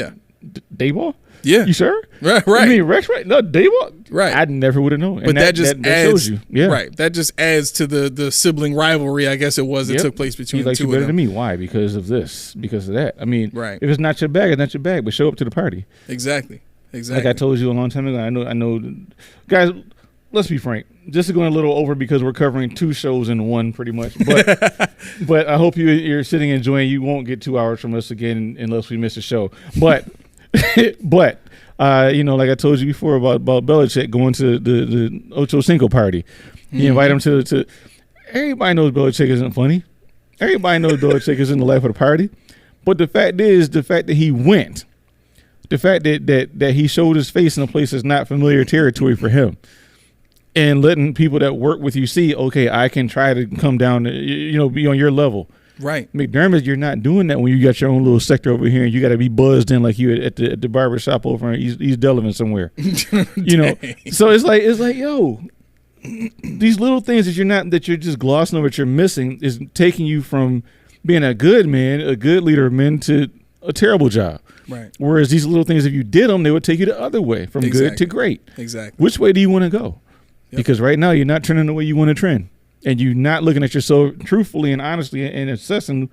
Dayball? Yeah. You sure? Right. You mean Rex, right? No, Dayball? Right. I never would have known. But that just adds, shows you. Yeah. Right. That just adds to the sibling rivalry, I guess it was, that took place between the two of them. He likes you better than me. Why? Because of this. Because of that. I mean, if it's not your bag, it's not your bag, but show up to the party. Exactly. Like I told you a long time ago, I know. Guys, let's be frank. This is going a little over because we're covering 2 shows in one pretty much. But but I hope you're sitting enjoying. You won't get 2 hours from us again unless we miss a show. But like I told you before about Belichick going to the Ocho Cinco party. You invite him to everybody knows Belichick isn't funny. Everybody knows Belichick isn't the life of the party. But the fact that he went, the fact that he showed his face in a place that's not familiar territory for him, and letting people that work with you see, okay, I can try to come down, be on your level. Right. McDermott, you're not doing that when you got your own little sector over here and you got to be buzzed in like you at the barber shop over in East Delavan somewhere. So it's like, yo, these little things that you're just glossing over, that you're missing, is taking you from being a good man, a good leader of men, to a terrible job. Right. Whereas these little things, if you did them, they would take you the other way, from good to great. Exactly. Which way do you want to go? Yep. Because right now you're not trending the way you want to trend. And you're not looking at yourself truthfully and honestly and assessing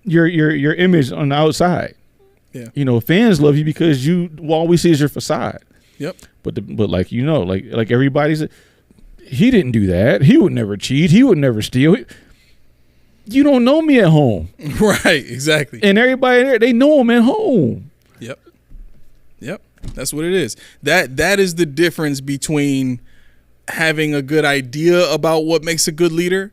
your image on the outside. Yeah. Fans love you because all we see is your facade. Yep. But like everybody's, he didn't do that. He would never cheat. He would never steal. You don't know me at home. Right. Exactly. And everybody there, they know him at home. Yep. That's what it is. That is the difference between having a good idea about what makes a good leader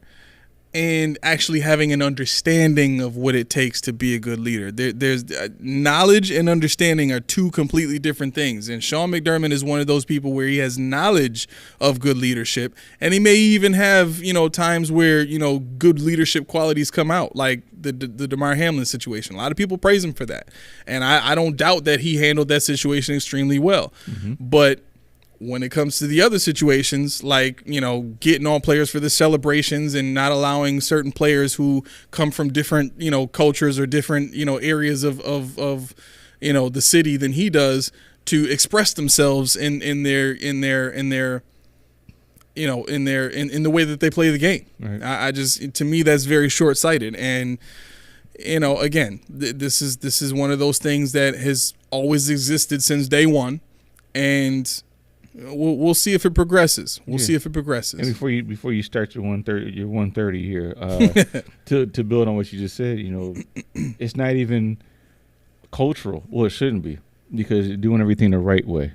and actually having an understanding of what it takes to be a good leader. There's knowledge and understanding are 2 completely different things. And Sean McDermott is one of those people where he has knowledge of good leadership, and he may even have, times where, good leadership qualities come out, like the Damar Hamlin situation. A lot of people praise him for that. And I don't doubt that he handled that situation extremely well. Mm-hmm. But when it comes to the other situations, like, getting on players for the celebrations and not allowing certain players who come from different, cultures or different, areas of the city than he does to express themselves in the way that they play the game. Right. I just, to me, that's very short-sighted. And, again, this is one of those things that has always existed since day one. And we'll see if it progresses. We'll see if it progresses. And before you start your 130 here, to build on what you just said, it's not even cultural. Well, it shouldn't be, because you're doing everything the right way.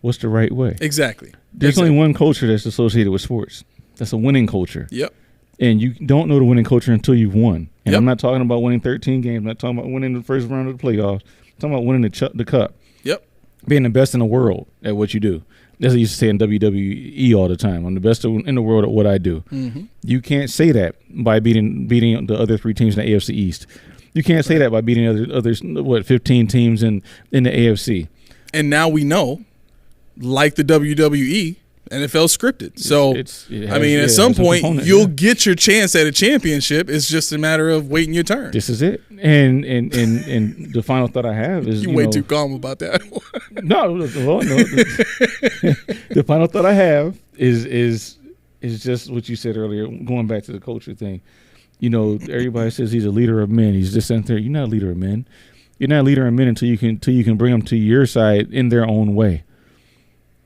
What's the right way? Exactly. There's only one culture that's associated with sports. That's a winning culture. Yep. And you don't know the winning culture until you've won. And I'm not talking about winning 13 games. I'm not talking about winning the first round of the playoffs. I'm talking about winning the cup. Yep. Being the best in the world at what you do. That's what I used to say in WWE all the time. I'm the best in the world at what I do. Mm-hmm. You can't say that by beating the other 3 teams in the AFC East. You can't say that by beating others 15 teams in the AFC. And now we know, like the WWE, NFL scripted. So, at some point, you'll get your chance at a championship. It's just a matter of waiting your turn. This is it. And the final thought I have is, you way too calm about that. No. The final thought I have is just what you said earlier, going back to the culture thing. Everybody says he's a leader of men. He's just sitting there. You're not a leader of men. You're not a leader of men until you can bring them to your side in their own way.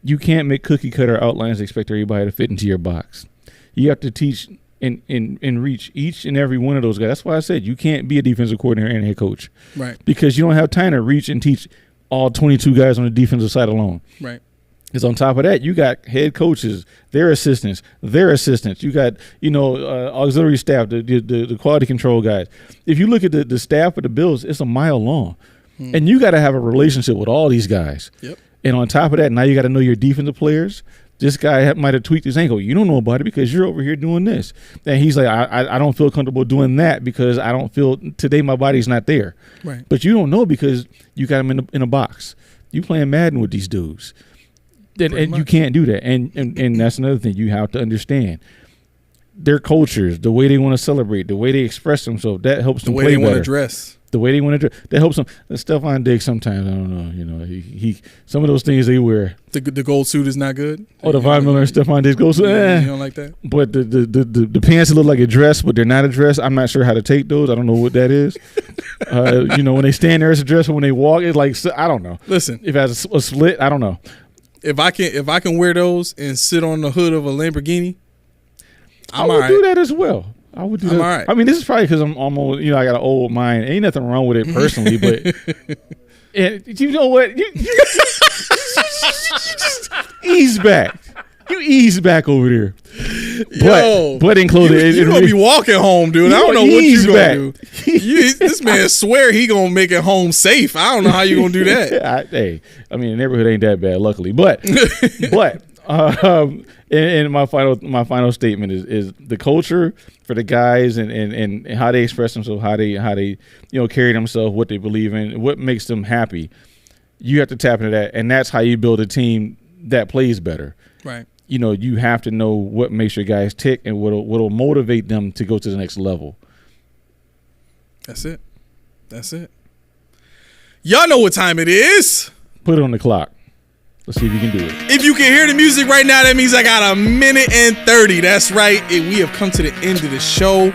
You can't make cookie cutter outlines and expect everybody to fit into your box. You have to teach and reach each and every one of those guys. That's why I said you can't be a defensive coordinator and a head coach. Right. Because you don't have time to reach and teach all 22 guys on the defensive side alone. Right. Because on top of that, you got head coaches, their assistants. You got, auxiliary staff, the quality control guys. If you look at the staff of the Bills, it's a mile long. And you got to have a relationship with all these guys. Yep. And on top of that, now you got to know your defensive players. This guy might have tweaked his ankle. You don't know about it because you're over here doing this. And he's like, I don't feel comfortable doing that because I don't feel today my body's not there. Right. But you don't know because you got him in a box. You playing Madden with these dudes. And you can't do that. And that's another thing you have to understand. Their cultures, the way they want to celebrate, the way they express themselves, that helps them play better. The way they want to dress. The way they want to dress. That helps them. Stephon Diggs sometimes, I don't know. He some of those things they wear. The gold suit is not good? Oh, the Von Miller and Stephon Diggs gold suit? You don't like that? But the pants look like a dress, but they're not a dress. I'm not sure how to take those. I don't know what that is. When they stand there, it's a dress, but when they walk, it's like, I don't know. Listen. If it has a slit, I don't know. If I can wear those and sit on the hood of a Lamborghini, I would do that as well. I would do that. All right. I mean, this is probably because I'm almost, I got an old mind. Ain't nothing wrong with it personally, but you know what? Ease back. You ease back over there. But included, you're gonna be walking home, dude. I don't know what you're gonna do. This man swear he gonna make it home safe. I don't know how you gonna do that. The neighborhood ain't that bad, luckily. But and my final statement is the culture for the guys and how they express themselves, how they carry themselves, what they believe in, what makes them happy. You have to tap into that, and that's how you build a team that plays better. Right. You have to know what makes your guys tick and what'll motivate them to go to the next level. That's it. Y'all know what time it is. Put it on the clock. Let's see if you can do it. If you can hear the music right now, that means I got 1:30. That's right. And we have come to the end of the show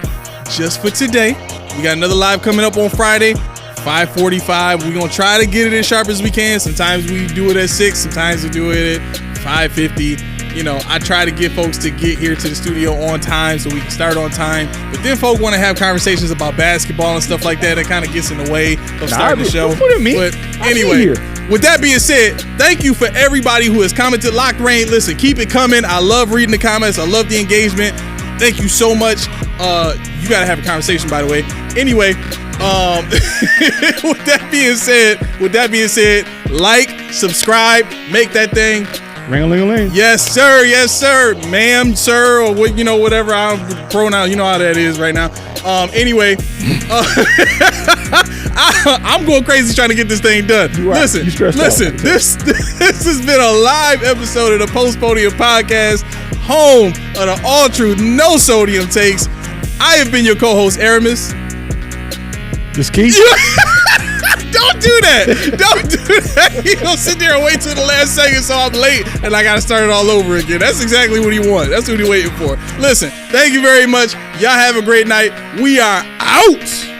just for today. We got another live coming up on Friday, 5:45. We're going to try to get it as sharp as we can. Sometimes we do it at 6. Sometimes we do it at 5:50. I try to get folks to get here to the studio on time so we can start on time. But then folks want to have conversations about basketball and stuff like that. That kind of gets in the way of starting the show. But anyway, with that being said, thank you for everybody who has commented. Locked Rain, listen, keep it coming. I love reading the comments. I love the engagement. Thank you so much. You got to have a conversation, by the way. Anyway, with that being said, like, subscribe, make that thing. Ring-a-ling-a-ling. Yes, sir, ma'am, sir, or whatever pronoun. You know how that is right now. Anyway, I'm going crazy trying to get this thing done. Listen. This has been a live episode of the Post Podium Podcast, home of the All Truth, No Sodium takes. I have been your co-host, Aramis. This Keith. Don't do that. You don't sit there and wait till the last second so I'm late and I got to start it all over again. That's exactly what he wants. That's what he's waiting for. Listen, thank you very much. Y'all have a great night. We are out.